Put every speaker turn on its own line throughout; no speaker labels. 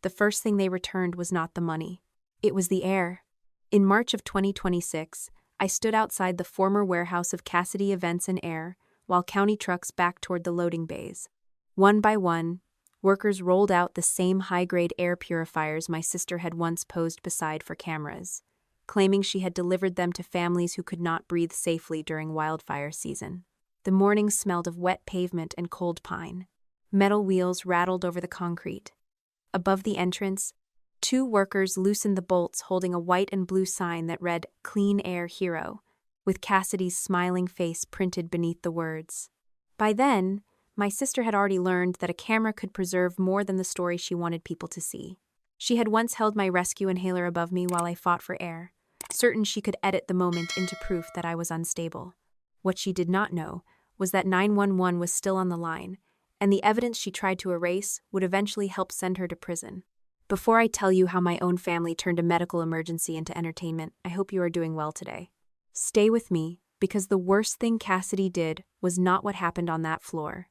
the first thing they returned was not the money. It was the air. In March of 2026, I stood outside the former warehouse of Cassidy Events and Air while county trucks backed toward the loading bays. One by one, workers rolled out the same high-grade air purifiers my sister had once posed beside for cameras, claiming she had delivered them to families who could not breathe safely during wildfire season. The morning smelled of wet pavement and cold pine. Metal wheels rattled over the concrete. Above the entrance, two workers loosened the bolts holding a white and blue sign that read "Clean Air Hero," with Cassidy's smiling face printed beneath the words. By then, my sister had already learned that a camera could preserve more than the story she wanted people to see. She had once held my rescue inhaler above me while I fought for air, certain she could edit the moment into proof that I was unstable. What she did not know was that 911 was still on the line, and the evidence she tried to erase would eventually help send her to prison. Before I tell you how my own family turned a medical emergency into entertainment, I hope you are doing well today. Stay with me, because the worst thing Cassidy did was not what happened on that floor.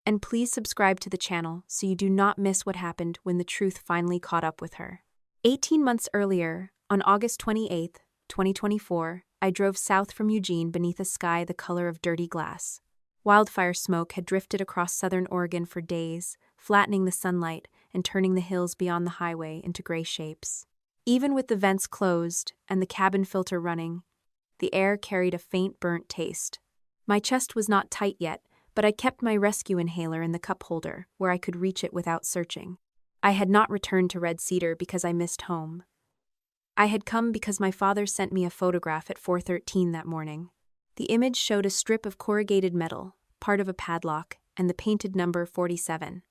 And please subscribe to the channel so you do not miss what happened when the truth finally caught up with her. 18 months earlier, on August 28, 2024, I drove south from Eugene beneath a sky the color of dirty glass. Wildfire smoke had drifted across southern Oregon for days, flattening the sunlight and turning the hills beyond the highway into gray shapes. Even with the vents closed and the cabin filter running, the air carried a faint burnt taste. My chest was not tight yet, but I kept my rescue inhaler in the cup holder where I could reach it without searching. I had not returned to Red Cedar because I missed home. I had come because my father sent me a photograph at 4:13 that morning. The image showed a strip of corrugated metal, part of a padlock, and the painted number 47.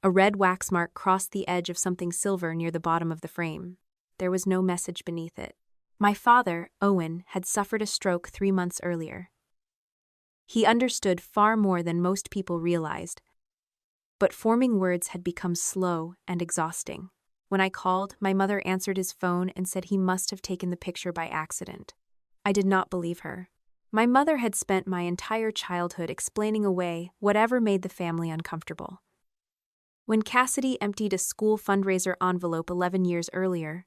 A red wax mark crossed the edge of something silver near the bottom of the frame. There was no message beneath it. My father, Owen, had suffered a stroke 3 months earlier. He understood far more than most people realized, but forming words had become slow and exhausting. When I called, my mother answered his phone and said he must have taken the picture by accident. I did not believe her. My mother had spent my entire childhood explaining away whatever made the family uncomfortable. When Cassidy emptied a school fundraiser envelope 11 years earlier,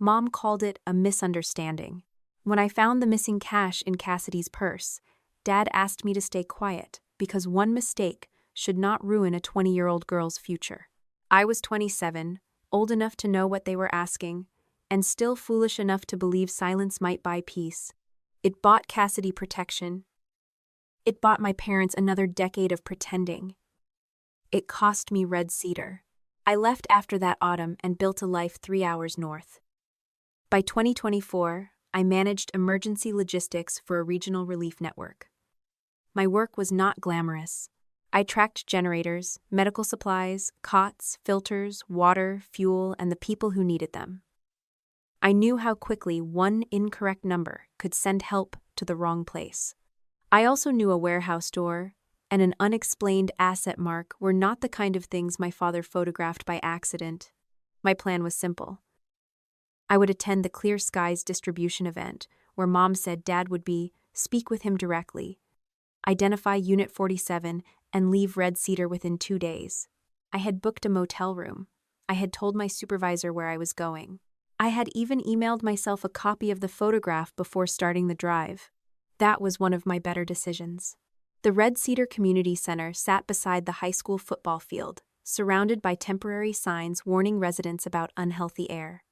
Mom called it a misunderstanding. When I found the missing cash in Cassidy's purse, Dad asked me to stay quiet because one mistake should not ruin a 20-year-old girl's future. I was 27, old enough to know what they were asking, and still foolish enough to believe silence might buy peace. It bought Cassidy protection. It bought my parents another decade of pretending. It cost me Red Cedar. I left after that autumn and built a life 3 hours north. By 2024, I managed emergency logistics for a regional relief network. My work was not glamorous. I tracked generators, medical supplies, cots, filters, water, fuel, and the people who needed them. I knew how quickly one incorrect number could send help to the wrong place. I also knew a warehouse door and an unexplained asset mark were not the kind of things my father photographed by accident. My plan was simple. I would attend the Clear Skies distribution event, where Mom said Dad would be, speak with him directly, identify Unit 47, and leave Red Cedar within 2 days. I had booked a motel room. I had told my supervisor where I was going. I had even emailed myself a copy of the photograph before starting the drive. That was one of my better decisions. The Red Cedar Community Center sat beside the high school football field, surrounded by temporary signs warning residents about unhealthy air.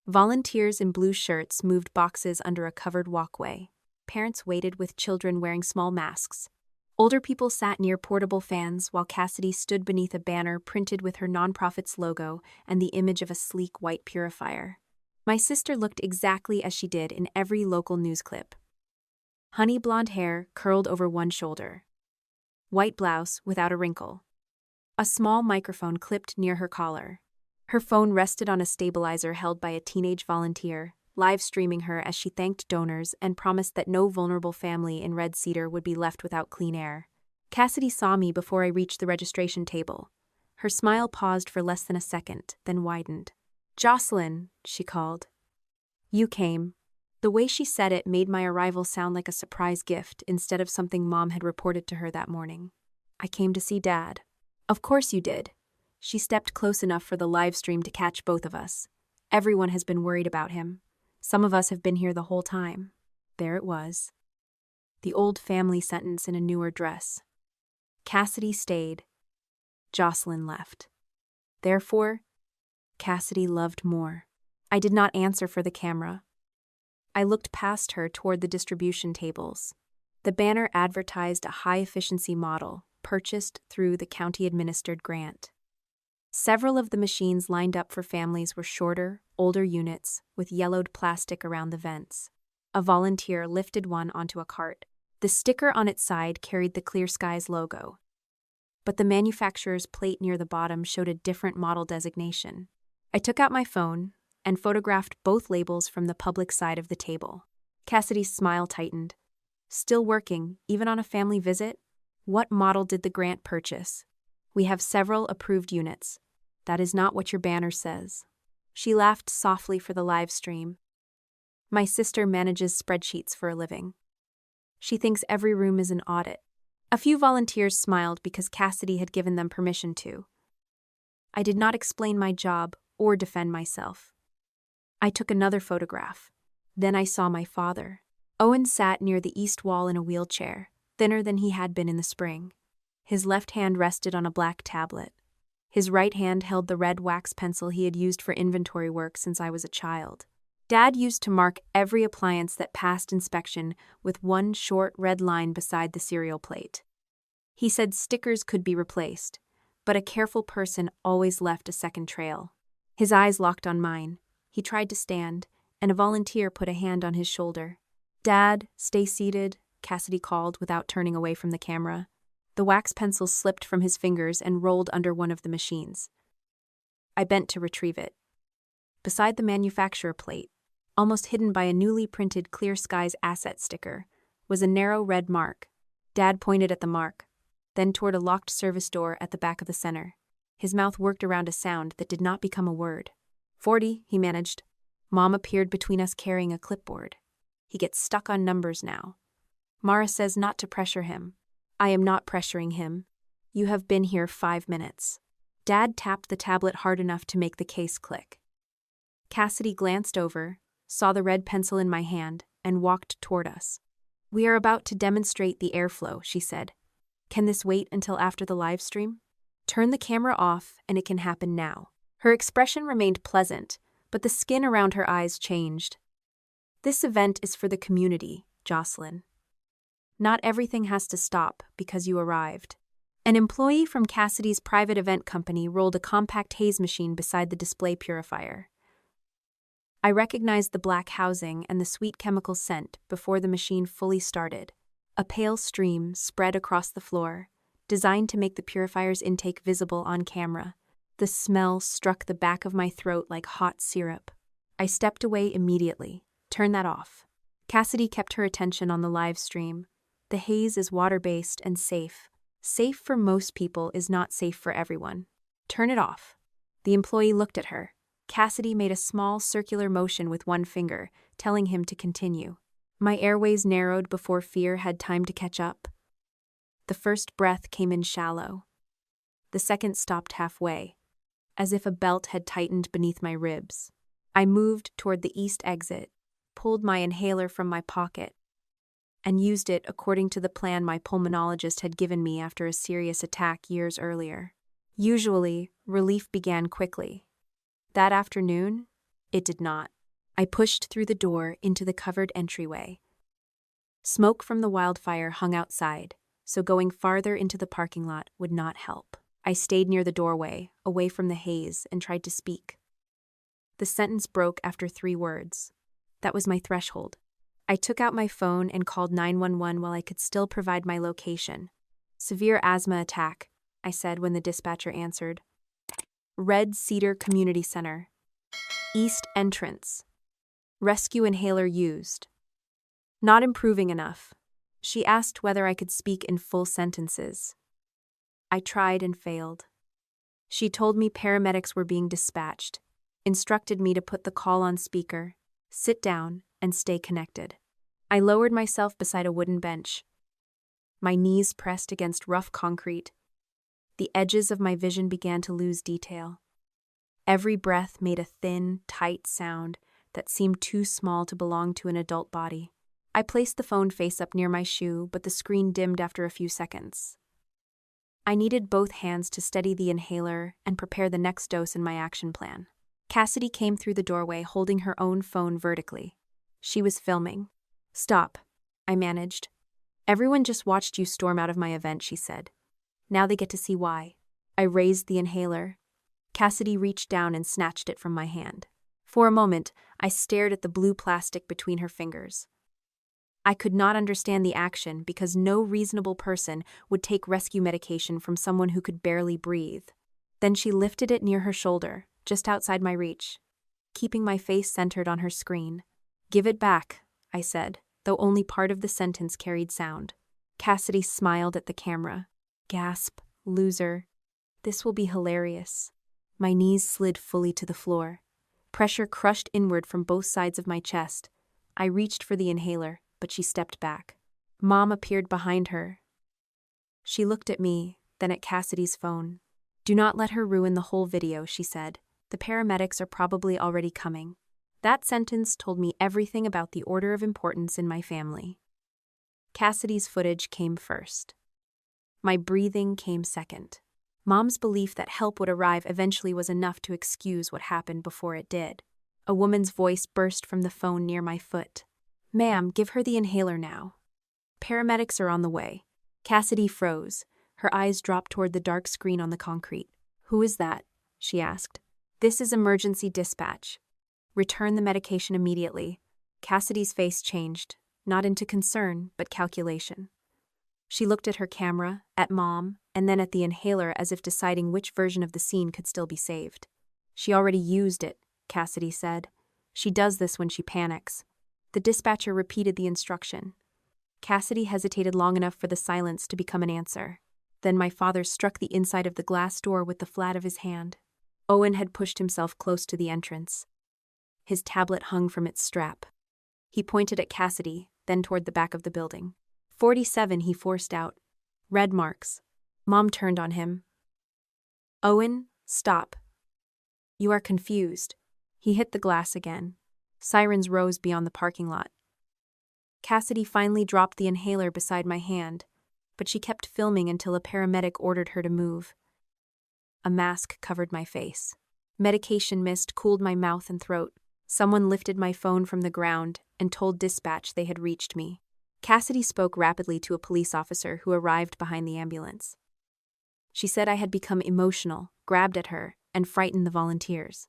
Volunteers in blue shirts moved boxes under a covered walkway. Parents waited with children wearing small masks. Older people sat near portable fans while Cassidy stood beneath a banner printed with her nonprofit's logo and the image of a sleek white purifier. My sister looked exactly as she did in every local news clip. Honey blonde hair curled over one shoulder. White blouse without a wrinkle. A small microphone clipped near her collar. Her phone rested on a stabilizer held by a teenage volunteer, live streaming her as she thanked donors and promised that no vulnerable family in Red Cedar would be left without clean air. Cassidy saw me before I reached the registration table. Her smile paused for less than a second, then widened. "Jocelyn," she called. "You came." The way she said it made my arrival sound like a surprise gift instead of something Mom had reported to her that morning. "I came to see Dad." "Of course you did." She stepped close enough for the live stream to catch both of us. Everyone has been worried about him. Some of us have been here the whole time. There it was. The old family sentence in a newer dress. Cassidy stayed. Jocelyn left. Therefore, Cassidy loved more. I did not answer for the camera. I looked past her toward the distribution tables. The banner advertised a high-efficiency model purchased through the county-administered grant. Several of the machines lined up for families were shorter, older units with yellowed plastic around the vents. A volunteer lifted one onto a cart. The sticker on its side carried the Clear Skies logo. But the manufacturer's plate near the bottom showed a different model designation. I took out my phone and photographed both labels from the public side of the table. Cassidy's smile tightened. Still working, even on a family visit? What model did the grant purchase? We have several approved units. That is not what your banner says. She laughed softly for the live stream. My sister manages spreadsheets for a living. She thinks every room is an audit. A few volunteers smiled because Cassidy had given them permission to. I did not explain my job or defend myself. I took another photograph. Then I saw my father. Owen sat near the east wall in a wheelchair, thinner than he had been in the spring. His left hand rested on a black tablet. His right hand held the red wax pencil he had used for inventory work since I was a child. Dad used to mark every appliance that passed inspection with one short red line beside the serial plate. He said stickers could be replaced, but a careful person always left a second trail. His eyes locked on mine. He tried to stand, and a volunteer put a hand on his shoulder. "Dad, stay seated," Cassidy called without turning away from the camera. The wax pencil slipped from his fingers and rolled under one of the machines. I bent to retrieve it. Beside the manufacturer plate, almost hidden by a newly printed Clear Skies asset sticker, was a narrow red mark. Dad pointed at the mark, then toward a locked service door at the back of the center. His mouth worked around a sound that did not become a word. 40, he managed. Mom appeared between us carrying a clipboard. He gets stuck on numbers now. Mara says not to pressure him. I am not pressuring him. You have been here 5 minutes. Dad tapped the tablet hard enough to make the case click. Cassidy glanced over, saw the red pencil in my hand, and walked toward us. "We are about to demonstrate the airflow," she said. "Can this wait until after the live stream? Turn the camera off and it can happen now." Her expression remained pleasant, but the skin around her eyes changed. "This event is for the community, Jocelyn. Not everything has to stop because you arrived." An employee from Cassidy's private event company rolled a compact haze machine beside the display purifier. I recognized the black housing and the sweet chemical scent before the machine fully started. A pale stream spread across the floor, designed to make the purifier's intake visible on camera. The smell struck the back of my throat like hot syrup. I stepped away immediately. "Turn that off." Cassidy kept her attention on the live stream. The haze is water-based and safe. Safe for most people is not safe for everyone. "Turn it off." The employee looked at her. Cassidy made a small circular motion with one finger, telling him to continue. My airways narrowed before fear had time to catch up. The first breath came in shallow. The second stopped halfway, as if a belt had tightened beneath my ribs. I moved toward the east exit, pulled my inhaler from my pocket, and used it according to the plan my pulmonologist had given me after a serious attack years earlier. Usually, relief began quickly. That afternoon, it did not. I pushed through the door into the covered entryway. Smoke from the wildfire hung outside, so going farther into the parking lot would not help. I stayed near the doorway, away from the haze, and tried to speak. The sentence broke after 3 words. That was my threshold. I took out my phone and called 911 while I could still provide my location. "Severe asthma attack," I said when the dispatcher answered. "Red Cedar Community Center. East entrance. Rescue inhaler used." Not improving enough. She asked whether I could speak in full sentences. I tried and failed. She told me paramedics were being dispatched, instructed me to put the call on speaker, sit down, and stay connected. I lowered myself beside a wooden bench. My knees pressed against rough concrete. The edges of my vision began to lose detail. Every breath made a thin, tight sound that seemed too small to belong to an adult body. I placed the phone face up near my shoe, but the screen dimmed after a few seconds. I needed both hands to steady the inhaler and prepare the next dose in my action plan. Cassidy came through the doorway holding her own phone vertically. She was filming. "Stop," I managed. "Everyone just watched you storm out of my event," she said. "Now they get to see why." I raised the inhaler. Cassidy reached down and snatched it from my hand. For a moment, I stared at the blue plastic between her fingers. I could not understand the action because no reasonable person would take rescue medication from someone who could barely breathe. Then she lifted it near her shoulder, just outside my reach, keeping my face centered on her screen. "Give it back," I said, though only part of the sentence carried sound. Cassidy smiled at the camera. "Gasp, loser. This will be hilarious." My knees slid fully to the floor. Pressure crushed inward from both sides of my chest. I reached for the inhaler, but she stepped back. Mom appeared behind her. She looked at me, then at Cassidy's phone. "Do not let her ruin the whole video," she said. "The paramedics are probably already coming." That sentence told me everything about the order of importance in my family. Cassidy's footage came first. My breathing came second. Mom's belief that help would arrive eventually was enough to excuse what happened before it did. A woman's voice burst from the phone near my foot. "Ma'am, give her the inhaler now. Paramedics are on the way." Cassidy froze. Her eyes dropped toward the dark screen on the concrete. "Who is that?" she asked. "This is emergency dispatch. Return the medication immediately." Cassidy's face changed, not into concern, but calculation. She looked at her camera, at Mom, and then at the inhaler as if deciding which version of the scene could still be saved. "She already used it," Cassidy said. "She does this when she panics." The dispatcher repeated the instruction. Cassidy hesitated long enough for the silence to become an answer. Then my father struck the inside of the glass door with the flat of his hand. Owen had pushed himself close to the entrance. His tablet hung from its strap. He pointed at Cassidy, then toward the back of the building. 47, he forced out. "Red marks." Mom turned on him. "Owen, stop. You are confused." He hit the glass again. Sirens rose beyond the parking lot. Cassidy finally dropped the inhaler beside my hand, but she kept filming until a paramedic ordered her to move. A mask covered my face. Medication mist cooled my mouth and throat. Someone lifted my phone from the ground and told dispatch they had reached me. Cassidy spoke rapidly to a police officer who arrived behind the ambulance. She said I had become emotional, grabbed at her, and frightened the volunteers.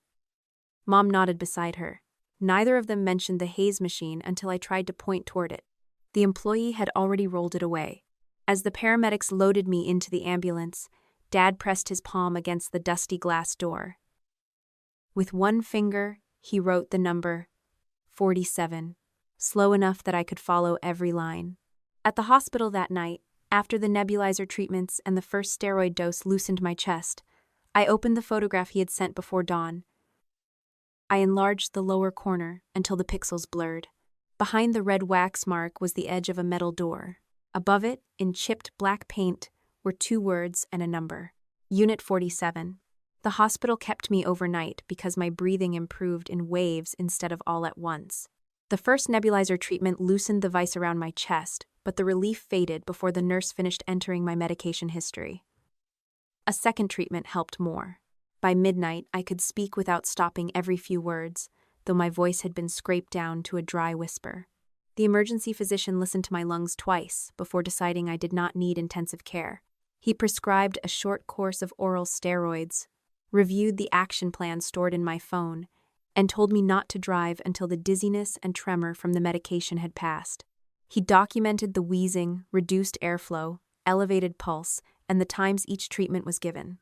Mom nodded beside her. Neither of them mentioned the haze machine until I tried to point toward it. The employee had already rolled it away. As the paramedics loaded me into the ambulance, Dad pressed his palm against the dusty glass door. With one finger, he wrote the number 47, slow enough that I could follow every line. At the hospital that night, after the nebulizer treatments and the first steroid dose loosened my chest, I opened the photograph he had sent before dawn. I enlarged the lower corner until the pixels blurred. Behind the red wax mark was the edge of a metal door. Above it, in chipped black paint, were 2 words and a number. Unit 47. The hospital kept me overnight because my breathing improved in waves instead of all at once. The first nebulizer treatment loosened the vice around my chest, but the relief faded before the nurse finished entering my medication history. A second treatment helped more. By midnight, I could speak without stopping every few words, though my voice had been scraped down to a dry whisper. The emergency physician listened to my lungs twice before deciding I did not need intensive care. He prescribed a short course of oral steroids, reviewed the action plan stored in my phone, and told me not to drive until the dizziness and tremor from the medication had passed. He documented the wheezing, reduced airflow, elevated pulse, and the times each treatment was given.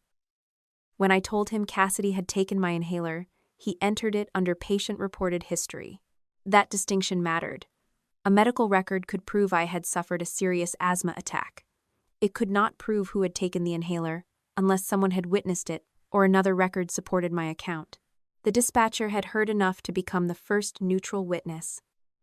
When I told him Cassidy had taken my inhaler, he entered it under patient-reported history. That distinction mattered. A medical record could prove I had suffered a serious asthma attack. It could not prove who had taken the inhaler, unless someone had witnessed it or another record supported my account. The dispatcher had heard enough to become the first neutral witness.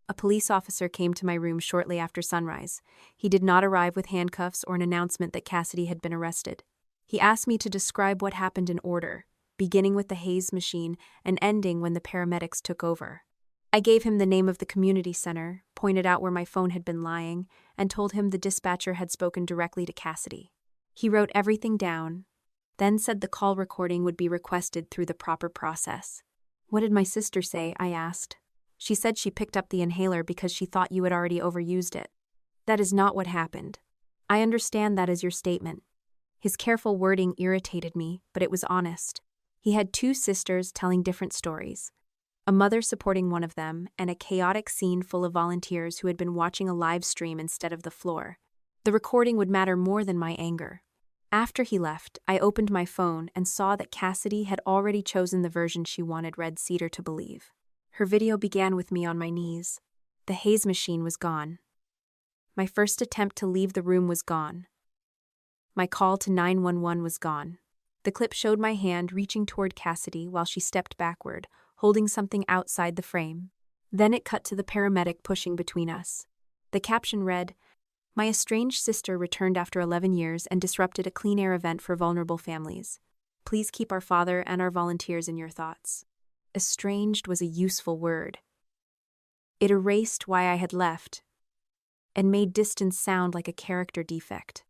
A police officer came to my room shortly after sunrise. He did not arrive with handcuffs or an announcement that Cassidy had been arrested. He asked me to describe what happened in order, beginning with the haze machine and ending when the paramedics took over. I gave him the name of the community center, pointed out where my phone had been lying, and told him the dispatcher had spoken directly to Cassidy. He wrote everything down, then said the call recording would be requested through the proper process. "What did my sister say?" I asked. "She said she picked up the inhaler because she thought you had already overused it." "That is not what happened. I understand that is your statement." His careful wording irritated me, but it was honest. He had two sisters telling different stories. A mother supporting one of them, and a chaotic scene full of volunteers who had been watching a live stream instead of the floor. The recording would matter more than my anger. After he left, I opened my phone and saw that Cassidy had already chosen the version she wanted Red Cedar to believe. Her video began with me on my knees. The haze machine was gone. My first attempt to leave the room was gone. My call to 911 was gone. The clip showed my hand reaching toward Cassidy while she stepped backward, holding something outside the frame. Then it cut to the paramedic pushing between us. The caption read, "My estranged sister returned after 11 years and disrupted a clean air event for vulnerable families. Please keep our father and our volunteers in your thoughts." Estranged was a useful word. It erased why I had left and made distance sound like a character defect.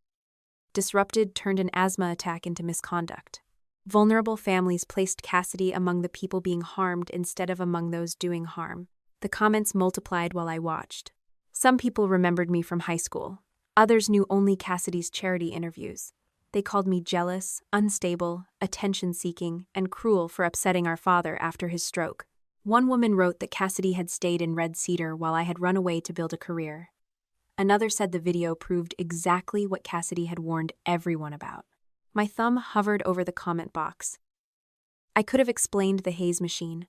Disrupted turned an asthma attack into misconduct. Vulnerable families placed Cassidy among the people being harmed instead of among those doing harm. The comments multiplied while I watched. Some people remembered me from high school. Others knew only Cassidy's charity interviews. They called me jealous, unstable, attention-seeking, and cruel for upsetting our father after his stroke. One woman wrote that Cassidy had stayed in Red Cedar while I had run away to build a career. Another said the video proved exactly what Cassidy had warned everyone about. My thumb hovered over the comment box. I could have explained the haze machine.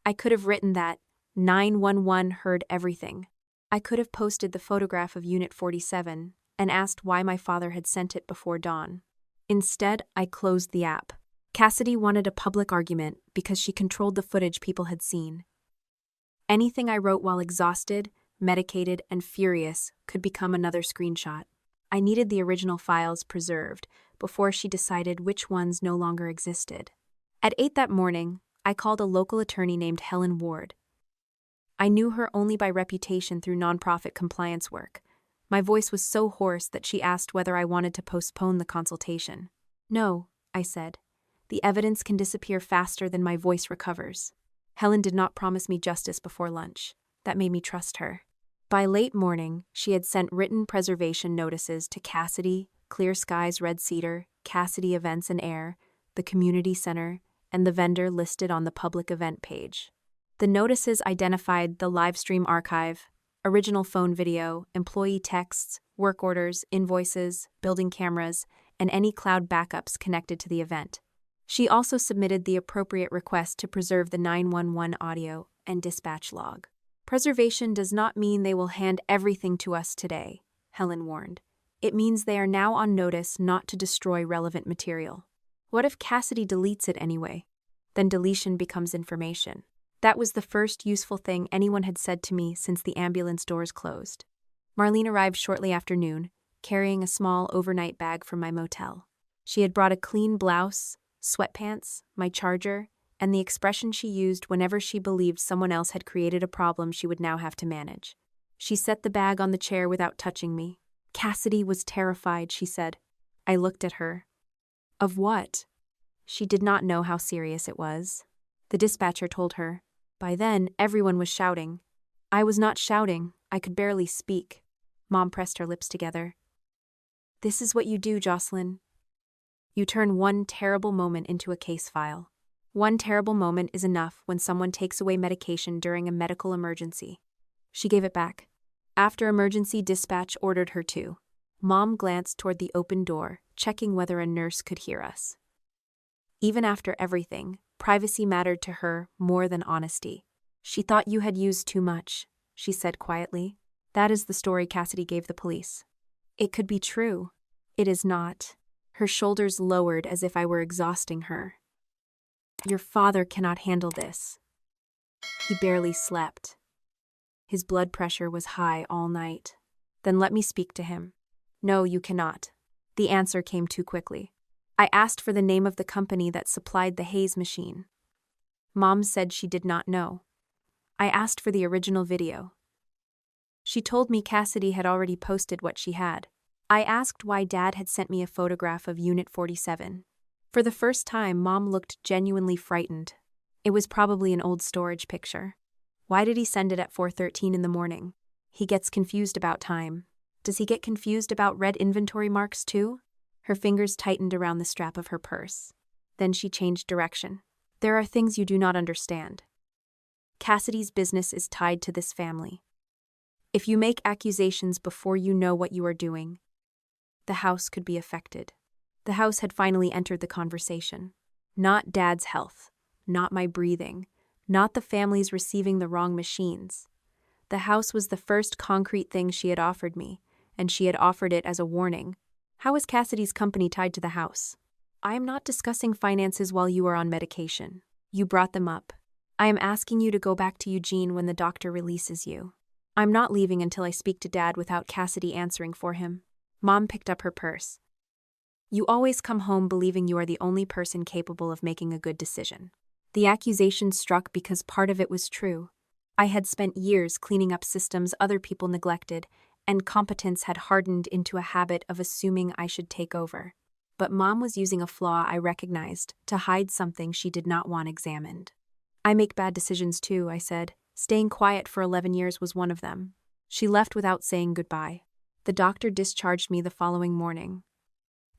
I could have written that 911 heard everything. I could have posted the photograph of Unit 47 and asked why my father had sent it before dawn. Instead, I closed the app. Cassidy wanted a public argument because she controlled the footage people had seen. Anything I wrote while exhausted, medicated, and furious could become another screenshot. I needed the original files preserved before she decided which ones no longer existed. At 8 that morning, I called a local attorney named Helen Ward. I knew her only by reputation through nonprofit compliance work. My voice was so hoarse that she asked whether I wanted to postpone the consultation. "No," I said. "The evidence can disappear faster than my voice recovers." Helen did not promise me justice before lunch. That made me trust her. By late morning, she had sent written preservation notices to Cassidy, Clear Skies Red Cedar, Cassidy Events and Air, the community center, and the vendor listed on the public event page. The notices identified the live stream archive, original phone video, employee texts, work orders, invoices, building cameras, and any cloud backups connected to the event. She also submitted the appropriate request to preserve the 911 audio and dispatch log. "Preservation does not mean they will hand everything to us today," Helen warned. "It means they are now on notice not to destroy relevant material." What if Cassidy deletes it anyway? Then deletion becomes information. That was the first useful thing anyone had said to me since the ambulance doors closed. Marlene arrived shortly after noon, carrying a small overnight bag from my motel. She had brought a clean blouse, sweatpants, my charger, and the expression she used whenever she believed someone else had created a problem she would now have to manage. She set the bag on the chair without touching me. "Cassidy was terrified," she said. I looked at her. Of what? She did not know how serious it was. The dispatcher told her. By then, everyone was shouting. I was not shouting. I could barely speak. Mom pressed her lips together. "This is what you do, Jocelyn. You turn one terrible moment into a case file. One terrible moment is enough when someone takes away medication during a medical emergency." She gave it back. After emergency dispatch ordered her to. Mom glanced toward the open door, checking whether a nurse could hear us. Even after everything, privacy mattered to her more than honesty. "She thought you had used too much," she said quietly. That is the story Cassidy gave the police. It could be true. It is not. Her shoulders lowered as if I were exhausting her. "Your father cannot handle this." He barely slept. His blood pressure was high all night. "Then let me speak to him." "No, you cannot." The answer came too quickly. I asked for the name of the company that supplied the haze machine. Mom said she did not know. I asked for the original video. She told me Cassidy had already posted what she had. I asked why Dad had sent me a photograph of Unit 47. For the first time, Mom looked genuinely frightened. It was probably an old storage picture. Why did he send it at 4:13 in the morning? He gets confused about time. Does he get confused about red inventory marks too? Her fingers tightened around the strap of her purse. Then she changed direction. There are things you do not understand. Cassidy's business is tied to this family. If you make accusations before you know what you are doing, the house could be affected. The house had finally entered the conversation. Not Dad's health, not my breathing, not the family's receiving the wrong machines. The house was the first concrete thing she had offered me, and she had offered it as a warning. How is Cassidy's company tied to the house? I am not discussing finances while you are on medication. You brought them up. I am asking you to go back to Eugene when the doctor releases you. I'm not leaving until I speak to Dad without Cassidy answering for him. Mom picked up her purse. You always come home believing you are the only person capable of making a good decision. The accusation struck because part of it was true. I had spent years cleaning up systems other people neglected, and competence had hardened into a habit of assuming I should take over. But Mom was using a flaw I recognized to hide something she did not want examined. I make bad decisions too, I said. Staying quiet for 11 years was one of them. She left without saying goodbye. The doctor discharged me the following morning.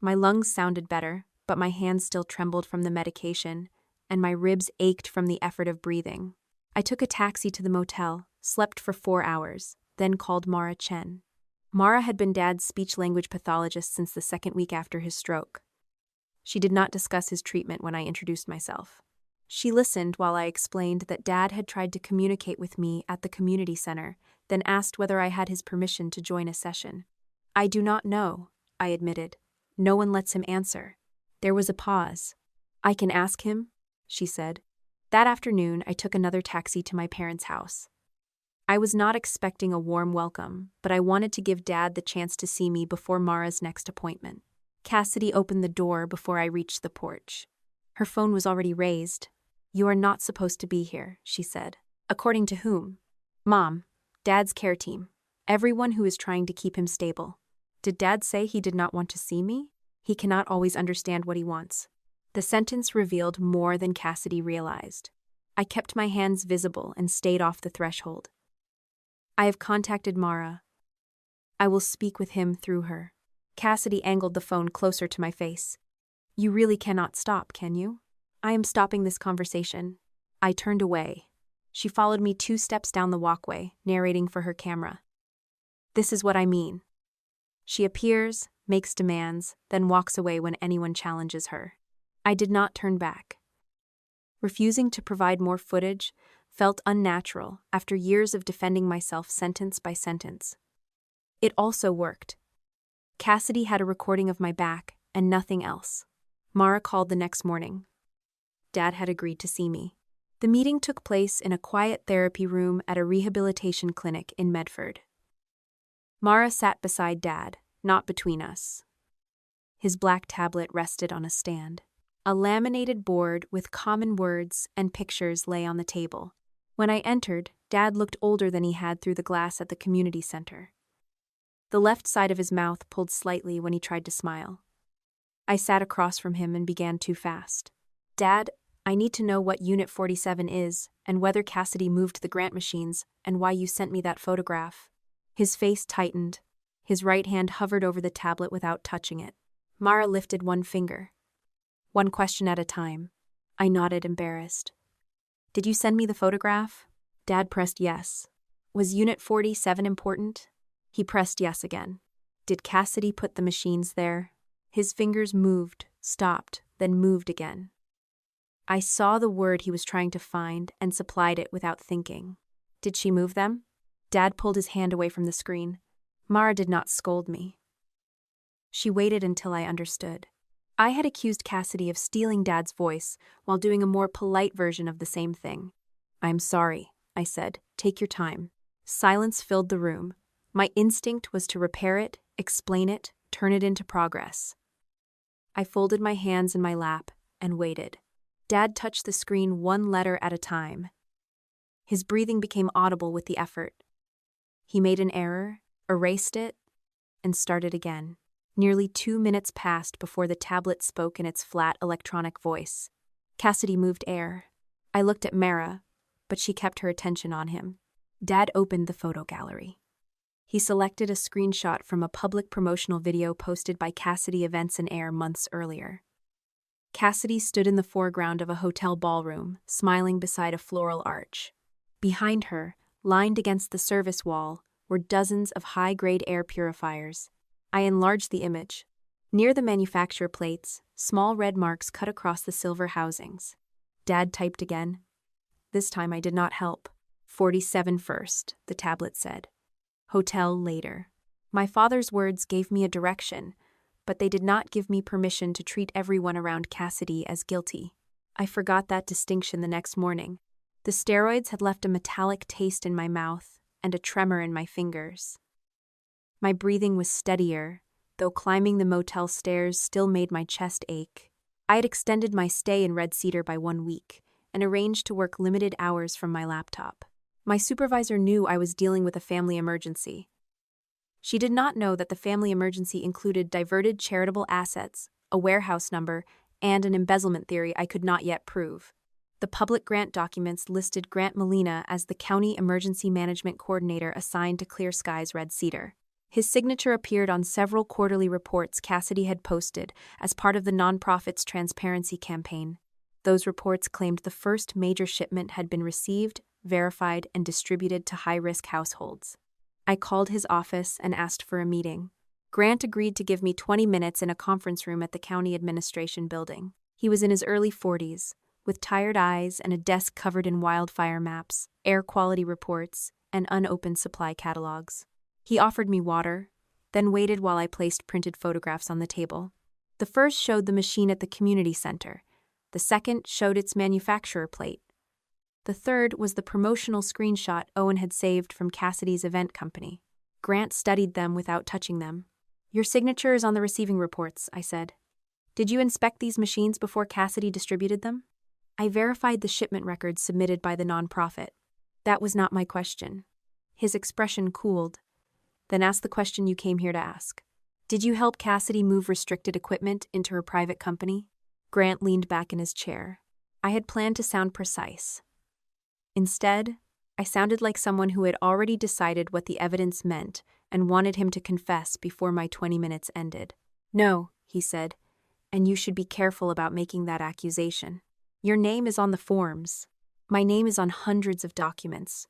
My lungs sounded better, but my hands still trembled from the medication, and my ribs ached from the effort of breathing. I took a taxi to the motel, slept for 4 hours, then called Mara Chen. Mara had been Dad's speech-language pathologist since the second week after his stroke. She did not discuss his treatment when I introduced myself. She listened while I explained that Dad had tried to communicate with me at the community center, then asked whether I had his permission to join a session. I do not know, I admitted. No one lets him answer. There was a pause. I can ask him, she said. That afternoon, I took another taxi to my parents' house. I was not expecting a warm welcome, but I wanted to give Dad the chance to see me before Mara's next appointment. Cassidy opened the door before I reached the porch. Her phone was already raised. You are not supposed to be here, she said. According to whom? Mom, Dad's care team. Everyone who is trying to keep him stable. Did Dad say he did not want to see me? He cannot always understand what he wants. The sentence revealed more than Cassidy realized. I kept my hands visible and stayed off the threshold. I have contacted Mara. I will speak with him through her. Cassidy angled the phone closer to my face. You really cannot stop, can you? I am stopping this conversation. I turned away. She followed me 2 steps down the walkway, narrating for her camera. This is what I mean. She appears, makes demands, then walks away when anyone challenges her. I did not turn back. Refusing to provide more footage felt unnatural after years of defending myself sentence by sentence. It also worked. Cassidy had a recording of my back and nothing else. Mara called the next morning. Dad had agreed to see me. The meeting took place in a quiet therapy room at a rehabilitation clinic in Medford. Mara sat beside Dad, not between us. His black tablet rested on a stand. A laminated board with common words and pictures lay on the table. When I entered, Dad looked older than he had through the glass at the community center. The left side of his mouth pulled slightly when he tried to smile. I sat across from him and began too fast. Dad, I need to know what Unit 47 is, and whether Cassidy moved the grant machines, and why you sent me that photograph. His face tightened. His right hand hovered over the tablet without touching it. Mara lifted one finger. One question at a time. I nodded, embarrassed. Did you send me the photograph? Dad pressed yes. Was Unit 47 important? He pressed yes again. Did Cassidy put the machines there? His fingers moved, stopped, then moved again. I saw the word he was trying to find and supplied it without thinking. Did she move them? Dad pulled his hand away from the screen. Mara did not scold me. She waited until I understood. I had accused Cassidy of stealing Dad's voice while doing a more polite version of the same thing. I'm sorry, I said. Take your time. Silence filled the room. My instinct was to repair it, explain it, turn it into progress. I folded my hands in my lap and waited. Dad touched the screen one letter at a time. His breathing became audible with the effort. He made an error, erased it, and started again. Nearly 2 minutes passed before the tablet spoke in its flat electronic voice. Cassidy moved air. I looked at Mara, but she kept her attention on him. Dad opened the photo gallery. He selected a screenshot from a public promotional video posted by Cassidy Events and Air months earlier. Cassidy stood in the foreground of a hotel ballroom, smiling beside a floral arch. Behind her, lined against the service wall, were dozens of high-grade air purifiers. I enlarged the image. Near the manufacturer plates, small red marks cut across the silver housings. Dad typed again. This time I did not help. 47 first, the tablet said. Hotel later. My father's words gave me a direction, but they did not give me permission to treat everyone around Cassidy as guilty. I forgot that distinction the next morning. The steroids had left a metallic taste in my mouth and a tremor in my fingers. My breathing was steadier, though climbing the motel stairs still made my chest ache. I had extended my stay in Red Cedar by 1 week and arranged to work limited hours from my laptop. My supervisor knew I was dealing with a family emergency. She did not know that the family emergency included diverted charitable assets, a warehouse number, and an embezzlement theory I could not yet prove. The public grant documents listed Grant Molina as the County Emergency Management Coordinator assigned to Clear Skies Red Cedar. His signature appeared on several quarterly reports Cassidy had posted as part of the nonprofit's transparency campaign. Those reports claimed the first major shipment had been received, verified, and distributed to high-risk households. I called his office and asked for a meeting. Grant agreed to give me 20 minutes in a conference room at the county administration building. He was in his early 40s, with tired eyes and a desk covered in wildfire maps, air quality reports, and unopened supply catalogs. He offered me water, then waited while I placed printed photographs on the table. The first showed the machine at the community center. The second showed its manufacturer plate. The third was the promotional screenshot Owen had saved from Cassidy's event company. Grant studied them without touching them. Your signature is on the receiving reports, I said. Did you inspect these machines before Cassidy distributed them? I verified the shipment records submitted by the nonprofit. That was not my question. His expression cooled. Then ask the question you came here to ask. Did you help Cassidy move restricted equipment into her private company? Grant leaned back in his chair. I had planned to sound precise. Instead, I sounded like someone who had already decided what the evidence meant and wanted him to confess before my 20 minutes ended. No, he said, and you should be careful about making that accusation. Your name is on the forms. My name is on hundreds of documents.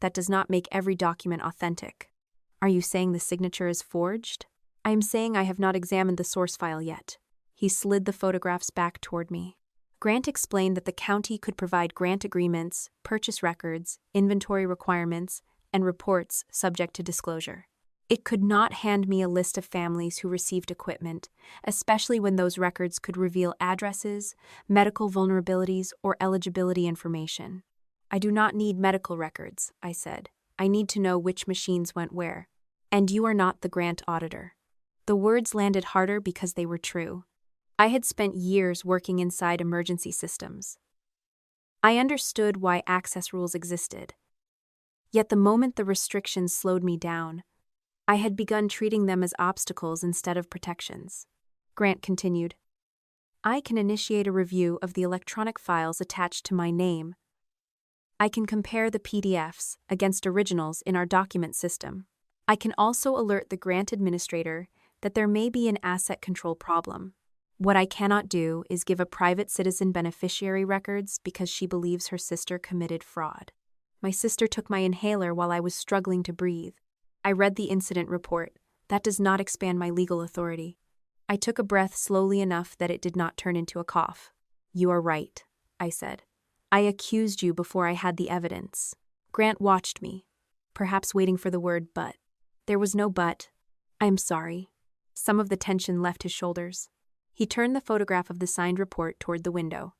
That does not make every document authentic. Are you saying the signature is forged? I am saying I have not examined the source file yet. He slid the photographs back toward me. Grant explained that the county could provide grant agreements, purchase records, inventory requirements, and reports subject to disclosure. It could not hand me a list of families who received equipment, especially when those records could reveal addresses, medical vulnerabilities, or eligibility information. I do not need medical records, I said. I need to know which machines went where. And you are not the grant auditor. The words landed harder because they were true. I had spent years working inside emergency systems. I understood why access rules existed. Yet the moment the restrictions slowed me down, I had begun treating them as obstacles instead of protections. Grant continued, I can initiate a review of the electronic files attached to my name. I can compare the PDFs against originals in our document system. I can also alert the grant administrator that there may be an asset control problem. What I cannot do is give a private citizen beneficiary records because she believes her sister committed fraud. My sister took my inhaler while I was struggling to breathe. I read the incident report. That does not expand my legal authority. I took a breath slowly enough that it did not turn into a cough. You are right, I said. I accused you before I had the evidence. Grant watched me, perhaps waiting for the word but. There was no but. I am sorry. Some of the tension left his shoulders. He turned the photograph of the signed report toward the window.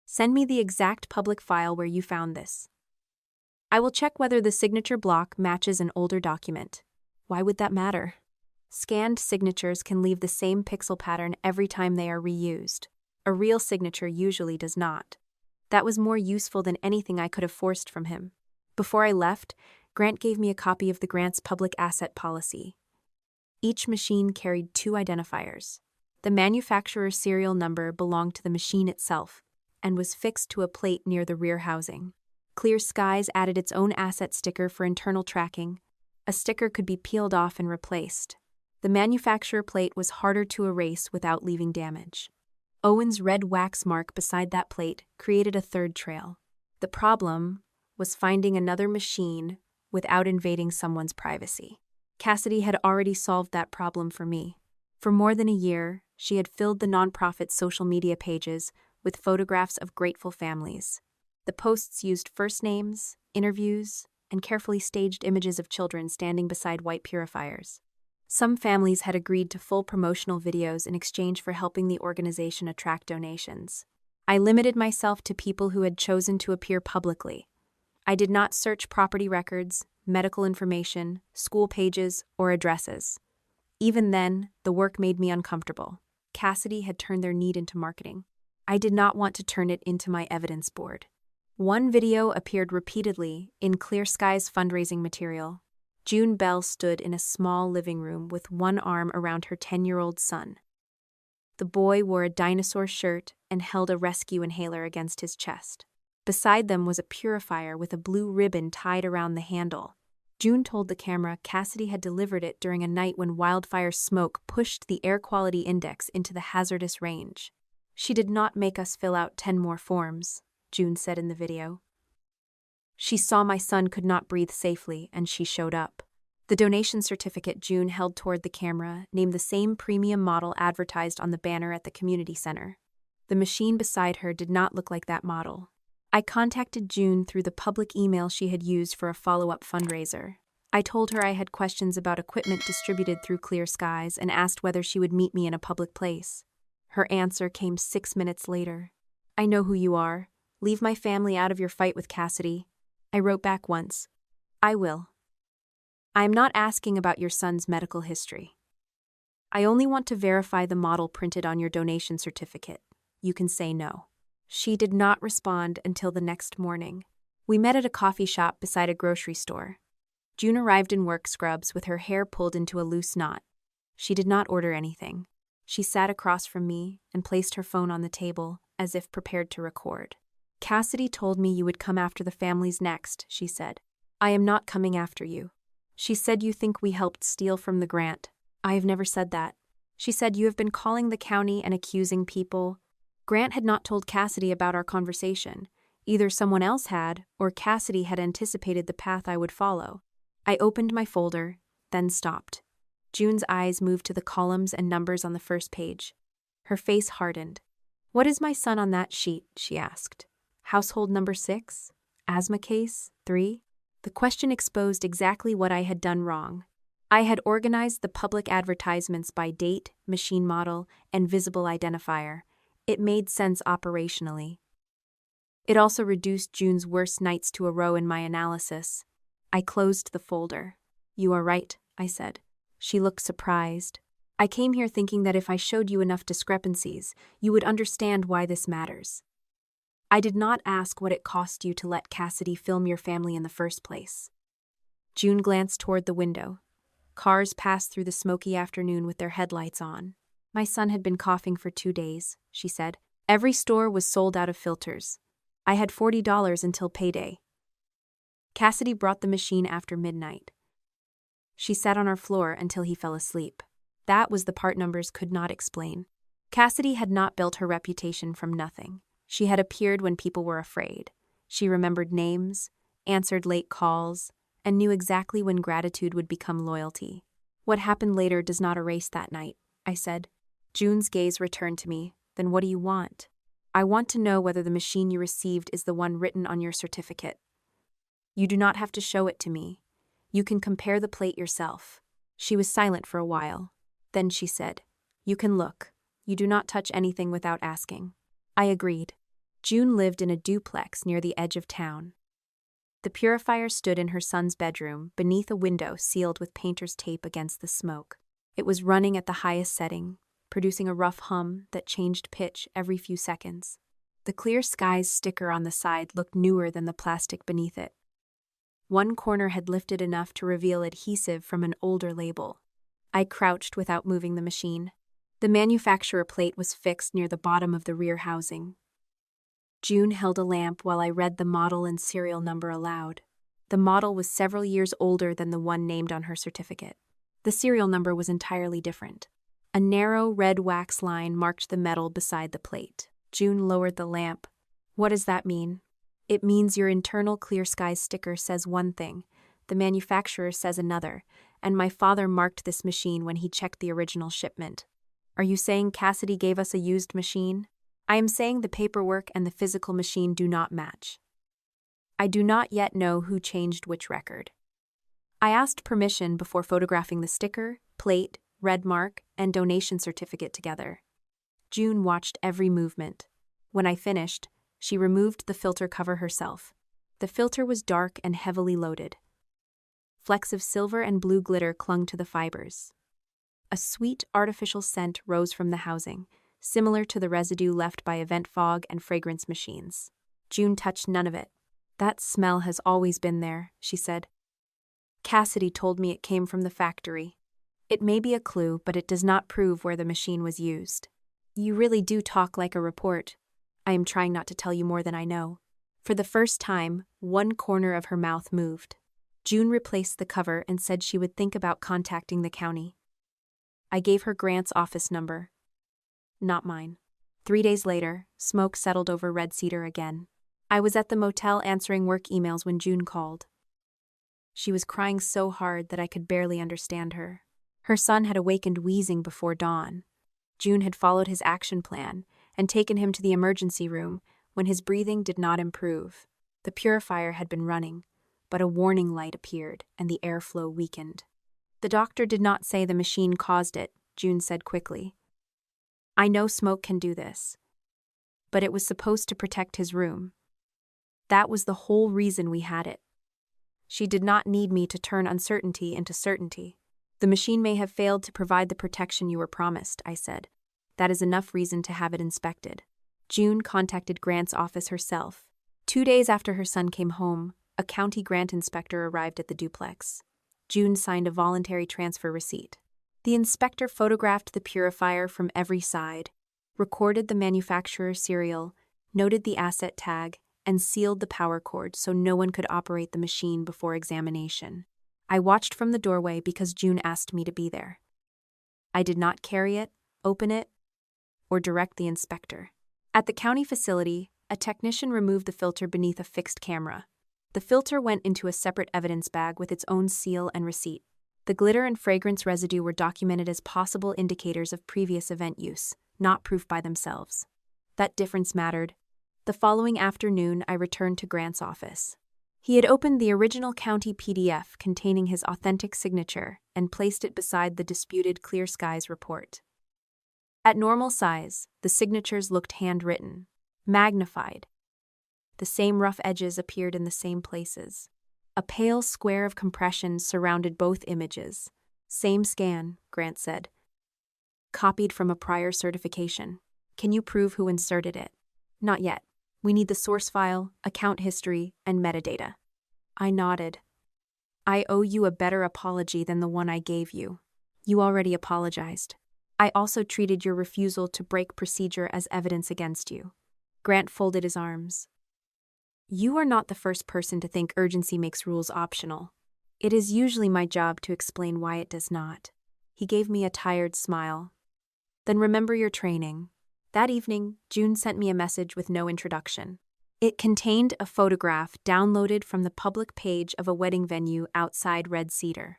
Send me the exact public file where you found this. I will check whether the signature block matches an older document. Why would that matter? Scanned signatures can leave the same pixel pattern every time they are reused. A real signature usually does not. That was more useful than anything I could have forced from him. Before I left, Grant gave me a copy of the Grant's public asset policy. Each machine carried 2 identifiers. The manufacturer's serial number belonged to the machine itself and was fixed to a plate near the rear housing. Clear Skies added its own asset sticker for internal tracking. A sticker could be peeled off and replaced. The manufacturer plate was harder to erase without leaving damage. Owen's red wax mark beside that plate created a third trail. The problem was finding another machine without invading someone's privacy. Cassidy had already solved that problem for me. For more than a year, she had filled the nonprofit's social media pages with photographs of grateful families. The posts used first names, interviews, and carefully staged images of children standing beside white purifiers. Some families had agreed to full promotional videos in exchange for helping the organization attract donations. I limited myself to people who had chosen to appear publicly. I did not search property records, medical information, school pages, or addresses. Even then, the work made me uncomfortable. Cassidy had turned their need into marketing. I did not want to turn it into my evidence board. One video appeared repeatedly in Clear Skies fundraising material. June Bell stood in a small living room with one arm around her 10-year-old son. The boy wore a dinosaur shirt and held a rescue inhaler against his chest. Beside them was a purifier with a blue ribbon tied around the handle. June told the camera Cassidy had delivered it during a night when wildfire smoke pushed the air quality index into the hazardous range. "She did not make us fill out 10 more forms," June said in the video. "She saw my son could not breathe safely, and she showed up." The donation certificate June held toward the camera named the same premium model advertised on the banner at the community center. The machine beside her did not look like that model. I contacted June through the public email she had used for a follow-up fundraiser. I told her I had questions about equipment distributed through Clear Skies and asked whether she would meet me in a public place. Her answer came 6 minutes later. "I know who you are. Leave my family out of your fight with Cassidy." I wrote back once. "I will. I am not asking about your son's medical history. I only want to verify the model printed on your donation certificate. You can say no." She did not respond until the next morning. We met at a coffee shop beside a grocery store. June arrived in work scrubs with her hair pulled into a loose knot. She did not order anything. She sat across from me and placed her phone on the table, as if prepared to record. "Cassidy told me you would come after the families next," she said. "I am not coming after you. She said you think we helped steal from the grant. I have never said that. She said you have been calling the county and accusing people." Grant had not told Cassidy about our conversation. Either someone else had, or Cassidy had anticipated the path I would follow. I opened my folder, then stopped. June's eyes moved to the columns and numbers on the first page. Her face hardened. "What is my son on that sheet?" she asked. "Household number 6? Asthma case 3? The question exposed exactly what I had done wrong. I had organized the public advertisements by date, machine model, and visible identifier. It made sense operationally. It also reduced June's worst nights to a row in my analysis. I closed the folder. "You are right," I said. She looked surprised. "I came here thinking that if I showed you enough discrepancies, you would understand why this matters. I did not ask what it cost you to let Cassidy film your family in the first place." June glanced toward the window. Cars passed through the smoky afternoon with their headlights on. "My son had been coughing for 2 days," she said. "Every store was sold out of filters. I had $40 until payday." Cassidy brought the machine after midnight. She sat on our floor until he fell asleep. That was the part numbers could not explain. Cassidy had not built her reputation from nothing. She had appeared when people were afraid. She remembered names, answered late calls, and knew exactly when gratitude would become loyalty. "What happened later does not erase that night," I said. June's gaze returned to me. "Then what do you want?" "I want to know whether the machine you received is the one written on your certificate. You do not have to show it to me. You can compare the plate yourself." She was silent for a while. Then she said, "You can look. You do not touch anything without asking." I agreed. June lived in a duplex near the edge of town. The purifier stood in her son's bedroom, beneath a window sealed with painter's tape against the smoke. It was running at the highest setting, producing a rough hum that changed pitch every few seconds. The Clear Skies sticker on the side looked newer than the plastic beneath it. One corner had lifted enough to reveal adhesive from an older label. I crouched without moving the machine. The manufacturer plate was fixed near the bottom of the rear housing. June held a lamp while I read the model and serial number aloud. The model was several years older than the one named on her certificate. The serial number was entirely different. A narrow red wax line marked the metal beside the plate. June lowered the lamp. What does that mean? It means your internal Clear Skies sticker says one thing, the manufacturer says another, and my father marked this machine when he checked the original shipment. Are you saying Cassidy gave us a used machine? I am saying the paperwork and the physical machine do not match. I do not yet know who changed which record. I asked permission before photographing the sticker, plate, red mark, and donation certificate together. June watched every movement. When I finished, she removed the filter cover herself. The filter was dark and heavily loaded. Flecks of silver and blue glitter clung to the fibers. A sweet, artificial scent rose from the housing, similar to the residue left by event fog and fragrance machines. June touched none of it. That smell has always been there, she said. Cassidy told me it came from the factory. It may be a clue, but it does not prove where the machine was used. You really do talk like a report. I am trying not to tell you more than I know. For the first time, one corner of her mouth moved. June replaced the cover and said she would think about contacting the county. I gave her Grant's office number. Not mine. 3 days later, smoke settled over Red Cedar again. I was at the motel answering work emails when June called. She was crying so hard that I could barely understand her. Her son had awakened wheezing before dawn. June had followed his action plan and taken him to the emergency room when his breathing did not improve. The purifier had been running, but a warning light appeared and the airflow weakened. The doctor did not say the machine caused it, June said quickly. I know smoke can do this, but it was supposed to protect his room. That was the whole reason we had it. She did not need me to turn uncertainty into certainty. The machine may have failed to provide the protection you were promised, I said. That is enough reason to have it inspected. June contacted Grant's office herself. 2 days after her son came home, a county grant inspector arrived at the duplex. June signed a voluntary transfer receipt. The inspector photographed the purifier from every side, recorded the manufacturer's serial, noted the asset tag, and sealed the power cord so no one could operate the machine before examination. I watched from the doorway because June asked me to be there. I did not carry it, open it, or direct the inspector. At the county facility, a technician removed the filter beneath a fixed camera. The filter went into a separate evidence bag with its own seal and receipt. The glitter and fragrance residue were documented as possible indicators of previous event use, not proof by themselves. That difference mattered. The following afternoon, I returned to Grant's office. He had opened the original county PDF containing his authentic signature and placed it beside the disputed Clear Skies report. At normal size, the signatures looked handwritten, magnified. The same rough edges appeared in the same places. A pale square of compression surrounded both images. Same scan, Grant said. Copied from a prior certification. Can you prove who inserted it? Not yet. We need the source file, account history, and metadata. I nodded. I owe you a better apology than the one I gave you. You already apologized. I also treated your refusal to break procedure as evidence against you. Grant folded his arms. You are not the first person to think urgency makes rules optional. It is usually my job to explain why it does not. He gave me a tired smile. Then remember your training. That evening, June sent me a message with no introduction. It contained a photograph downloaded from the public page of a wedding venue outside Red Cedar.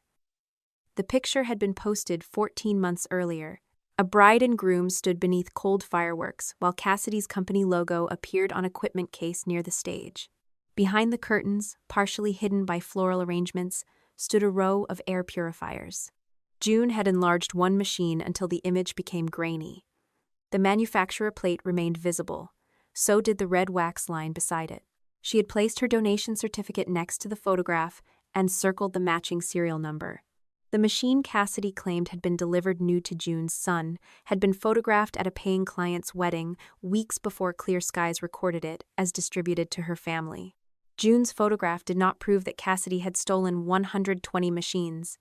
The picture had been posted 14 months earlier. A bride and groom stood beneath cold fireworks while Cassidy's company logo appeared on equipment case near the stage. Behind the curtains, partially hidden by floral arrangements, stood a row of air purifiers. June had enlarged one machine until the image became grainy. The manufacturer plate remained visible. So did the red wax line beside it. She had placed her donation certificate next to the photograph and circled the matching serial number. The machine Cassidy claimed had been delivered new to June's son had been photographed at a paying client's wedding weeks before Clear Skies recorded it as distributed to her family. June's photograph did not prove that Cassidy had stolen 120 machines.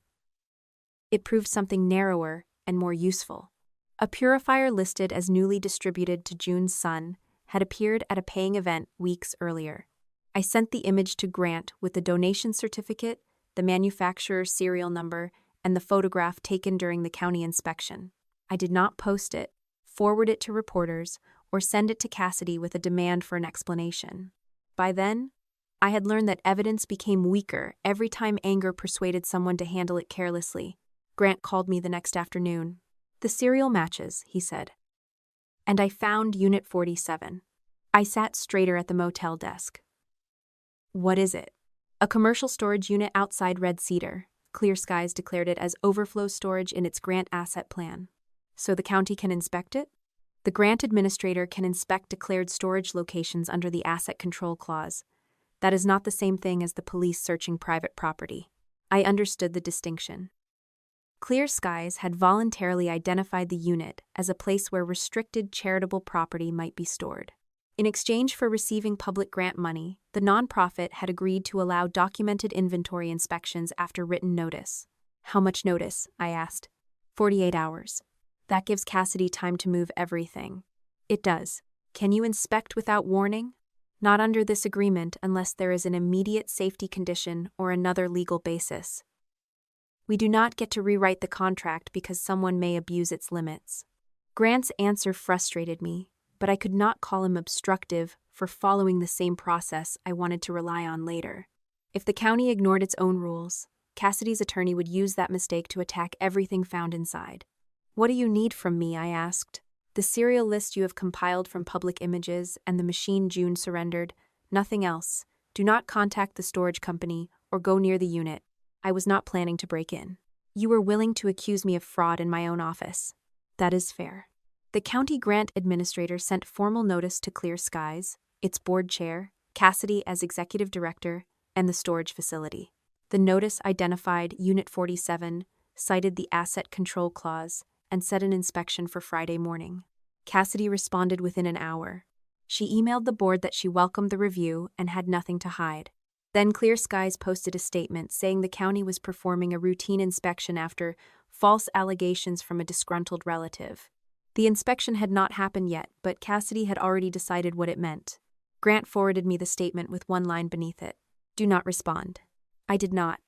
It proved something narrower and more useful. A purifier listed as newly distributed to June's son had appeared at a paying event weeks earlier. I sent the image to Grant with the donation certificate, the manufacturer's serial number, and the photograph taken during the county inspection. I did not post it, forward it to reporters, or send it to Cassidy with a demand for an explanation. By then, I had learned that evidence became weaker every time anger persuaded someone to handle it carelessly. Grant called me the next afternoon. "The serial matches," he said. And I found Unit 47. I sat straighter at the motel desk. "What is it?" "A commercial storage unit outside Red Cedar." Clear Skies declared it as overflow storage in its grant asset plan. "So the county can inspect it?" "The grant administrator can inspect declared storage locations under the Asset Control Clause. That is not the same thing as the police searching private property." I understood the distinction. Clear Skies had voluntarily identified the unit as a place where restricted charitable property might be stored. In exchange for receiving public grant money, the nonprofit had agreed to allow documented inventory inspections after written notice. "How much notice?" I asked. 48 hours. "That gives Cassidy time to move everything." "It does. Can you inspect without warning?" "Not under this agreement unless there is an immediate safety condition or another legal basis. We do not get to rewrite the contract because someone may abuse its limits." Grant's answer frustrated me, but I could not call him obstructive for following the same process I wanted to rely on later. If the county ignored its own rules, Cassidy's attorney would use that mistake to attack everything found inside. "What do you need from me?" I asked. "The serial list you have compiled from public images and the machine June surrendered. Nothing else. Do not contact the storage company or go near the unit. I was not planning to break in." "You were willing to accuse me of fraud in my own office." "That is fair." The county grant administrator sent formal notice to Clear Skies, its board chair, Cassidy as executive director, and the storage facility. The notice identified Unit 47, cited the Asset Control Clause, and set an inspection for Friday morning. Cassidy responded within an hour. She emailed the board that she welcomed the review and had nothing to hide. Then Clear Skies posted a statement saying the county was performing a routine inspection after false allegations from a disgruntled relative. The inspection had not happened yet, but Cassidy had already decided what it meant. Grant forwarded me the statement with one line beneath it: "Do not respond." I did not.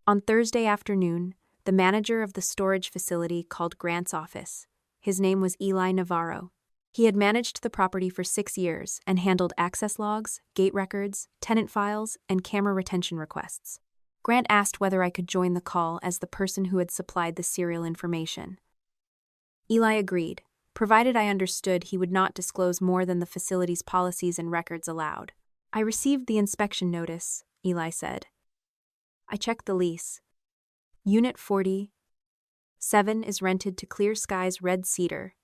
On Thursday afternoon, the manager of the storage facility called Grant's office. His name was Eli Navarro. He had managed the property for 6 years and handled access logs, gate records, tenant files, and camera retention requests. Grant asked whether I could join the call as the person who had supplied the serial information. Eli agreed, provided I understood he would not disclose more than the facility's policies and records allowed. "I received the inspection notice," Eli said. I checked the lease. Unit 47 is rented to Clear Skies Red Cedar,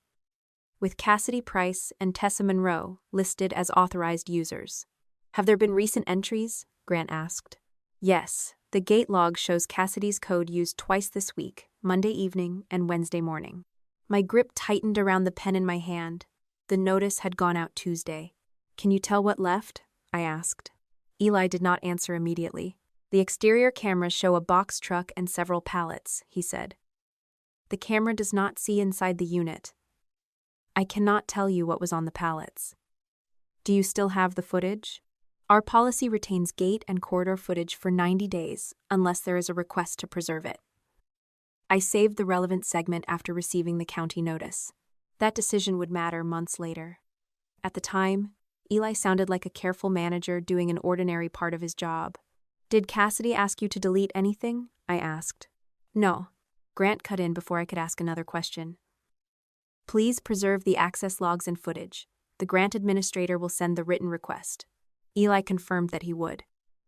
with Cassidy Price and Tessa Monroe listed as authorized users. "Have there been recent entries?" Grant asked. "Yes, the gate log shows Cassidy's code used twice this week, Monday evening and Wednesday morning." My grip tightened around the pen in my hand. The notice had gone out Tuesday. "Can you tell what left?" I asked. Eli did not answer immediately. "The exterior cameras show a box truck and several pallets," he said. "The camera does not see inside the unit. I cannot tell you what was on the pallets." "Do you still have the footage?" "Our policy retains gate and corridor footage for 90 days, unless there is a request to preserve it." I saved the relevant segment after receiving the county notice. That decision would matter months later. At the time, Eli sounded like a careful manager doing an ordinary part of his job. "Did Cassidy ask you to delete anything?" I asked. "No." Grant cut in before I could ask another question. "Please preserve the access logs and footage. The grant administrator will send the written request." Eli confirmed that he would.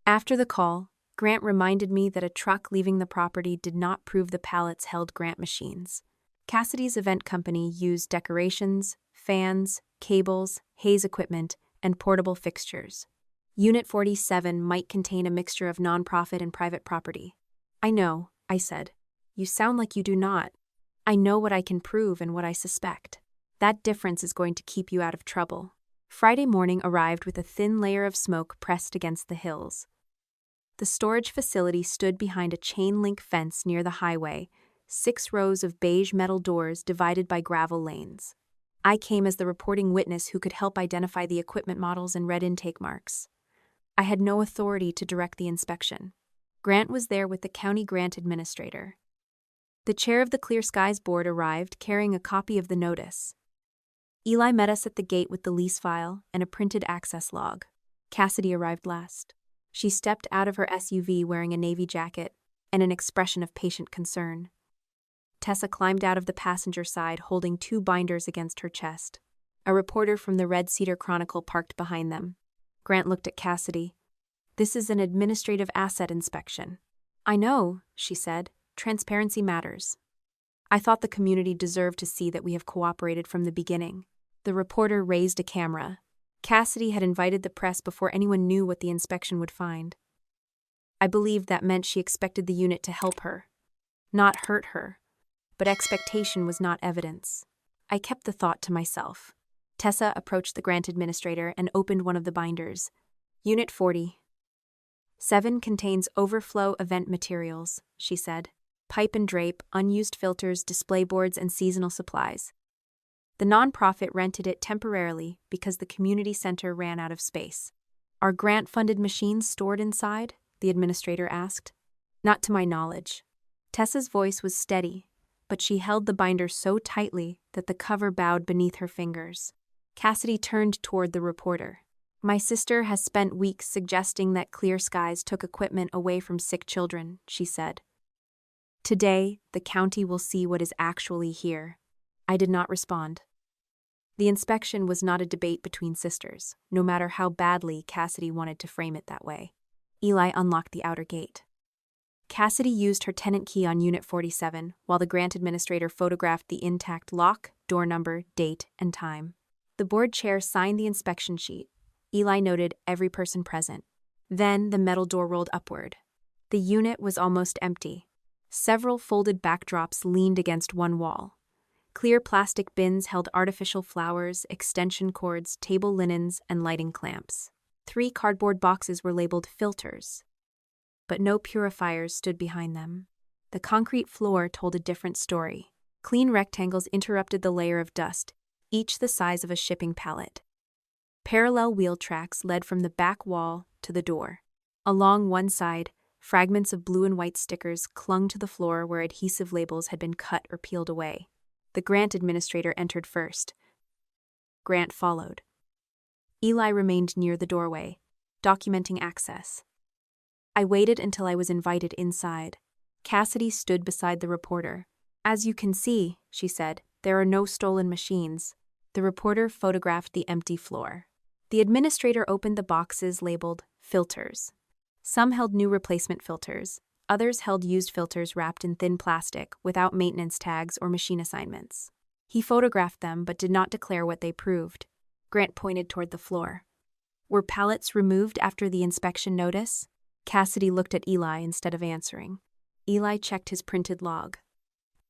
After the call, Grant reminded me that a truck leaving the property did not prove the pallets held grant machines. Cassidy's event company used decorations, fans, cables, haze equipment, and portable fixtures. Unit 47 might contain a mixture of nonprofit and private property. "I know," I said. You sound like you do not. I know what I can prove and what I suspect. That difference is going to keep you out of trouble. Friday morning arrived with a thin layer of smoke pressed against the hills. The storage facility stood behind a chain-link fence near the highway, 6 rows of beige metal doors divided by gravel lanes. I came as the reporting witness who could help identify the equipment models and red intake marks. I had no authority to direct the inspection. Grant was there with the county grant administrator. The chair of the Clear Skies board arrived carrying a copy of the notice. Eli met us at the gate with the lease file and a printed access log. Cassidy arrived last. She stepped out of her SUV wearing a navy jacket and an expression of patient concern. Tessa climbed out of the passenger side holding 2 binders against her chest. A reporter from the Red Cedar Chronicle parked behind them. Grant looked at Cassidy. "This is an administrative asset inspection." "I know," she said. "Transparency matters. I thought the community deserved to see that we have cooperated from the beginning." The reporter raised a camera. Cassidy had invited the press before anyone knew what the inspection would find. I believed that meant she expected the unit to help her, not hurt her. But expectation was not evidence. I kept the thought to myself. Tessa approached the grant administrator and opened one of the binders. Unit 40. 7 contains overflow event materials, she said. Pipe and drape, unused filters, display boards, and seasonal supplies. The nonprofit rented it temporarily because the community center ran out of space. Are grant-funded machines stored inside? The administrator asked. Not to my knowledge. Tessa's voice was steady, but she held the binder so tightly that the cover bowed beneath her fingers. Cassidy turned toward the reporter. My sister has spent weeks suggesting that Clear Skies took equipment away from sick children, she said. Today, the county will see what is actually here. I did not respond. The inspection was not a debate between sisters, no matter how badly Cassidy wanted to frame it that way. Eli unlocked the outer gate. Cassidy used her tenant key on Unit 47, while the grant administrator photographed the intact lock, door number, date, and time. The board chair signed the inspection sheet. Eli noted every person present. Then the metal door rolled upward. The unit was almost empty. Several folded backdrops leaned against one wall. Clear plastic bins held artificial flowers, extension cords, table linens, and lighting clamps. 3 cardboard boxes were labeled filters, but no purifiers stood behind them. The concrete floor told a different story. Clean rectangles interrupted the layer of dust, each the size of a shipping pallet. Parallel wheel tracks led from the back wall to the door. Along one side, fragments of blue and white stickers clung to the floor where adhesive labels had been cut or peeled away. The grant administrator entered first. Grant followed. Eli remained near the doorway, documenting access. I waited until I was invited inside. Cassidy stood beside the reporter. As you can see, she said, there are no stolen machines. The reporter photographed the empty floor. The administrator opened the boxes labeled filters. Some held new replacement filters. Others held used filters wrapped in thin plastic without maintenance tags or machine assignments. He photographed them but did not declare what they proved. Grant pointed toward the floor. Were pallets removed after the inspection notice? Cassidy looked at Eli instead of answering. Eli checked his printed log.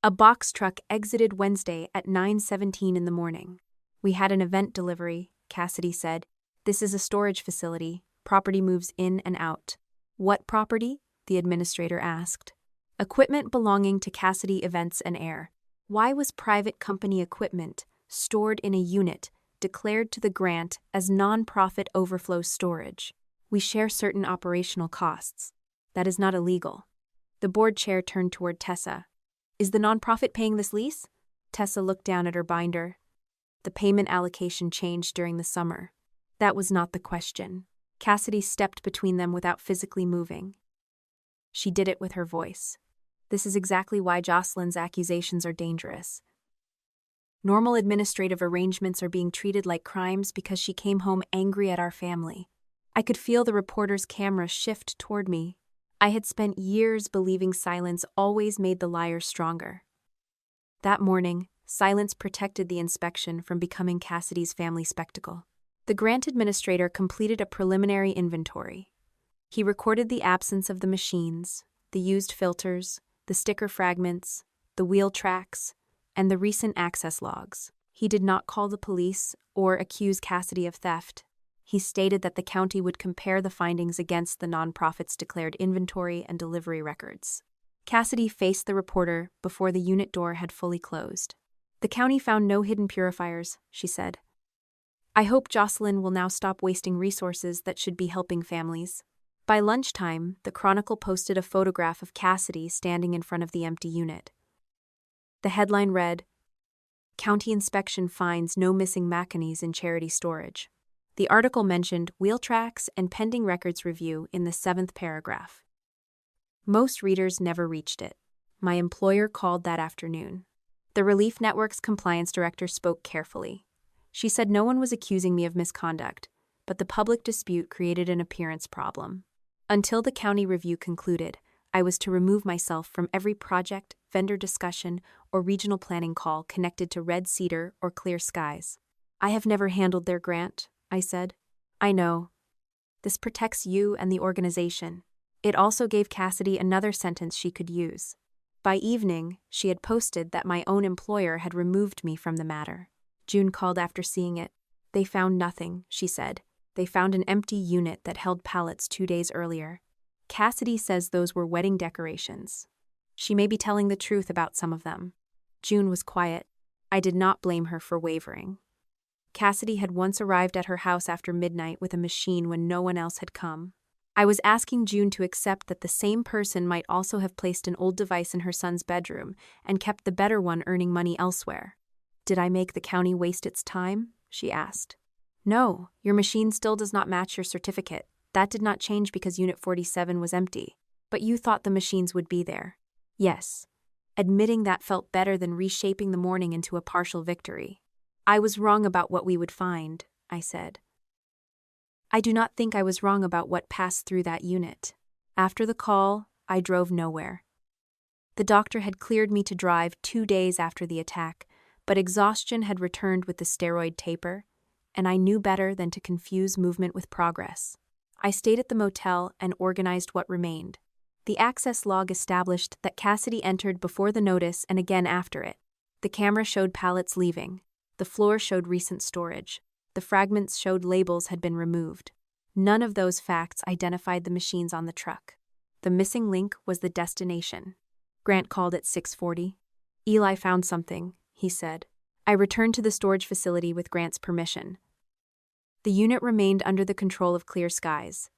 A box truck exited Wednesday at 9:17 in the morning. We had an event delivery, Cassidy said. This is a storage facility. Property moves in and out. What property? The administrator asked. Equipment belonging to Cassidy Events and Air. Why was private company equipment stored in a unit declared to the grant as non-profit overflow storage? We share certain operational costs. That is not illegal. The board chair turned toward Tessa. Is the nonprofit paying this lease? Tessa looked down at her binder. The payment allocation changed during the summer. That was not the question. Cassidy stepped between them without physically moving. She did it with her voice. This is exactly why Jocelyn's accusations are dangerous. Normal administrative arrangements are being treated like crimes because she came home angry at our family. I could feel the reporter's camera shift toward me. I had spent years believing silence always made the liar stronger. That morning, silence protected the inspection from becoming Cassidy's family spectacle. The grant administrator completed a preliminary inventory. He recorded the absence of the machines, the used filters, the sticker fragments, the wheel tracks, and the recent access logs. He did not call the police or accuse Cassidy of theft. He stated that the county would compare the findings against the nonprofit's declared inventory and delivery records. Cassidy faced the reporter before the unit door had fully closed. "The county found no hidden purifiers," she said. "I hope Jocelyn will now stop wasting resources that should be helping families." By lunchtime, the Chronicle posted a photograph of Cassidy standing in front of the empty unit. The headline read, "County Inspection Finds No Missing Macanes in Charity Storage." The article mentioned wheel tracks and pending records review in the 7th paragraph. Most readers never reached it. My employer called that afternoon. The Relief Network's compliance director spoke carefully. She said no one was accusing me of misconduct, but the public dispute created an appearance problem. Until the county review concluded, I was to remove myself from every project, vendor discussion, or regional planning call connected to Red Cedar or Clear Skies. "I have never handled their grant," I said. "I know. This protects you and the organization." It also gave Cassidy another sentence she could use. By evening, she had posted that my own employer had removed me from the matter. June called after seeing it. "They found nothing," she said. "They found an empty unit that held pallets 2 days earlier. Cassidy says those were wedding decorations. She may be telling the truth about some of them." June was quiet. I did not blame her for wavering. Cassidy had once arrived at her house after midnight with a machine when no one else had come. I was asking June to accept that the same person might also have placed an old device in her son's bedroom and kept the better one earning money elsewhere. "Did I make the county waste its time?" she asked. "No, your machine still does not match your certificate. That did not change because Unit 47 was empty. But you thought the machines would be there." "Yes." Admitting that felt better than reshaping the morning into a partial victory. "I was wrong about what we would find," I said. "I do not think I was wrong about what passed through that unit." After the call, I drove nowhere. The doctor had cleared me to drive 2 days after the attack, but exhaustion had returned with the steroid taper, and I knew better than to confuse movement with progress. I stayed at the motel and organized what remained. The access log established that Cassidy entered before the notice and again after it. The camera showed pallets leaving. The floor showed recent storage. The fragments showed labels had been removed. None of those facts identified the machines on the truck. The missing link was the destination. Grant called at 6:40. "Eli found something," he said. I returned to the storage facility with Grant's permission. The unit remained under the control of Clear Skies.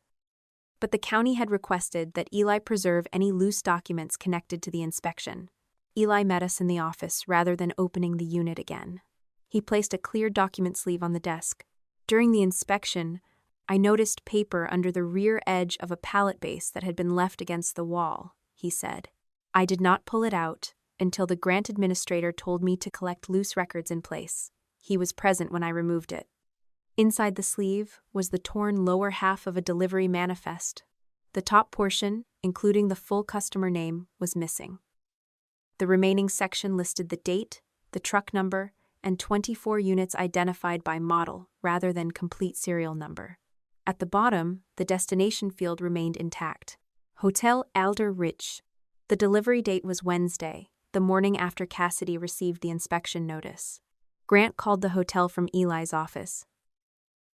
But the county had requested that Eli preserve any loose documents connected to the inspection. Eli met us in the office rather than opening the unit again. He placed a clear document sleeve on the desk. "During the inspection, I noticed paper under the rear edge of a pallet base that had been left against the wall," he said. "I did not pull it out until the grant administrator told me to collect loose records in place. He was present when I removed it." Inside the sleeve was the torn lower half of a delivery manifest. The top portion, including the full customer name, was missing. The remaining section listed the date, the truck number, and 24 units identified by model rather than complete serial number. At the bottom, the destination field remained intact. Hotel Alder Rich. The delivery date was Wednesday, the morning after Cassidy received the inspection notice. Grant called the hotel from Eli's office.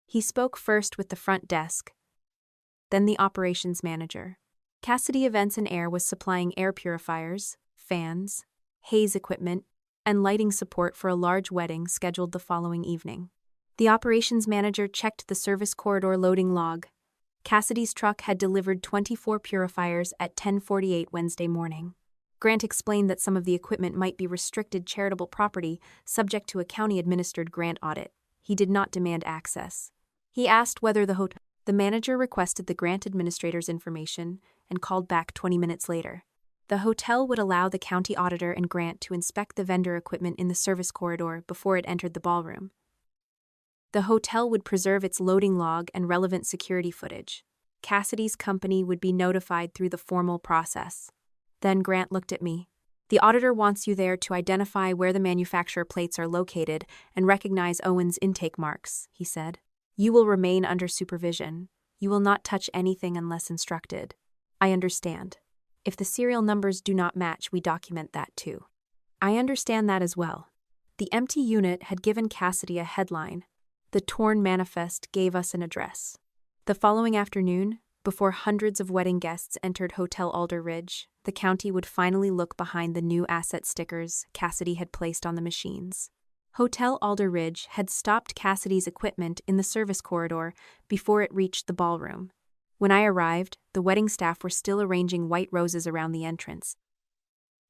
He spoke first with the front desk, then the operations manager. Cassidy Events and Air was supplying air purifiers, fans, haze equipment, and lighting support for a large wedding scheduled the following evening. The operations manager checked the service corridor loading log. Cassidy's truck had delivered 24 purifiers at 10:48 Wednesday morning. Grant explained that some of the equipment might be restricted charitable property subject to a county-administered grant audit. He did not demand access. He asked whether the manager requested the grant administrator's information and called back 20 minutes later. The hotel would allow the county auditor and Grant to inspect the vendor equipment in the service corridor before it entered the ballroom. The hotel would preserve its loading log and relevant security footage. Cassidy's company would be notified through the formal process. Then Grant looked at me. "The auditor wants you there to identify where the manufacturer plates are located and recognize Owen's intake marks," he said. "You will remain under supervision. You will not touch anything unless instructed." "I understand." If the serial numbers do not match, we document that too. I understand that as well. The empty unit had given Cassidy a headline. The torn manifest gave us an address. The following afternoon, before hundreds of wedding guests entered Hotel Alder Ridge, the county would finally look behind the new asset stickers Cassidy had placed on the machines. Hotel Alder Ridge had stopped Cassidy's equipment in the service corridor before it reached the ballroom. When I arrived, the wedding staff were still arranging white roses around the entrance.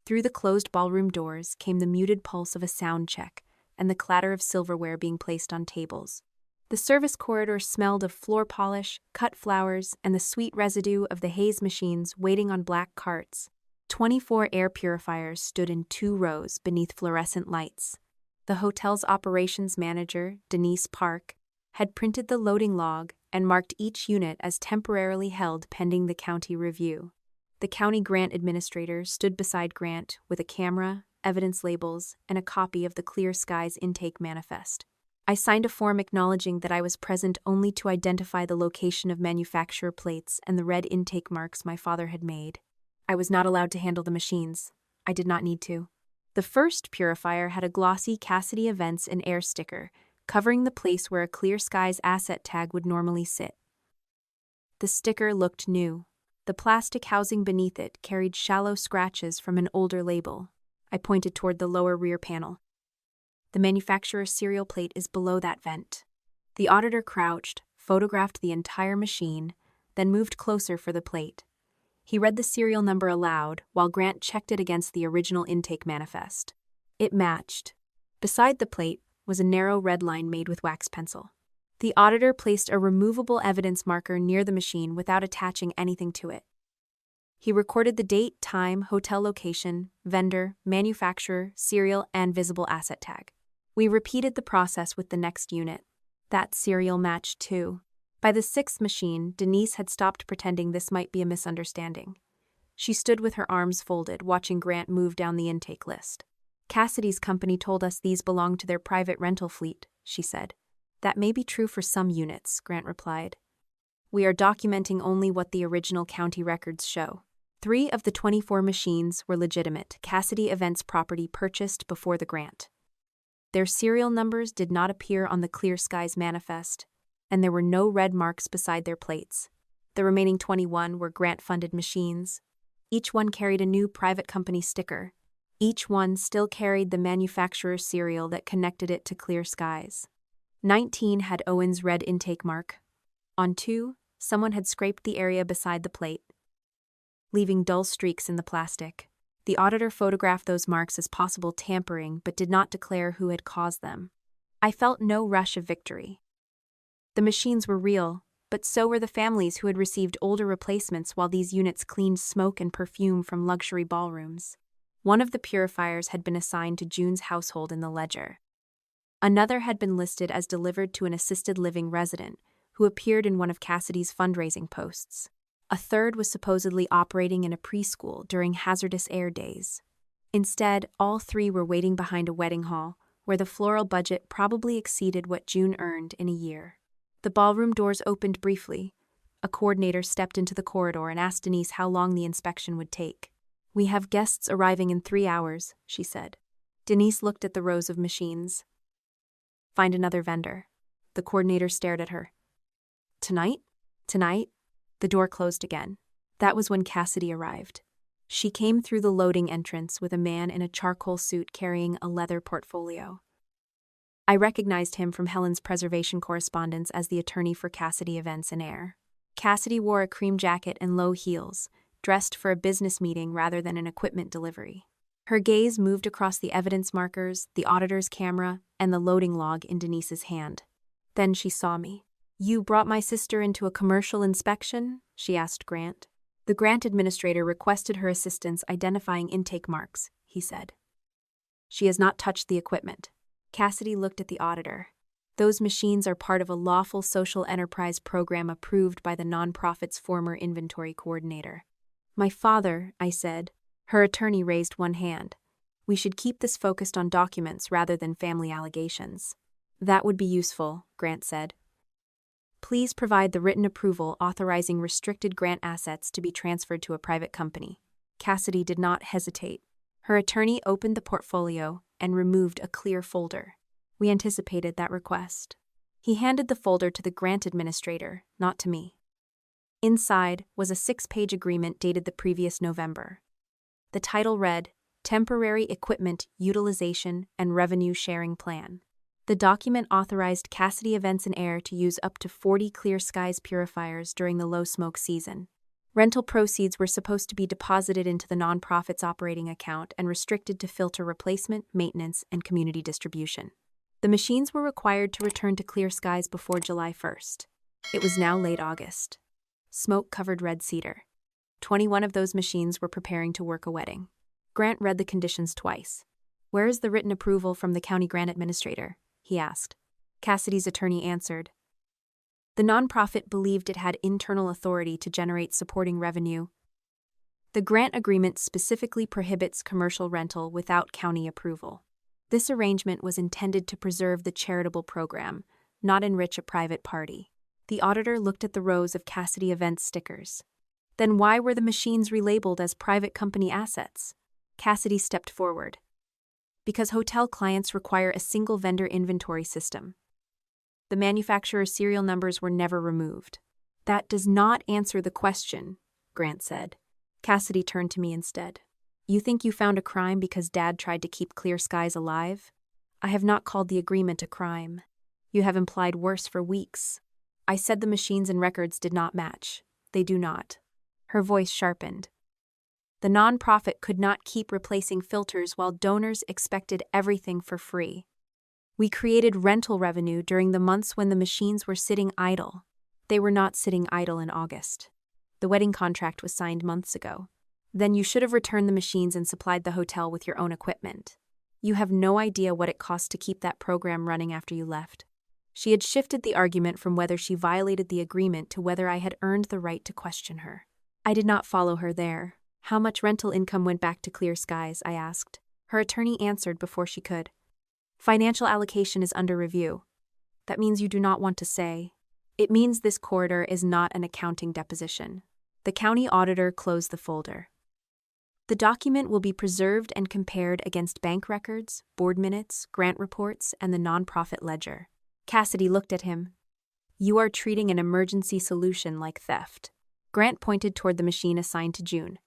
Through the closed ballroom doors came the muted pulse of a sound check and the clatter of silverware being placed on tables. The service corridor smelled of floor polish, cut flowers, and the sweet residue of the haze machines waiting on black carts. 24 air purifiers stood in 2 rows beneath fluorescent lights. The hotel's operations manager, Denise Park, had printed the loading log and marked each unit as temporarily held pending the county review. The county grant administrator stood beside Grant with a camera, evidence labels, and a copy of the Clear Skies intake manifest. I signed a form acknowledging that I was present only to identify the location of manufacturer plates and the red intake marks my father had made. I was not allowed to handle the machines. I did not need to. The first purifier had a glossy Cassidy Events and Air sticker, covering the place where a Clear Skies asset tag would normally sit. The sticker looked new. The plastic housing beneath it carried shallow scratches from an older label. I pointed toward the lower rear panel. The manufacturer's serial plate is below that vent. The auditor crouched, photographed the entire machine, then moved closer for the plate. He read the serial number aloud while Grant checked it against the original intake manifest. It matched. Beside the plate was a narrow red line made with wax pencil. The auditor placed a removable evidence marker near the machine without attaching anything to it. He recorded the date, time, hotel location, vendor, manufacturer, serial, and visible asset tag. We repeated the process with the next unit. That serial matched too. By the 6th machine, Denise had stopped pretending this might be a misunderstanding. She stood with her arms folded, watching Grant move down the intake list. Cassidy's company told us these belonged to their private rental fleet, she said. That may be true for some units, Grant replied. We are documenting only what the original county records show. 3 of the 24 machines were legitimate Cassidy Events property purchased before the grant. Their serial numbers did not appear on the Clear Skies manifest, and there were no red marks beside their plates. The remaining 21 were grant-funded machines. Each one carried a new private company sticker. Each one still carried the manufacturer's serial that connected it to Clear Skies. 19 had Owen's red intake mark. On 2, someone had scraped the area beside the plate, leaving dull streaks in the plastic. The auditor photographed those marks as possible tampering but did not declare who had caused them. I felt no rush of victory. The machines were real, but so were the families who had received older replacements while these units cleaned smoke and perfume from luxury ballrooms. One of the purifiers had been assigned to June's household in the ledger. Another had been listed as delivered to an assisted living resident who appeared in one of Cassidy's fundraising posts. A third was supposedly operating in a preschool during hazardous air days. Instead, all 3 were waiting behind a wedding hall, where the floral budget probably exceeded what June earned in a year. The ballroom doors opened briefly. A coordinator stepped into the corridor and asked Denise how long the inspection would take. We have guests arriving in 3 hours, she said. Denise looked at the rows of machines. Find another vendor. The coordinator stared at her. Tonight? Tonight? The door closed again. That was when Cassidy arrived. She came through the loading entrance with a man in a charcoal suit carrying a leather portfolio. I recognized him from Helen's preservation correspondence as the attorney for Cassidy Events and Air. Cassidy wore a cream jacket and low heels, dressed for a business meeting rather than an equipment delivery. Her gaze moved across the evidence markers, the auditor's camera, and the loading log in Denise's hand. Then she saw me. You brought my sister into a commercial inspection? She asked Grant. The grant administrator requested her assistance identifying intake marks, he said. She has not touched the equipment. Cassidy looked at the auditor. Those machines are part of a lawful social enterprise program approved by the nonprofit's former inventory coordinator. My father, I said. Her attorney raised one hand. We should keep this focused on documents rather than family allegations. That would be useful, Grant said. Please provide the written approval authorizing restricted grant assets to be transferred to a private company. Cassidy did not hesitate. Her attorney opened the portfolio and removed a clear folder. We anticipated that request. He handed the folder to the grant administrator, not to me. Inside was a 6-page agreement dated the previous November. The title read, Temporary Equipment Utilization and Revenue Sharing Plan. The document authorized Cassidy Events and Air to use up to 40 Clear Skies purifiers during the low-smoke season. Rental proceeds were supposed to be deposited into the nonprofit's operating account and restricted to filter replacement, maintenance, and community distribution. The machines were required to return to Clear Skies before July 1st. It was now late August. Smoke covered Red Cedar. 21 of those machines were preparing to work a wedding. Grant read the conditions twice. "Where is the written approval from the county grant administrator?" he asked. Cassidy's attorney answered. The nonprofit believed it had internal authority to generate supporting revenue. The grant agreement specifically prohibits commercial rental without county approval. This arrangement was intended to preserve the charitable program, not enrich a private party. The auditor looked at the rows of Cassidy Events stickers. Then why were the machines relabeled as private company assets? Cassidy stepped forward. Because hotel clients require a single vendor inventory system. The manufacturer's serial numbers were never removed. That does not answer the question, Grant said. Cassidy turned to me instead. You think you found a crime because Dad tried to keep Clear Skies alive? I have not called the agreement a crime. You have implied worse for weeks. I said the machines and records did not match. They do not. Her voice sharpened. The nonprofit could not keep replacing filters while donors expected everything for free. We created rental revenue during the months when the machines were sitting idle. They were not sitting idle in August. The wedding contract was signed months ago. Then you should have returned the machines and supplied the hotel with your own equipment. You have no idea what it cost to keep that program running after you left. She had shifted the argument from whether she violated the agreement to whether I had earned the right to question her. I did not follow her there. How much rental income went back to Clear Skies? I asked. Her attorney answered before she could. Financial allocation is under review. That means you do not want to say. It means this corridor is not an accounting deposition. The county auditor closed the folder. The document will be preserved and compared against bank records, board minutes, grant reports, and the nonprofit ledger. Cassidy looked at him. You are treating an emergency solution like theft. Grant pointed toward the machine assigned to June.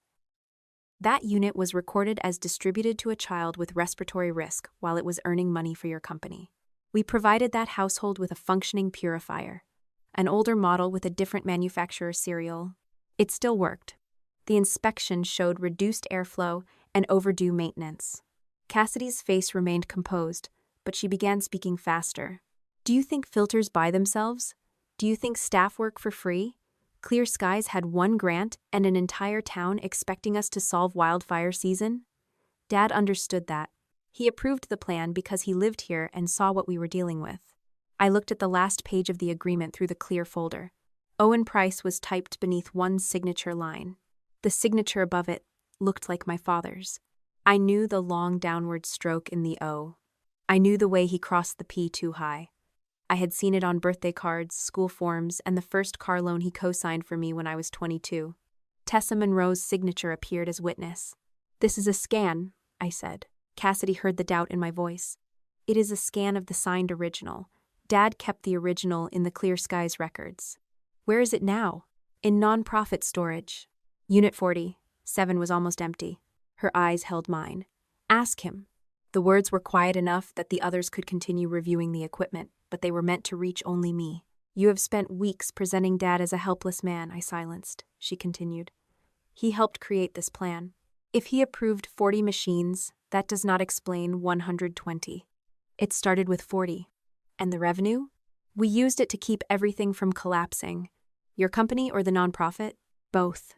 That unit was recorded as distributed to a child with respiratory risk while it was earning money for your company. We provided that household with a functioning purifier, an older model with a different manufacturer serial. It still worked. The inspection showed reduced airflow and overdue maintenance. Cassidy's face remained composed, but she began speaking faster. Do you think filters buy themselves? Do you think staff work for free? Clear Skies had one grant and an entire town expecting us to solve wildfire season? Dad understood that. He approved the plan because he lived here and saw what we were dealing with. I looked at the last page of the agreement through the clear folder. Owen Price was typed beneath one signature line. The signature above it looked like my father's. I knew the long downward stroke in the O. I knew the way he crossed the P too high. I had seen it on birthday cards, school forms, and the first car loan he co-signed for me when I was 22. Tessa Monroe's signature appeared as witness. This is a scan, I said. Cassidy heard the doubt in my voice. It is a scan of the signed original. Dad kept the original in the Clear Skies records. Where is it now? In nonprofit storage. Unit 40. 7 was almost empty. Her eyes held mine. Ask him. The words were quiet enough that the others could continue reviewing the equipment, but they were meant to reach only me. You have spent weeks presenting Dad as a helpless man, I silenced, she continued. He helped create this plan. If he approved 40 machines, that does not explain 120. It started with 40. And the revenue? We used it to keep everything from collapsing. Your company or the nonprofit? Both.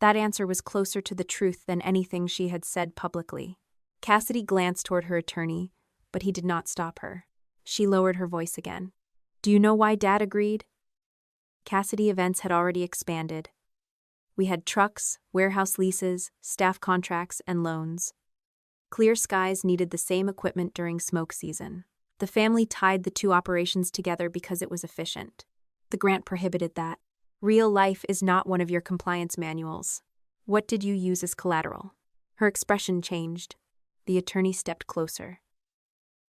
That answer was closer to the truth than anything she had said publicly. Cassidy glanced toward her attorney, but he did not stop her. She lowered her voice again. Do you know why Dad agreed? Cassidy Events had already expanded. We had trucks, warehouse leases, staff contracts, and loans. Clear Skies needed the same equipment during smoke season. The family tied the two operations together because it was efficient. The grant prohibited that. Real life is not one of your compliance manuals. What did you use as collateral? Her expression changed. The attorney stepped closer.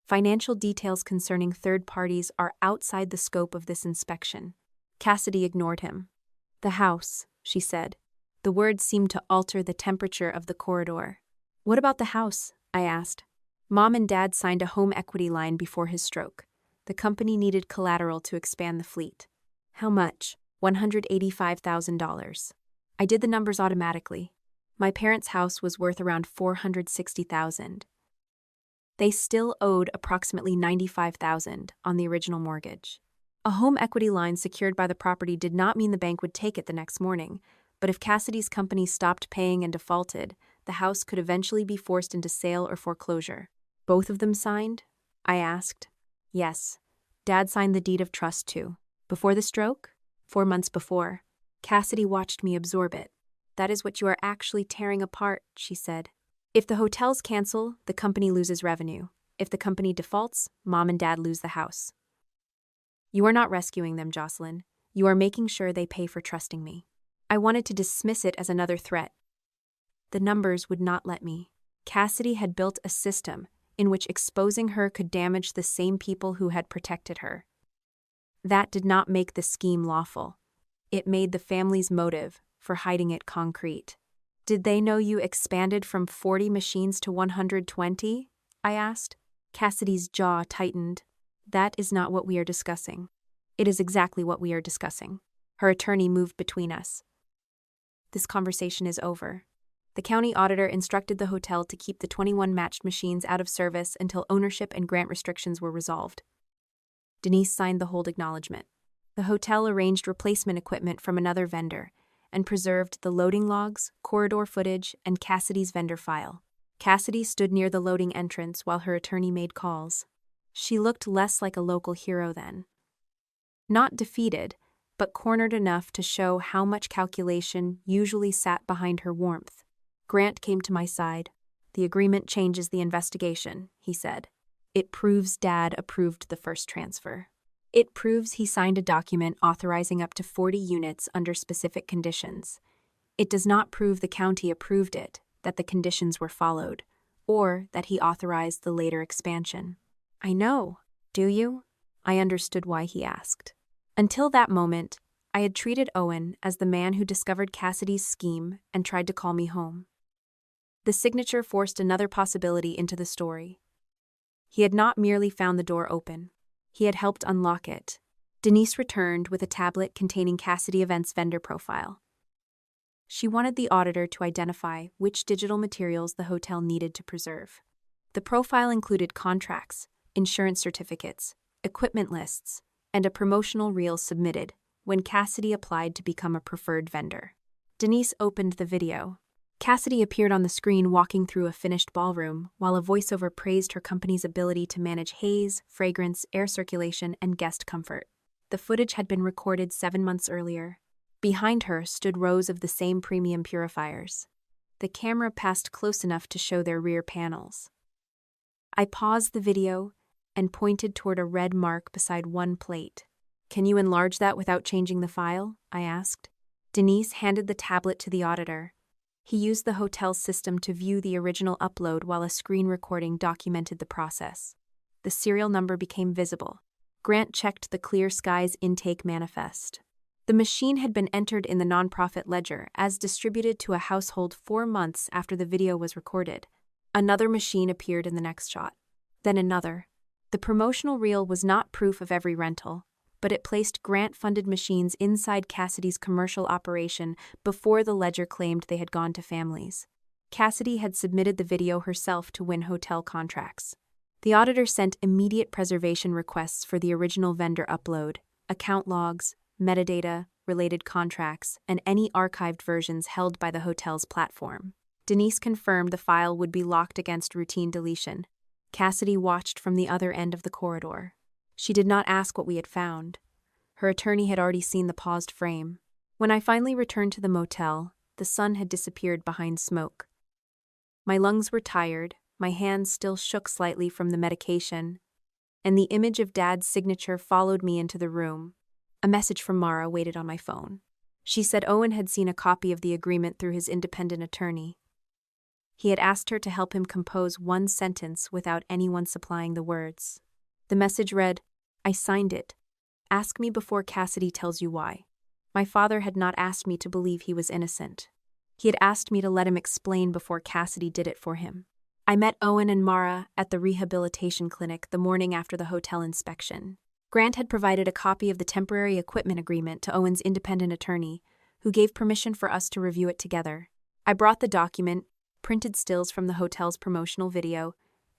Financial details concerning third parties are outside the scope of this inspection. Cassidy ignored him. The house, she said. The words seemed to alter the temperature of the corridor. What about the house? I asked. Mom and Dad signed a home equity line before his stroke. The company needed collateral to expand the fleet. How much? $185,000. I did the numbers automatically. My parents' house was worth around $460,000. They still owed approximately $95,000 on the original mortgage. A home equity line secured by the property did not mean the bank would take it the next morning, but if Cassidy's company stopped paying and defaulted, the house could eventually be forced into sale or foreclosure. Both of them signed? I asked. Yes. Dad signed the deed of trust too. Before the stroke? 4 months before. Cassidy watched me absorb it. That is what you are actually tearing apart, she said. If the hotels cancel, the company loses revenue. If the company defaults, Mom and Dad lose the house. You are not rescuing them, Jocelyn. You are making sure they pay for trusting me. I wanted to dismiss it as another threat. The numbers would not let me. Cassidy had built a system in which exposing her could damage the same people who had protected her. That did not make the scheme lawful. It made the family's motive for hiding it concrete. Did they know you expanded from 40 machines to 120? I asked. Cassidy's jaw tightened. That is not what we are discussing. It is exactly what we are discussing. Her attorney moved between us. This conversation is over. The county auditor instructed the hotel to keep the 21 matched machines out of service until ownership and grant restrictions were resolved. Denise signed the hold acknowledgement. The hotel arranged replacement equipment from another vendor and preserved the loading logs, corridor footage, and Cassidy's vendor file. Cassidy stood near the loading entrance while her attorney made calls. She looked less like a local hero then. Not defeated, but cornered enough to show how much calculation usually sat behind her warmth. Grant came to my side. The agreement changes the investigation, he said. It proves Dad approved the first transfer. It proves he signed a document authorizing up to 40 units under specific conditions. It does not prove the county approved it, that the conditions were followed, or that he authorized the later expansion. I know. Do you? I understood why he asked. Until that moment, I had treated Owen as the man who discovered Cassidy's scheme and tried to call me home. The signature forced another possibility into the story. He had not merely found the door open. He had helped unlock it. Denise returned with a tablet containing Cassidy Events' vendor profile. She wanted the auditor to identify which digital materials the hotel needed to preserve. The profile included contracts, insurance certificates, equipment lists, and a promotional reel submitted when Cassidy applied to become a preferred vendor. Denise opened the video. Cassidy appeared on the screen walking through a finished ballroom, while a voiceover praised her company's ability to manage haze, fragrance, air circulation, and guest comfort. The footage had been recorded 7 months earlier. Behind her stood rows of the same premium purifiers. The camera passed close enough to show their rear panels. I paused the video and pointed toward a red mark beside one plate. Can you enlarge that without changing the file? I asked. Denise handed the tablet to the auditor. He used the hotel's system to view the original upload while a screen recording documented the process. The serial number became visible. Grant checked the Clear Skies intake manifest. The machine had been entered in the nonprofit ledger as distributed to a household 4 months after the video was recorded. Another machine appeared in the next shot. Then another. The promotional reel was not proof of every rental, but it placed grant-funded machines inside Cassidy's commercial operation before the ledger claimed they had gone to families. Cassidy had submitted the video herself to win hotel contracts. The auditor sent immediate preservation requests for the original vendor upload, account logs, metadata, related contracts, and any archived versions held by the hotel's platform. Denise confirmed the file would be locked against routine deletion. Cassidy watched from the other end of the corridor. She did not ask what we had found. Her attorney had already seen the paused frame. When I finally returned to the motel, the sun had disappeared behind smoke. My lungs were tired, my hands still shook slightly from the medication, and the image of Dad's signature followed me into the room. A message from Mara waited on my phone. She said Owen had seen a copy of the agreement through his independent attorney. He had asked her to help him compose one sentence without anyone supplying the words. The message read, "I signed it. Ask me before Cassidy tells you why." My father had not asked me to believe he was innocent. He had asked me to let him explain before Cassidy did it for him. I met Owen and Mara at the rehabilitation clinic the morning after the hotel inspection. Grant had provided a copy of the temporary equipment agreement to Owen's independent attorney, who gave permission for us to review it together. I brought the document, printed stills from the hotel's promotional video,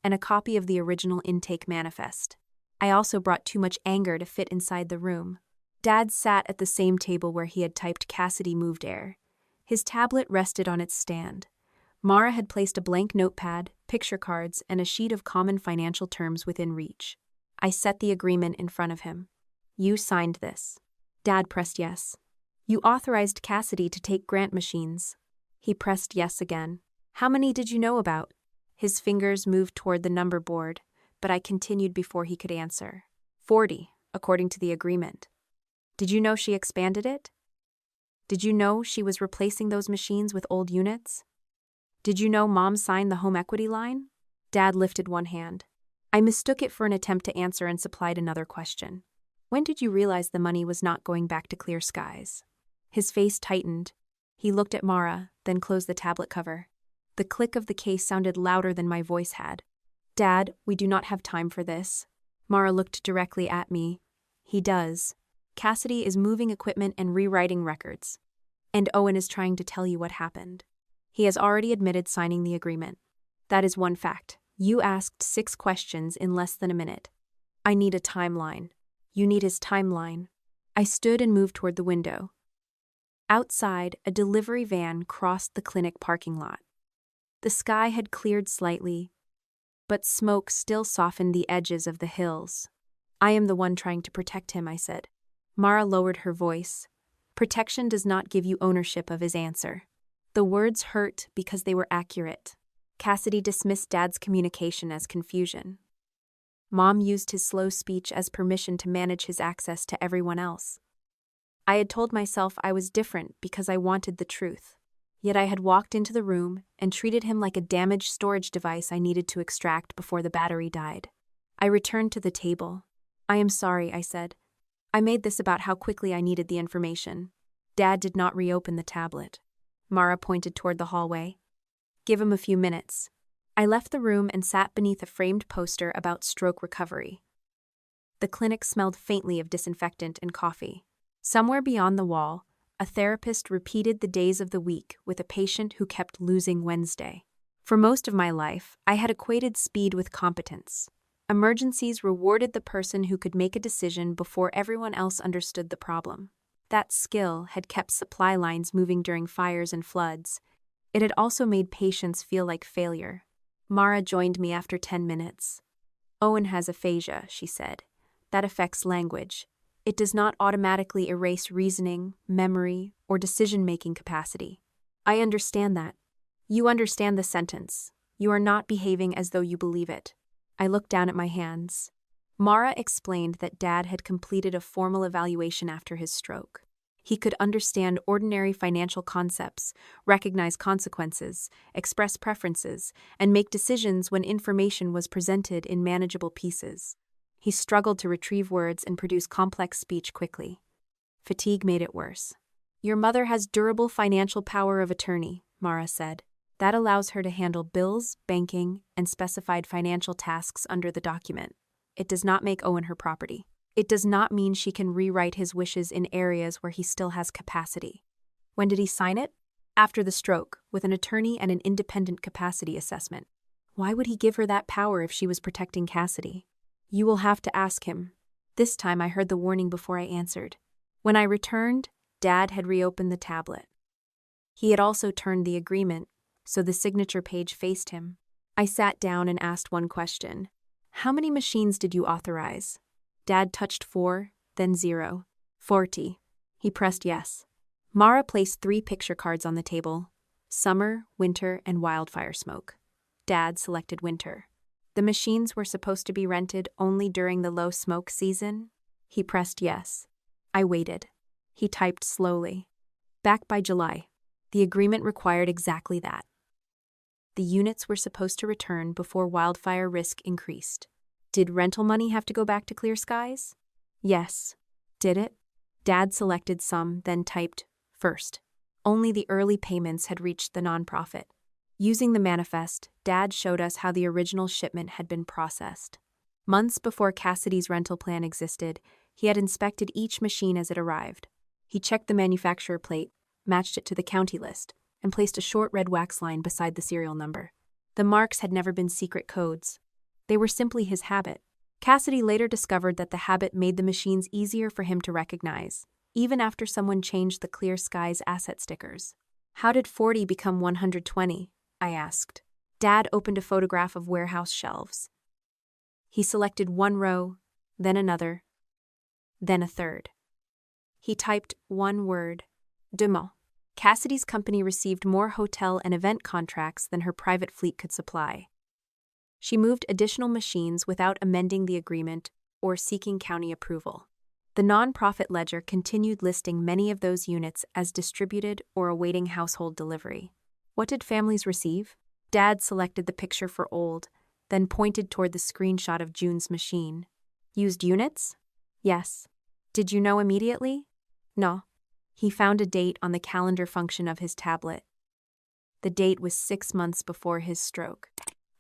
and a copy of the original intake manifest. I also brought too much anger to fit inside the room. Dad sat at the same table where he had typed "Cassidy moved air." His tablet rested on its stand. Mara had placed a blank notepad, picture cards, and a sheet of common financial terms within reach. I set the agreement in front of him. "You signed this." Dad pressed yes. "You authorized Cassidy to take Grant machines." He pressed yes again. "How many did you know about?" His fingers moved toward the number board, but I continued before he could answer. 40, according to the agreement." "Did you know she expanded it? Did you know she was replacing those machines with old units? Did you know Mom signed the home equity line?" Dad lifted one hand. I mistook it for an attempt to answer and supplied another question. "When did you realize the money was not going back to Clear Skies?" His face tightened. He looked at Mara, then closed the tablet cover. The click of the case sounded louder than my voice had. "Dad, we do not have time for this." Mara looked directly at me. "He does. Cassidy is moving equipment and rewriting records. And Owen is trying to tell you what happened. He has already admitted signing the agreement. That is one fact. You asked 6 questions in less than a minute. I need a timeline." "You need his timeline." I stood and moved toward the window. Outside, a delivery van crossed the clinic parking lot. The sky had cleared slightly, but smoke still softened the edges of the hills. "I am the one trying to protect him," I said. Mara lowered her voice. "Protection does not give you ownership of his answer." The words hurt because they were accurate. Cassidy dismissed Dad's communication as confusion. Mom used his slow speech as permission to manage his access to everyone else. I had told myself I was different because I wanted the truth. Yet I had walked into the room and treated him like a damaged storage device I needed to extract before the battery died. I returned to the table. "I am sorry," I said. "I made this about how quickly I needed the information." Dad did not reopen the tablet. Mara pointed toward the hallway. "Give him a few minutes." I left the room and sat beneath a framed poster about stroke recovery. The clinic smelled faintly of disinfectant and coffee. Somewhere beyond the wall, a therapist repeated the days of the week with a patient who kept losing Wednesday. For most of my life, I had equated speed with competence. Emergencies rewarded the person who could make a decision before everyone else understood the problem. That skill had kept supply lines moving during fires and floods. It had also made patients feel like failure. Mara joined me after 10 minutes. "Owen has aphasia," she said. "That affects language. It does not automatically erase reasoning, memory, or decision-making capacity." "I understand that." "You understand the sentence. You are not behaving as though you believe it." I looked down at my hands. Mara explained that Dad had completed a formal evaluation after his stroke. He could understand ordinary financial concepts, recognize consequences, express preferences, and make decisions when information was presented in manageable pieces. He struggled to retrieve words and produce complex speech quickly. Fatigue made it worse. "Your mother has durable financial power of attorney," Mara said. "That allows her to handle bills, banking, and specified financial tasks under the document. It does not make Owen her property. It does not mean she can rewrite his wishes in areas where he still has capacity." "When did he sign it?" "After the stroke, with an attorney and an independent capacity assessment." Why would he give her that power if she was protecting Cassidy? "You will have to ask him." This time I heard the warning before I answered. When I returned, Dad had reopened the tablet. He had also turned the agreement, so the signature page faced him. I sat down and asked one question. "How many machines did you authorize?" Dad touched 4, then 0. 40. He pressed yes. Mara placed 3 picture cards on the table: summer, winter, and wildfire smoke. Dad selected winter. The machines were supposed to be rented only during the low smoke season. He pressed yes. I waited. He typed slowly. Back by July. The agreement required exactly that. The units were supposed to return before wildfire risk increased. Did rental money have to go back to Clear Skies? Yes. Did it? Dad selected some, then typed, first. Only the early payments had reached the nonprofit. Using the manifest, Dad showed us how the original shipment had been processed. Months before Cassidy's rental plan existed, he had inspected each machine as it arrived. He checked the manufacturer plate, matched it to the county list, and placed a short red wax line beside the serial number. The marks had never been secret codes. They were simply his habit. Cassidy later discovered that the habit made the machines easier for him to recognize, even after someone changed the Clear Skies asset stickers. How did 40 become 120? I asked. Dad opened a photograph of warehouse shelves. He selected one row, then another, then a third. He typed one word, demo. Cassidy's company received more hotel and event contracts than her private fleet could supply. She moved additional machines without amending the agreement or seeking county approval. The nonprofit ledger continued listing many of those units as distributed or awaiting household delivery. What did families receive? Dad selected the picture for old, then pointed toward the screenshot of June's machine. Used units? Yes. Did you know immediately? No. He found a date on the calendar function of his tablet. The date was 6 months before his stroke.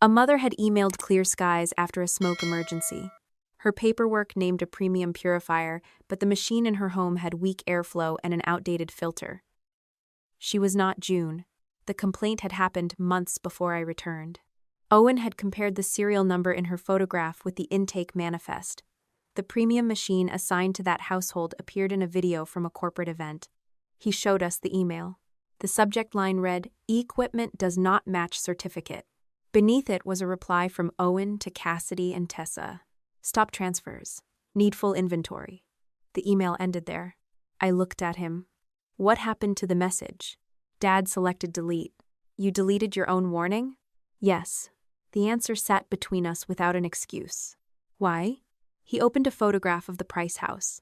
A mother had emailed Clear Skies after a smoke emergency. Her paperwork named a premium purifier, but the machine in her home had weak airflow and an outdated filter. She was not June. The complaint had happened months before I returned. Owen had compared the serial number in her photograph with the intake manifest. The premium machine assigned to that household appeared in a video from a corporate event. He showed us the email. The subject line read, "Equipment does not match certificate." Beneath it was a reply from Owen to Cassidy and Tessa. Stop transfers. Need full inventory. The email ended there. I looked at him. What happened to the message? Dad selected delete. You deleted your own warning? Yes. The answer sat between us without an excuse. Why? He opened a photograph of the Price house.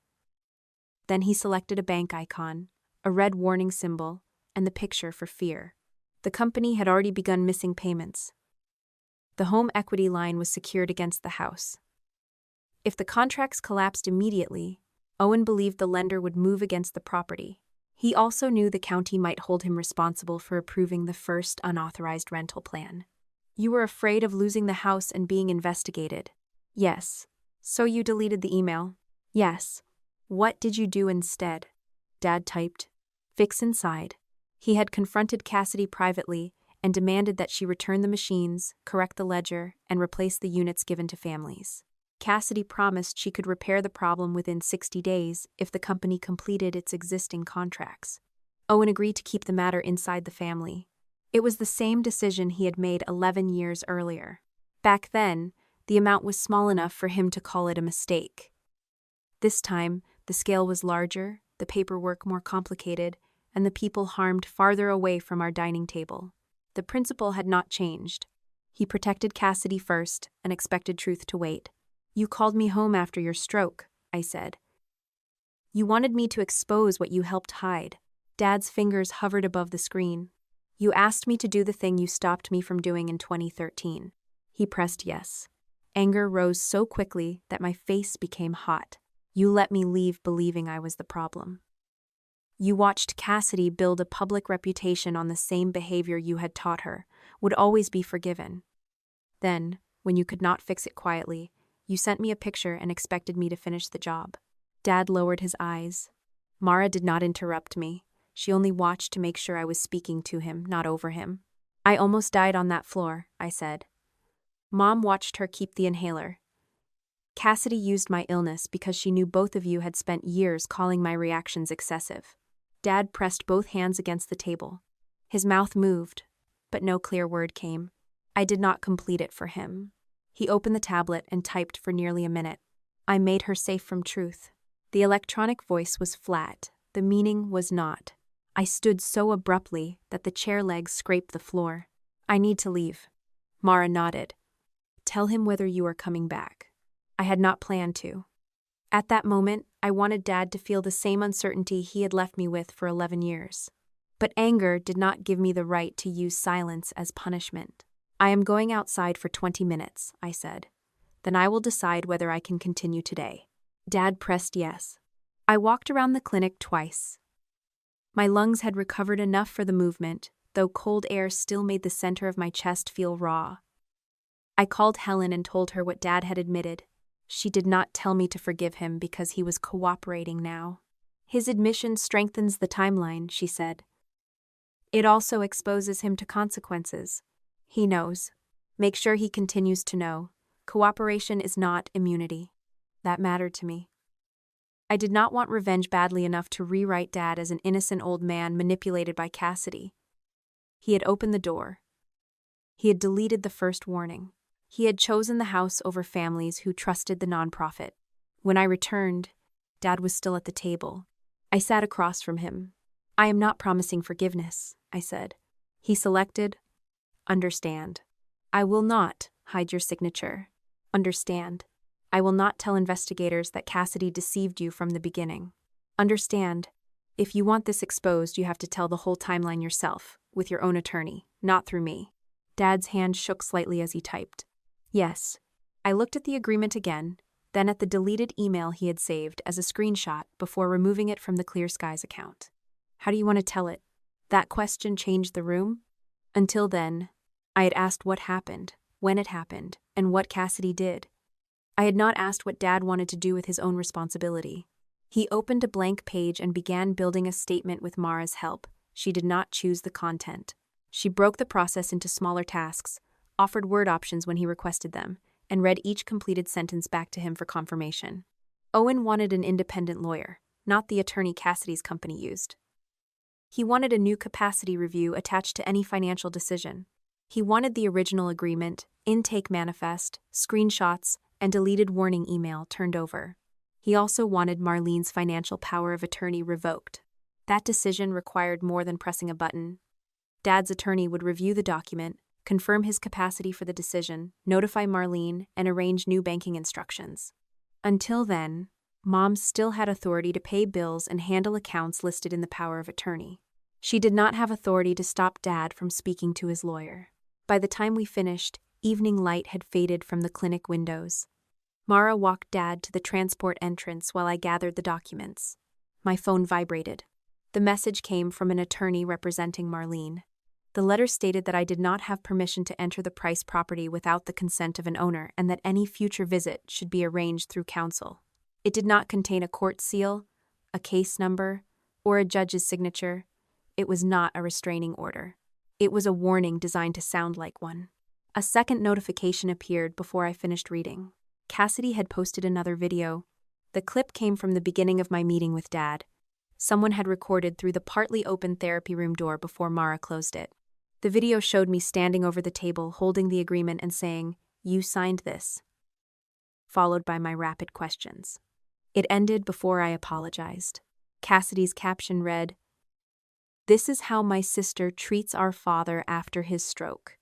Then he selected a bank icon, a red warning symbol, and the picture for fear. The company had already begun missing payments. The home equity line was secured against the house. If the contracts collapsed immediately, Owen believed the lender would move against the property. He also knew the county might hold him responsible for approving the first unauthorized rental plan. You were afraid of losing the house and being investigated. Yes. So you deleted the email? Yes. What did you do instead? Dad typed. Fix inside. He had confronted Cassidy privately and demanded that she return the machines, correct the ledger, and replace the units given to families. Cassidy promised she could repair the problem within 60 days if the company completed its existing contracts. Owen agreed to keep the matter inside the family. It was the same decision he had made 11 years earlier. Back then, the amount was small enough for him to call it a mistake. This time, the scale was larger, the paperwork more complicated, and the people harmed farther away from our dining table. The principle had not changed. He protected Cassidy first and expected truth to wait. You called me home after your stroke, I said. You wanted me to expose what you helped hide. Dad's fingers hovered above the screen. You asked me to do the thing you stopped me from doing in 2013. He pressed yes. Anger rose so quickly that my face became hot. You let me leave believing I was the problem. You watched Cassidy build a public reputation on the same behavior you had taught her, would always be forgiven. Then, when you could not fix it quietly, you sent me a picture and expected me to finish the job. Dad lowered his eyes. Mara did not interrupt me. She only watched to make sure I was speaking to him, not over him. I almost died on that floor, I said. Mom watched her keep the inhaler. Cassidy used my illness because she knew both of you had spent years calling my reactions excessive. Dad pressed both hands against the table. His mouth moved, but no clear word came. I did not complete it for him. He opened the tablet and typed for nearly a minute. I made her safe from truth. The electronic voice was flat. The meaning was not. I stood so abruptly that the chair legs scraped the floor. I need to leave. Mara nodded. Tell him whether you are coming back. I had not planned to. At that moment, I wanted Dad to feel the same uncertainty he had left me with for 11 years. But anger did not give me the right to use silence as punishment. "I am going outside for 20 minutes, I said. "Then I will decide whether I can continue today." Dad pressed yes. I walked around the clinic twice. My lungs had recovered enough for the movement, though cold air still made the center of my chest feel raw. I called Helen and told her what Dad had admitted. She did not tell me to forgive him because he was cooperating now. "His admission strengthens the timeline," she said. "It also exposes him to consequences. He knows. Make sure he continues to know. Cooperation is not immunity." That mattered to me. I did not want revenge badly enough to rewrite Dad as an innocent old man manipulated by Cassidy. He had opened the door. He had deleted the first warning. He had chosen the house over families who trusted the nonprofit. When I returned, Dad was still at the table. I sat across from him. "I am not promising forgiveness," I said. He selected, "Understand. I will not hide your signature. Understand. I will not tell investigators that Cassidy deceived you from the beginning. Understand. If you want this exposed, you have to tell the whole timeline yourself, with your own attorney, not through me." Dad's hand shook slightly as he typed. "Yes." I looked at the agreement again, then at the deleted email he had saved as a screenshot before removing it from the Clear Skies account. "How do you want to tell it?" That question changed the room. Until then, I had asked what happened, when it happened, and what Cassidy did. I had not asked what Dad wanted to do with his own responsibility. He opened a blank page and began building a statement with Mara's help. She did not choose the content. She broke the process into smaller tasks, offered word options when he requested them, and read each completed sentence back to him for confirmation. Owen wanted an independent lawyer, not the attorney Cassidy's company used. He wanted a new capacity review attached to any financial decision. He wanted the original agreement, intake manifest, screenshots, and deleted warning email turned over. He also wanted Marlene's financial power of attorney revoked. That decision required more than pressing a button. Dad's attorney would review the document, confirm his capacity for the decision, notify Marlene, and arrange new banking instructions. Until then, Mom still had authority to pay bills and handle accounts listed in the power of attorney. She did not have authority to stop Dad from speaking to his lawyer. By the time we finished, evening light had faded from the clinic windows. Mara walked Dad to the transport entrance while I gathered the documents. My phone vibrated. The message came from an attorney representing Marlene. The letter stated that I did not have permission to enter the Price property without the consent of an owner and that any future visit should be arranged through counsel. It did not contain a court seal, a case number, or a judge's signature. It was not a restraining order. It was a warning designed to sound like one. A second notification appeared before I finished reading. Cassidy had posted another video. The clip came from the beginning of my meeting with Dad. Someone had recorded through the partly open therapy room door before Mara closed it. The video showed me standing over the table holding the agreement and saying, "You signed this," followed by my rapid questions. It ended before I apologized. Cassidy's caption read, "This is how my sister treats our father after his stroke.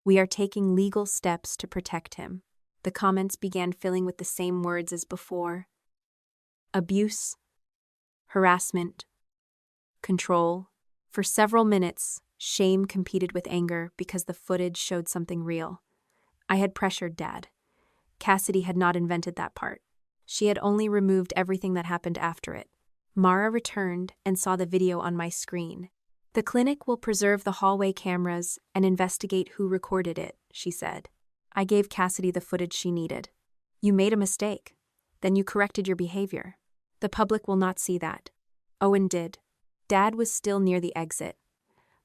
We are taking legal steps to protect him." The comments began filling with the same words as before. Abuse, harassment, control. For several minutes, shame competed with anger because the footage showed something real. I had pressured Dad. Cassidy had not invented that part. She had only removed everything that happened after it. Mara returned and saw the video on my screen. "The clinic will preserve the hallway cameras and investigate who recorded it," she said. I gave Cassidy the footage she needed. "You made a mistake. Then you corrected your behavior. The public will not see that." Owen did. Dad was still near the exit.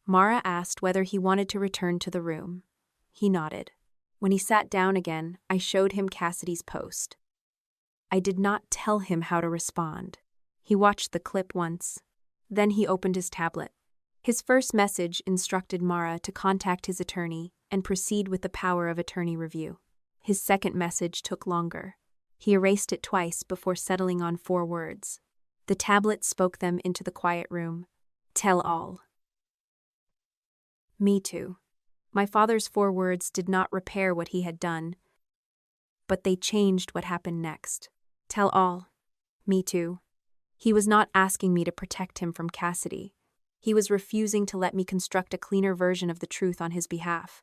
Mara asked whether he wanted to return to the room. He nodded. When he sat down again, I showed him Cassidy's post. I did not tell him how to respond. He watched the clip once. Then he opened his tablet. His first message instructed Mara to contact his attorney and proceed with the power of attorney review. His second message took longer. He erased it twice before settling on 4 words. The tablet spoke them into the quiet room. "Tell all." Me too. My father's 4 words did not repair what he had done, but they changed what happened next. Tell all. Me too. He was not asking me to protect him from Cassidy. He was refusing to let me construct a cleaner version of the truth on his behalf.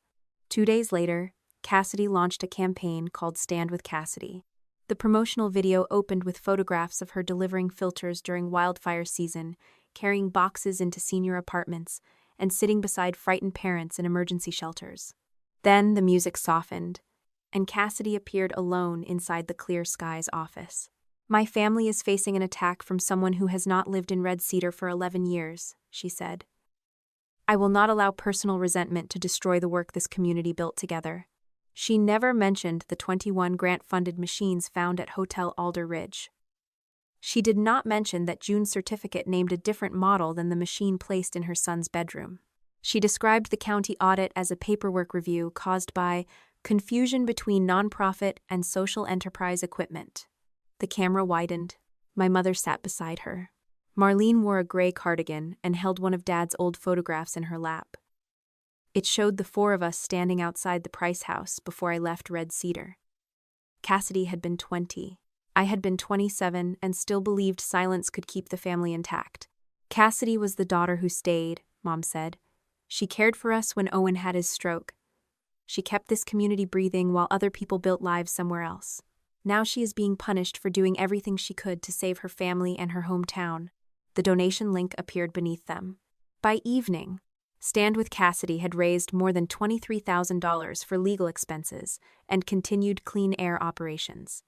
2 days later, Cassidy launched a campaign called Stand with Cassidy. The promotional video opened with photographs of her delivering filters during wildfire season, carrying boxes into senior apartments, and sitting beside frightened parents in emergency shelters. Then the music softened, and Cassidy appeared alone inside the Clear Skies office. My family is facing an attack from someone who has not lived in Red Cedar for 11 years, she said. I will not allow personal resentment to destroy the work this community built together. She never mentioned the 21 grant-funded machines found at Hotel Alder Ridge. She did not mention that June's certificate named a different model than the machine placed in her son's bedroom. She described the county audit as a paperwork review caused by confusion between nonprofit and social enterprise equipment. The camera widened. My mother sat beside her. Marlene wore a gray cardigan and held one of Dad's old photographs in her lap. It showed the 4 of us standing outside the Price house before I left Red Cedar. Cassidy had been 20. I had been 27 and still believed silence could keep the family intact. Cassidy was the daughter who stayed, Mom said. She cared for us when Owen had his stroke. She kept this community breathing while other people built lives somewhere else. Now she is being punished for doing everything she could to save her family and her hometown. The donation link appeared beneath them. By evening, Stand with Cassidy had raised more than $23,000 for legal expenses and continued clean air operations.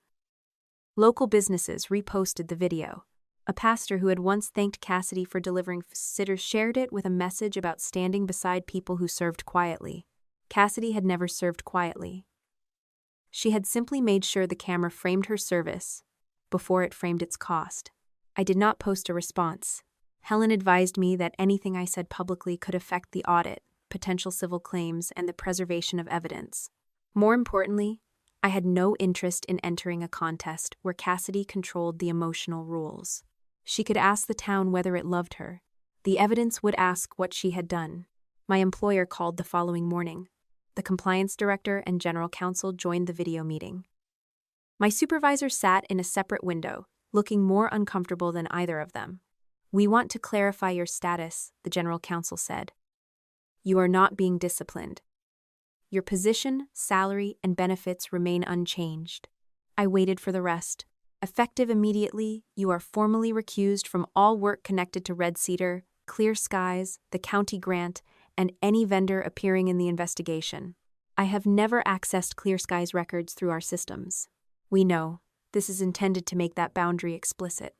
Local businesses reposted the video. A pastor who had once thanked Cassidy for delivering sitters shared it with a message about standing beside people who served quietly. Cassidy had never served quietly. She had simply made sure the camera framed her service before it framed its cost. I did not post a response. Helen advised me that anything I said publicly could affect the audit, potential civil claims, and the preservation of evidence. More importantly, I had no interest in entering a contest where Cassidy controlled the emotional rules. She could ask the town whether it loved her. The evidence would ask what she had done. My employer called the following morning. The compliance director and general counsel joined the video meeting. My supervisor sat in a separate window, looking more uncomfortable than either of them. We want to clarify your status, the general counsel said. You are not being disciplined. Your position, salary, and benefits remain unchanged. I waited for the rest. Effective immediately, you are formally recused from all work connected to Red Cedar, Clear Skies, the county grant, and any vendor appearing in the investigation. I have never accessed Clear Skies records through our systems. We know. This is intended to make that boundary explicit.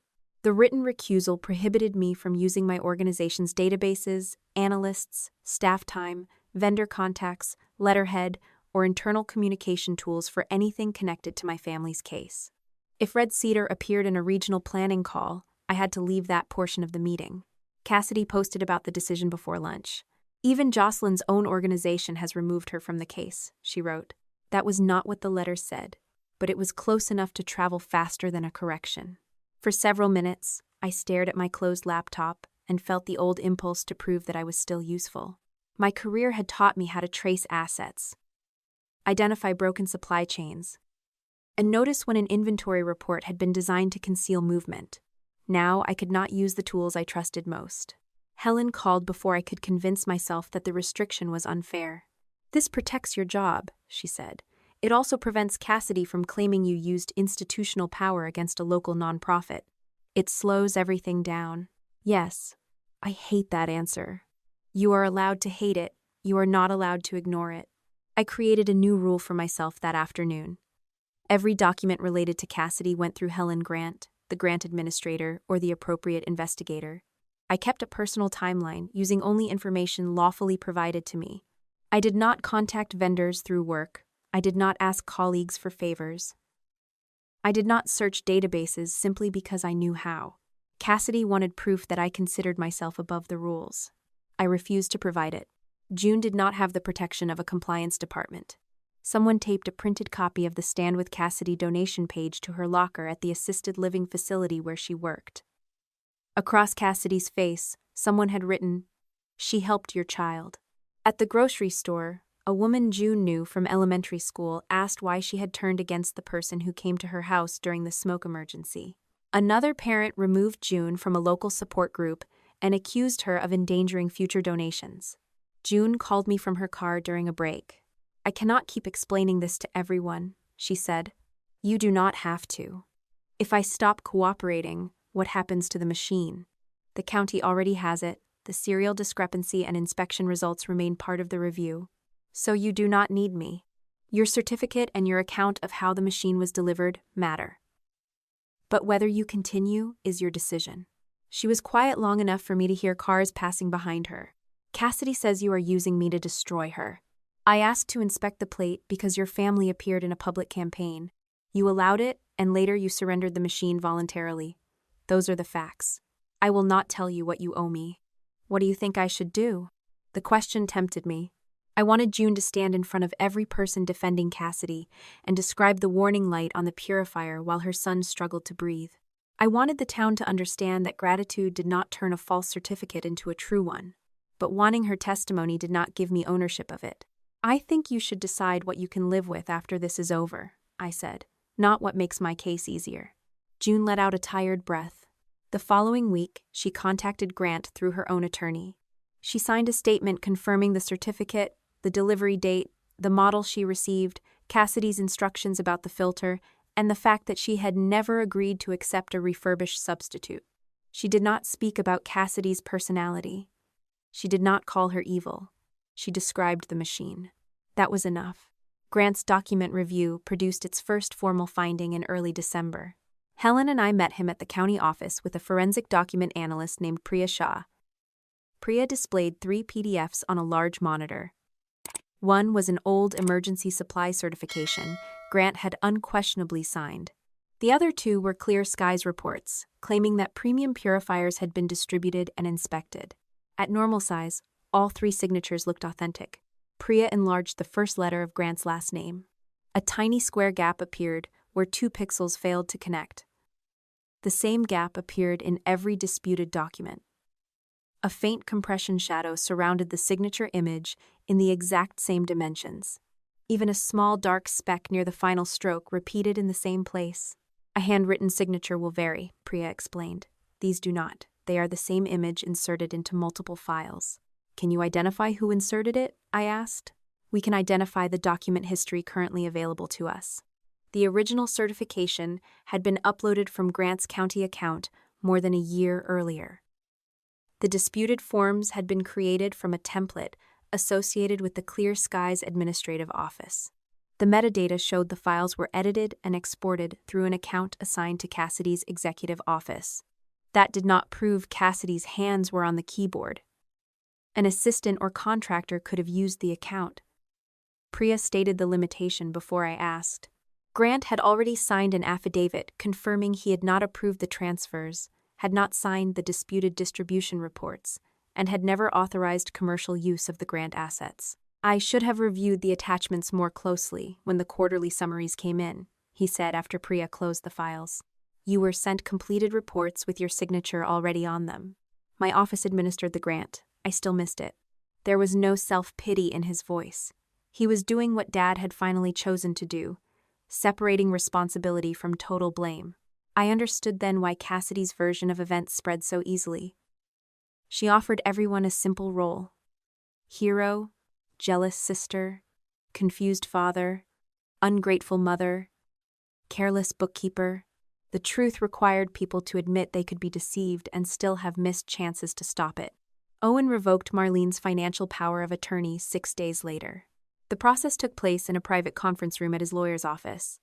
The written recusal prohibited me from using my organization's databases, analysts, staff time, vendor contacts, letterhead, or internal communication tools for anything connected to my family's case. If Red Cedar appeared in a regional planning call, I had to leave that portion of the meeting. Cassidy posted about the decision before lunch. Even Jocelyn's own organization has removed her from the case, she wrote. That was not what the letter said, but it was close enough to travel faster than a correction. For several minutes, I stared at my closed laptop and felt the old impulse to prove that I was still useful. My career had taught me how to trace assets, identify broken supply chains, and notice when an inventory report had been designed to conceal movement. Now I could not use the tools I trusted most. Helen called before I could convince myself that the restriction was unfair. This protects your job, she said. It also prevents Cassidy from claiming you used institutional power against a local nonprofit. It slows everything down. Yes, I hate that answer. You are allowed to hate it. You are not allowed to ignore it. I created a new rule for myself that afternoon. Every document related to Cassidy went through Helen Grant, the grant administrator, or the appropriate investigator. I kept a personal timeline, using only information lawfully provided to me. I did not contact vendors through work. I did not ask colleagues for favors. I did not search databases simply because I knew how. Cassidy wanted proof that I considered myself above the rules. I refused to provide it. June did not have the protection of a compliance department. Someone taped a printed copy of the Stand with Cassidy donation page to her locker at the assisted living facility where she worked. Across Cassidy's face, someone had written, "She helped your child." At the grocery store, A woman June knew from elementary school asked why she had turned against the person who came to her house during the smoke emergency. Another parent removed June from a local support group and accused her of endangering future donations. June called me from her car during a break. "I cannot keep explaining this to everyone," she said. "You do not have to. If I stop cooperating, what happens to the machine? The county already has it. The serial discrepancy and inspection results remain part of the review. So you do not need me. Your certificate and your account of how the machine was delivered matter. But whether you continue is your decision." She was quiet long enough for me to hear cars passing behind her. "Cassidy says you are using me to destroy her. I asked to inspect the plate because your family appeared in a public campaign. You allowed it, and later you surrendered the machine voluntarily. Those are the facts. I will not tell you what you owe me. What do you think I should do?" The question tempted me. I wanted June to stand in front of every person defending Cassidy and describe the warning light on the purifier while her son struggled to breathe. I wanted the town to understand that gratitude did not turn a false certificate into a true one, but wanting her testimony did not give me ownership of it. "I think you should decide what you can live with after this is over," I said, "not what makes my case easier." June let out a tired breath. The following week, she contacted Grant through her own attorney. She signed a statement confirming the certificate, the delivery date, the model she received, Cassidy's instructions about the filter, and the fact that she had never agreed to accept a refurbished substitute. She did not speak about Cassidy's personality. She did not call her evil. She described the machine. That was enough. Grant's document review produced its first formal finding in early December. Helen and I met him at the county office with a forensic document analyst named Priya Shah. Priya displayed 3 PDFs on a large monitor. One was an old emergency supply certification Grant had unquestionably signed. The other 2 were clear skies reports, claiming that premium purifiers had been distributed and inspected. At normal size, all 3 signatures looked authentic. Priya enlarged the first letter of Grant's last name. A tiny square gap appeared where 2 pixels failed to connect. The same gap appeared in every disputed document. A faint compression shadow surrounded the signature image in the exact same dimensions. Even a small dark speck near the final stroke repeated in the same place. "A handwritten signature will vary," Priya explained. "These do not. They are the same image inserted into multiple files." "Can you identify who inserted it?" I asked. "We can identify the document history currently available to us." The original certification had been uploaded from Grant's county account more than a year earlier. The disputed forms had been created from a template associated with the Clear Skies Administrative Office. The metadata showed the files were edited and exported through an account assigned to Cassidy's executive office. That did not prove Cassidy's hands were on the keyboard. An assistant or contractor could have used the account. Priya stated the limitation before I asked. Grant had already signed an affidavit confirming he had not approved the transfers, had not signed the disputed distribution reports, and had never authorized commercial use of the Grant assets. "I should have reviewed the attachments more closely when the quarterly summaries came in," he said after Priya closed the files. "You were sent completed reports with your signature already on them. My office administered the grant. I still missed it." There was no self-pity in his voice. He was doing what Dad had finally chosen to do, separating responsibility from total blame. I understood then why Cassidy's version of events spread so easily. She offered everyone a simple role: hero, jealous sister, confused father, ungrateful mother, careless bookkeeper. The truth required people to admit they could be deceived and still have missed chances to stop it. Owen revoked Marlene's financial power of attorney 6 days later. The process took place in a private conference room at his lawyer's office.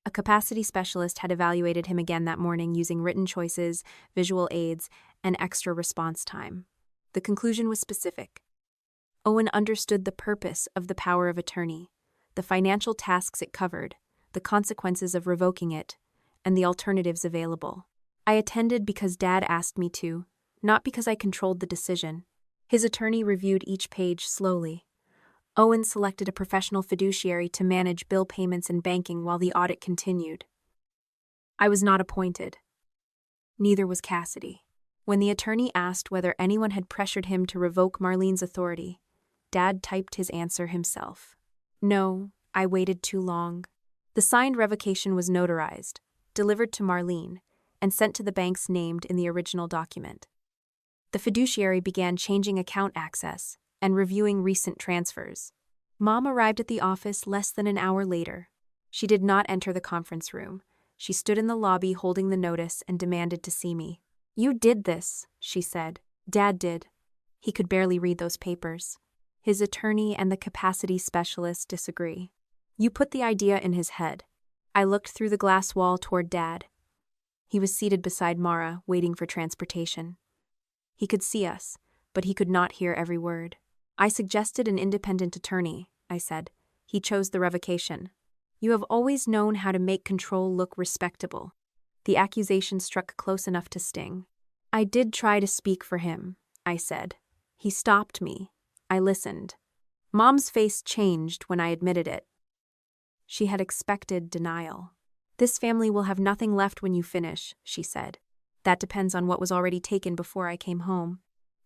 A capacity specialist had evaluated him again that morning using written choices, visual aids, and extra response time. The conclusion was specific. Owen understood the purpose of the power of attorney, the financial tasks it covered, the consequences of revoking it, and the alternatives available. I attended because Dad asked me to, not because I controlled the decision. His attorney reviewed each page slowly. Owen selected a professional fiduciary to manage bill payments and banking while the audit continued. I was not appointed. Neither was Cassidy. When the attorney asked whether anyone had pressured him to revoke Marlene's authority, Dad typed his answer himself. No, I waited too long. The signed revocation was notarized, delivered to Marlene, and sent to the banks named in the original document. The fiduciary began changing account access and reviewing recent transfers. Mom arrived at the office less than an hour later. She did not enter the conference room. She stood in the lobby holding the notice and demanded to see me. "You did this," she said. "Dad did." He could barely read those papers. His attorney and the capacity specialist disagree. "You put the idea in his head." I looked through the glass wall toward Dad. He was seated beside Mara, waiting for transportation. He could see us, but he could not hear every word. "I suggested an independent attorney," I said. "He chose the revocation. You have always known how to make control look respectable." The accusation struck close enough to sting. "I did try to speak for him," I said. "He stopped me. I listened." Mom's face changed when I admitted it. She had expected denial. "This family will have nothing left when you finish," she said. "That depends on what was already taken before I came home.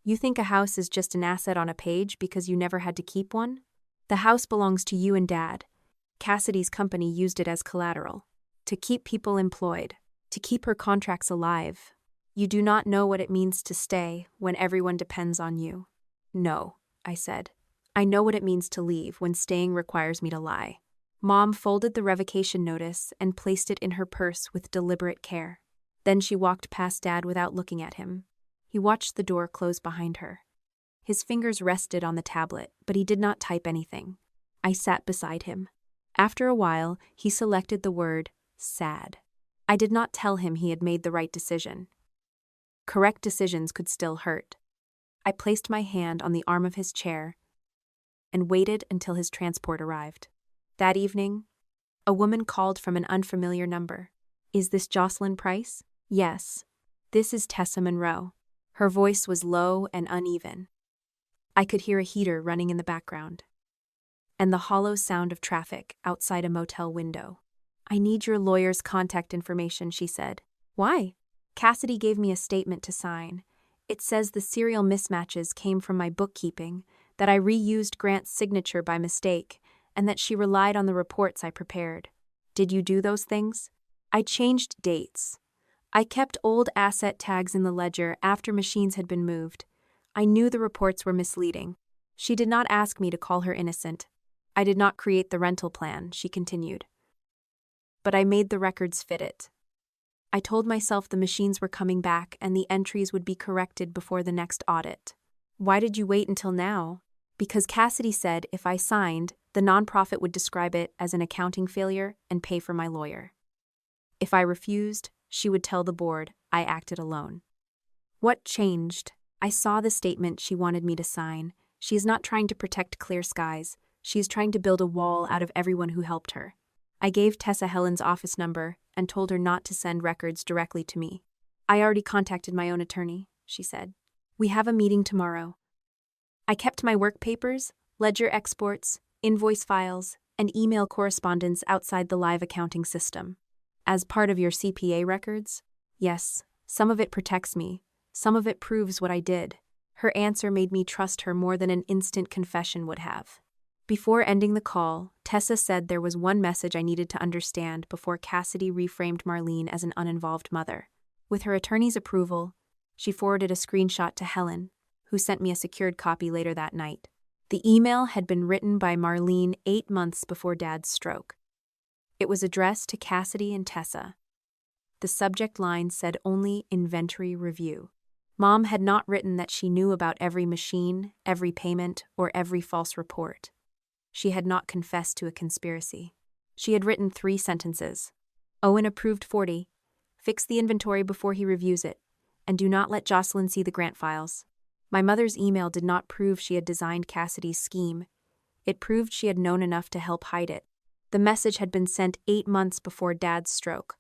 You think a house is just an asset on a page because you never had to keep one? The house belongs to you and Dad. Cassidy's company used it as collateral, to keep people employed, to keep her contracts alive. You do not know what it means to stay when everyone depends on you." "No," I said. "I know what it means to leave when staying requires me to lie." Mom folded the revocation notice and placed it in her purse with deliberate care. Then she walked past Dad without looking at him. He watched the door close behind her. His fingers rested on the tablet, but he did not type anything. I sat beside him. After a while, he selected the word sad. I did not tell him he had made the right decision. Correct decisions could still hurt. I placed my hand on the arm of his chair and waited until his transport arrived. That evening, a woman called from an unfamiliar number. "Is this Jocelyn Price?" "Yes." "This is Tessa Monroe." Her voice was low and uneven. I could hear a heater running in the background, and the hollow sound of traffic outside a motel window. "I need your lawyer's contact information," she said. "Why?" "Cassidy gave me a statement to sign. It says the serial mismatches came from my bookkeeping, that I reused Grant's signature by mistake, and that she relied on the reports I prepared. Did you do those things?" "I changed dates. I kept old asset tags in the ledger after machines had been moved. I knew the reports were misleading." She did not ask me to call her innocent. "I did not create the rental plan," she continued. "But I made the records fit it. I told myself the machines were coming back and the entries would be corrected before the next audit." "Why did you wait until now?" "Because Cassidy said if I signed, the nonprofit would describe it as an accounting failure and pay for my lawyer. If I refused, she would tell the board I acted alone." "What changed?" "I saw the statement she wanted me to sign. She is not trying to protect Clear Skies. She is trying to build a wall out of everyone who helped her." I gave Tessa Helen's office number and told her not to send records directly to me. "I already contacted my own attorney," she said. "We have a meeting tomorrow." I kept my work papers, ledger exports, invoice files, and email correspondence outside the live accounting system. "As part of your CPA records?" "Yes. Some of it protects me. Some of it proves what I did." Her answer made me trust her more than an instant confession would have. Before ending the call, Tessa said there was one message I needed to understand before Cassidy reframed Marlene as an uninvolved mother. With her attorney's approval, she forwarded a screenshot to Helen, who sent me a secured copy later that night. The email had been written by Marlene 8 months before Dad's stroke. It was addressed to Cassidy and Tessa. The subject line said only inventory review. Mom had not written that she knew about every machine, every payment, or every false report. She had not confessed to a conspiracy. She had written 3 sentences. "Owen approved 40. Fix the inventory before he reviews it. And do not let Jocelyn see the grant files." My mother's email did not prove she had designed Cassidy's scheme. It proved she had known enough to help hide it. The message had been sent 8 months before Dad's stroke,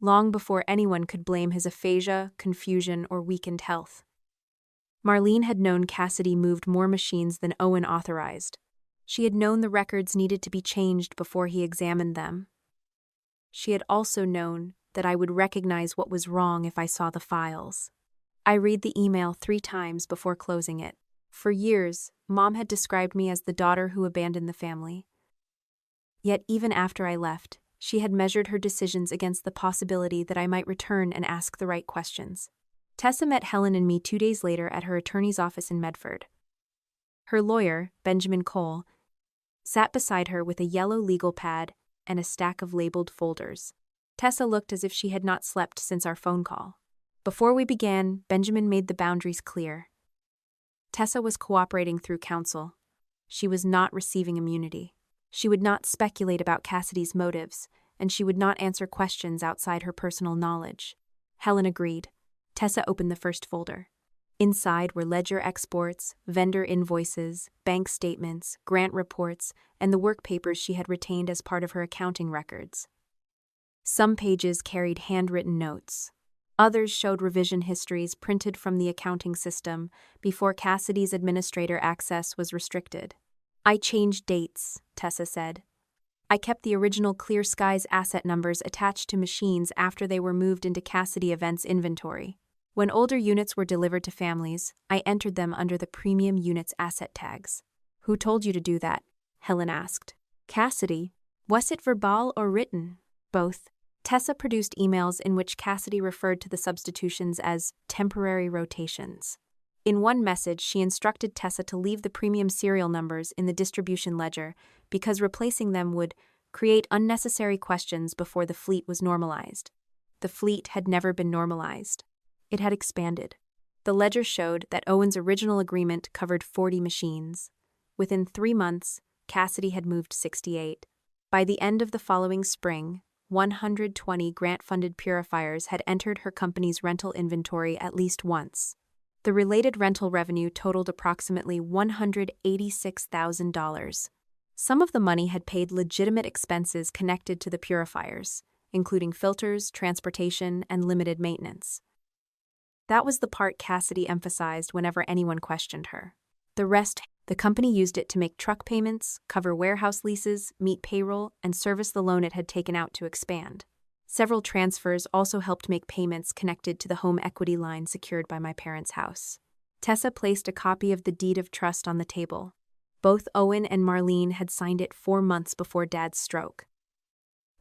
long before anyone could blame his aphasia, confusion, or weakened health. Marlene had known Cassidy moved more machines than Owen authorized. She had known the records needed to be changed before he examined them. She had also known that I would recognize what was wrong if I saw the files. I read the email 3 times before closing it. For years, Mom had described me as the daughter who abandoned the family. Yet even after I left, she had measured her decisions against the possibility that I might return and ask the right questions. Tessa met Helen and me 2 days later at her attorney's office in Medford. Her lawyer, Benjamin Cole, sat beside her with a yellow legal pad and a stack of labeled folders. Tessa looked as if she had not slept since our phone call. Before we began, Benjamin made the boundaries clear. Tessa was cooperating through counsel. She was not receiving immunity. She would not speculate about Cassidy's motives, and she would not answer questions outside her personal knowledge. Helen agreed. Tessa opened the first folder. Inside were ledger exports, vendor invoices, bank statements, grant reports, and the work papers she had retained as part of her accounting records. Some pages carried handwritten notes. Others showed revision histories printed from the accounting system before Cassidy's administrator access was restricted. I changed dates, Tessa said. I kept the original Clear Skies asset numbers attached to machines after they were moved into Cassidy Events inventory. When older units were delivered to families, I entered them under the premium units asset tags. Who told you to do that? Helen asked. Cassidy. Was it verbal or written? Both. Tessa produced emails in which Cassidy referred to the substitutions as temporary rotations. In one message, she instructed Tessa to leave the premium serial numbers in the distribution ledger because replacing them would create unnecessary questions before the fleet was normalized. The fleet had never been normalized. It had expanded. The ledger showed that Owen's original agreement covered 40 machines. Within 3 months, Cassidy had moved 68. By the end of the following spring, 120 grant-funded purifiers had entered her company's rental inventory at least once. The related rental revenue totaled approximately $186,000. Some of the money had paid legitimate expenses connected to the purifiers, including filters, transportation, and limited maintenance. That was the part Cassidy emphasized whenever anyone questioned her. The rest, the company used it to make truck payments, cover warehouse leases, meet payroll, and service the loan it had taken out to expand. Several transfers also helped make payments connected to the home equity line secured by my parents' house. Tessa placed a copy of the deed of trust on the table. Both Owen and Marlene had signed it 4 months before Dad's stroke.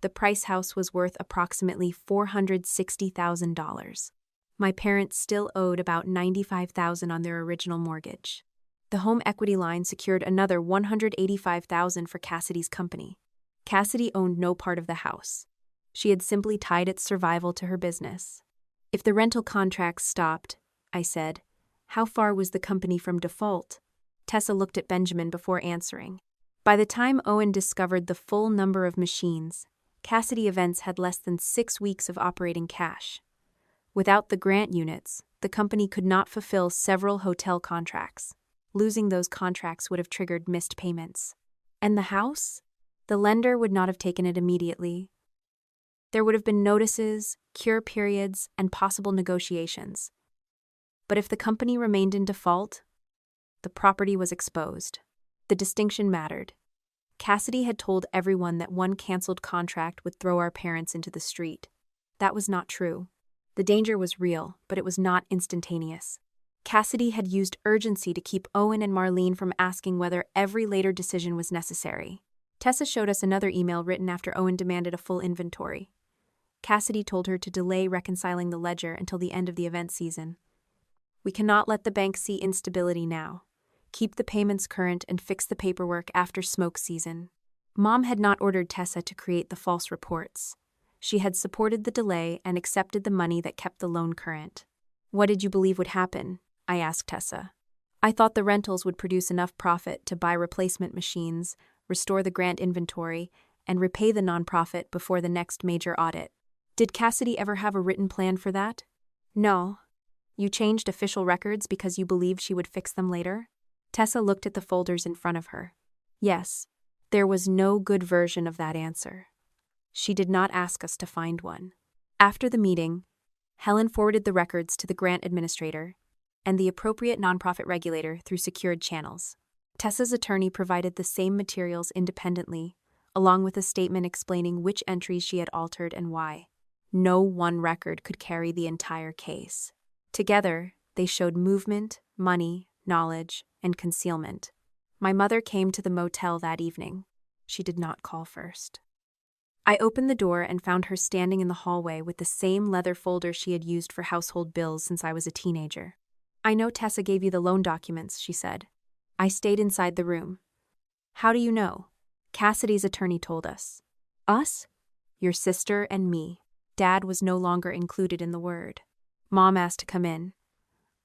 The Price house was worth approximately $460,000. My parents still owed about $95,000 on their original mortgage. The home equity line secured another $185,000 for Cassidy's company. Cassidy owned no part of the house. She had simply tied its survival to her business. If the rental contracts stopped, I said, how far was the company from default? Tessa looked at Benjamin before answering. By the time Owen discovered the full number of machines, Cassidy Events had less than 6 weeks of operating cash. Without the grant units, the company could not fulfill several hotel contracts. Losing those contracts would have triggered missed payments. And the house? The lender would not have taken it immediately. There would have been notices, cure periods, and possible negotiations. But if the company remained in default, the property was exposed. The distinction mattered. Cassidy had told everyone that one canceled contract would throw our parents into the street. That was not true. The danger was real, but it was not instantaneous. Cassidy had used urgency to keep Owen and Marlene from asking whether every later decision was necessary. Tessa showed us another email written after Owen demanded a full inventory. Cassidy told her to delay reconciling the ledger until the end of the event season. We cannot let the bank see instability now. Keep the payments current and fix the paperwork after smoke season. Mom had not ordered Tessa to create the false reports. She had supported the delay and accepted the money that kept the loan current. What did you believe would happen? I asked Tessa. I thought the rentals would produce enough profit to buy replacement machines, restore the grant inventory, and repay the nonprofit before the next major audit. Did Cassidy ever have a written plan for that? No. You changed official records because you believed she would fix them later? Tessa looked at the folders in front of her. Yes, there was no good version of that answer. She did not ask us to find one. After the meeting, Helen forwarded the records to the grant administrator and the appropriate nonprofit regulator through secured channels. Tessa's attorney provided the same materials independently, along with a statement explaining which entries she had altered and why. No one record could carry the entire case. Together, they showed movement, money, knowledge, and concealment. My mother came to the motel that evening. She did not call first. I opened the door and found her standing in the hallway with the same leather folder she had used for household bills since I was a teenager. "I know Tessa gave you the loan documents," she said. I stayed inside the room. "How do you know?" "Cassidy's attorney told us." "Us?" "Your sister and me." Dad was no longer included in the word. Mom asked to come in.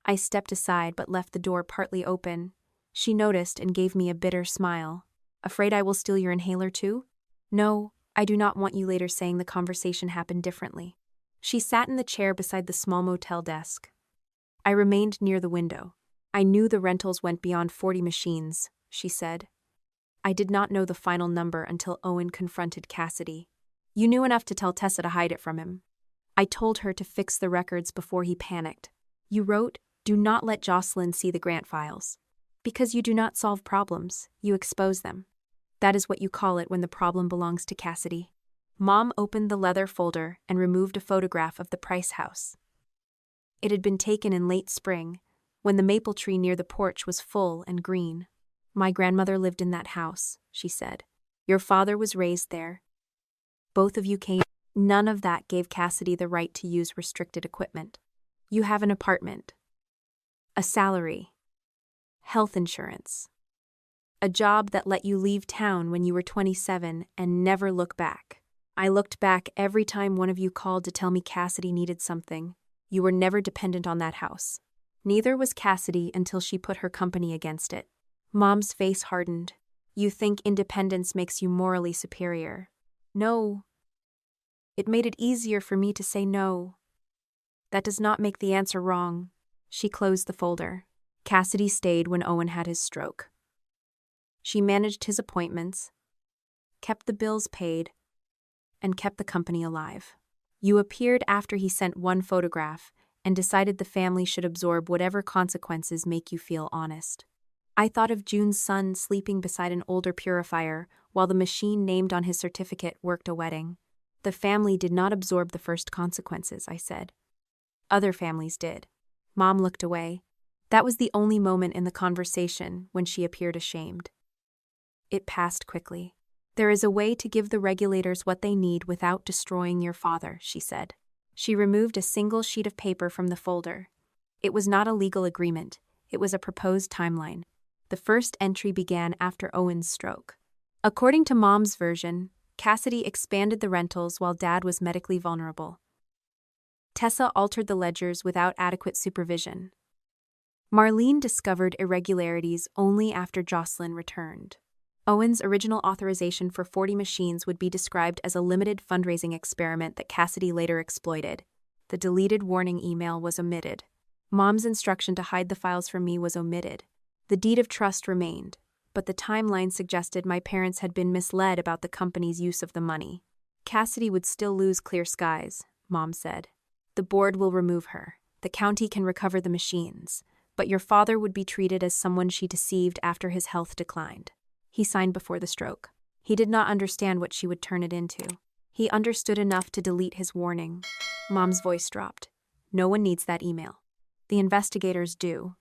I stepped aside but left the door partly open. She noticed and gave me a bitter smile. "Afraid I will steal your inhaler too?" "No, I do not want you later saying the conversation happened differently." She sat in the chair beside the small motel desk. I remained near the window. "I knew the rentals went beyond 40 machines," she said. I did not know the final number until Owen confronted Cassidy. "You knew enough to tell Tessa to hide it from him." I told her to fix the records before he panicked. "You wrote, 'Do not let Jocelyn see the grant files.' Because you do not solve problems, you expose them. That is what you call it when the problem belongs to Cassidy." Mom opened the leather folder and removed a photograph of the Price house. It had been taken in late spring, when the maple tree near the porch was full and green. "My grandmother lived in that house," she said. "Your father was raised there. Both of you came." None of that gave Cassidy the right to use restricted equipment. "You have an apartment, a salary, health insurance, a job that let you leave town when you were 27 and never look back. I looked back every time one of you called to tell me Cassidy needed something. You were never dependent on that house. Neither was Cassidy until she put her company against it." Mom's face hardened. "You think independence makes you morally superior." "No. It made it easier for me to say no. That does not make the answer wrong." She closed the folder. "Cassidy stayed when Owen had his stroke. She managed his appointments, kept the bills paid, and kept the company alive. You appeared after he sent one photograph and decided the family should absorb whatever consequences make you feel honest. I thought of June's son sleeping beside an older purifier while the machine named on his certificate worked a wedding. The family did not absorb the first consequences," I said. "Other families did." Mom looked away. That was the only moment in the conversation when she appeared ashamed. It passed quickly. "There is a way to give the regulators what they need without destroying your father," she said. She removed a single sheet of paper from the folder. It was not a legal agreement. It was a proposed timeline. The first entry began after Owen's stroke. According to Mom's version, Cassidy expanded the rentals while Dad was medically vulnerable. Tessa altered the ledgers without adequate supervision. Marlene discovered irregularities only after Jocelyn returned. Owen's original authorization for 40 machines would be described as a limited fundraising experiment that Cassidy later exploited. The deleted warning email was omitted. Mom's instruction to hide the files from me was omitted. The deed of trust remained, but the timeline suggested my parents had been misled about the company's use of the money. "Cassidy would still lose Clear Skies," Mom said. "The board will remove her. The county can recover the machines, but your father would be treated as someone she deceived after his health declined. He signed before the stroke. He did not understand what she would turn it into. He understood enough to delete his warning." Mom's voice dropped. "No one needs that email. The investigators do.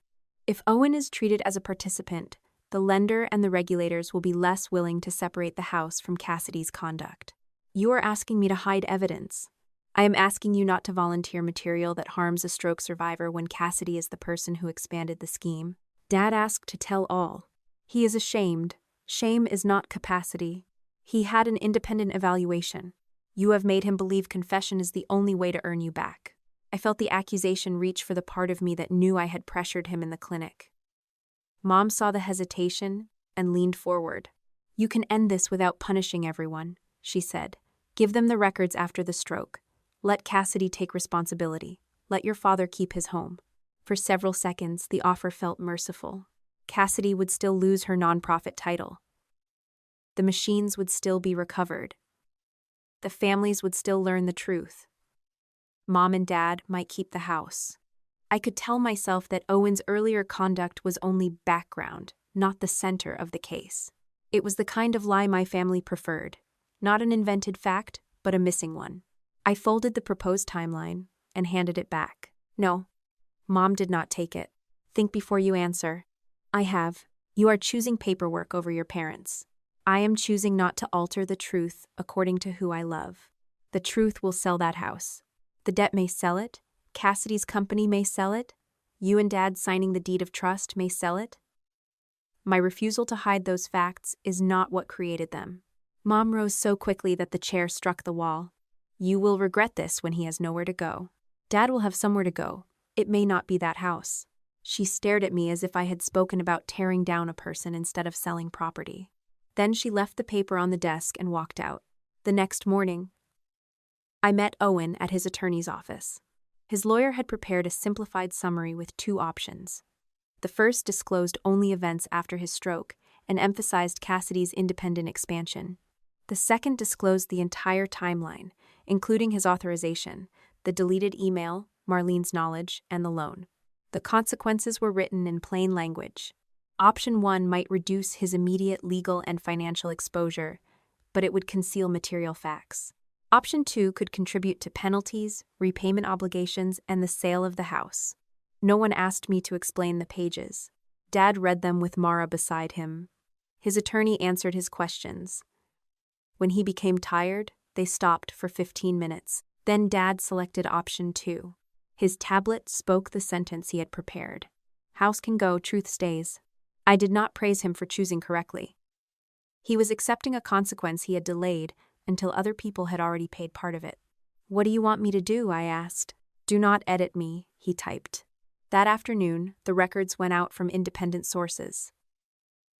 If Owen is treated as a participant, the lender and the regulators will be less willing to separate the house from Cassidy's conduct. You are asking me to hide evidence. I am asking you not to volunteer material that harms a stroke survivor when Cassidy is the person who expanded the scheme. Dad asked to tell all. He is ashamed. Shame is not capacity. He had an independent evaluation. You have made him believe confession is the only way to earn you back." I felt the accusation reach for the part of me that knew I had pressured him in the clinic. Mom saw the hesitation and leaned forward. "You can end this without punishing everyone," she said. "Give them the records after the stroke. Let Cassidy take responsibility. Let your father keep his home." For several seconds, the offer felt merciful. Cassidy would still lose her nonprofit title. The machines would still be recovered. The families would still learn the truth. Mom and Dad might keep the house. I could tell myself that Owen's earlier conduct was only background, not the center of the case. It was the kind of lie my family preferred. Not an invented fact, but a missing one. I folded the proposed timeline and handed it back. No, Mom did not take it. Think before you answer. I have. You are choosing paperwork over your parents. I am choosing not to alter the truth according to who I love. The truth will sell that house. The debt may sell it. Cassidy's company may sell it. You and Dad signing the deed of trust may sell it. My refusal to hide those facts is not what created them. Mom rose so quickly that the chair struck the wall. You will regret this when he has nowhere to go. Dad will have somewhere to go. It may not be that house. She stared at me as if I had spoken about tearing down a person instead of selling property. Then she left the paper on the desk and walked out. The next morning, I met Owen at his attorney's office. His lawyer had prepared a simplified summary with 2 options. The first disclosed only events after his stroke and emphasized Cassidy's independent expansion. The second disclosed the entire timeline, including his authorization, the deleted email, Marlene's knowledge, and the loan. The consequences were written in plain language. Option 1 might reduce his immediate legal and financial exposure, but it would conceal material facts. Option 2 could contribute to penalties, repayment obligations, and the sale of the house. No one asked me to explain the pages. Dad read them with Mara beside him. His attorney answered his questions. When he became tired, they stopped for 15 minutes. Then Dad selected option 2. His tablet spoke the sentence he had prepared. House can go, truth stays. I did not praise him for choosing correctly. He was accepting a consequence he had delayed until other people had already paid part of it. What do you want me to do? I asked. Do not edit me, he typed. That afternoon, the records went out from independent sources.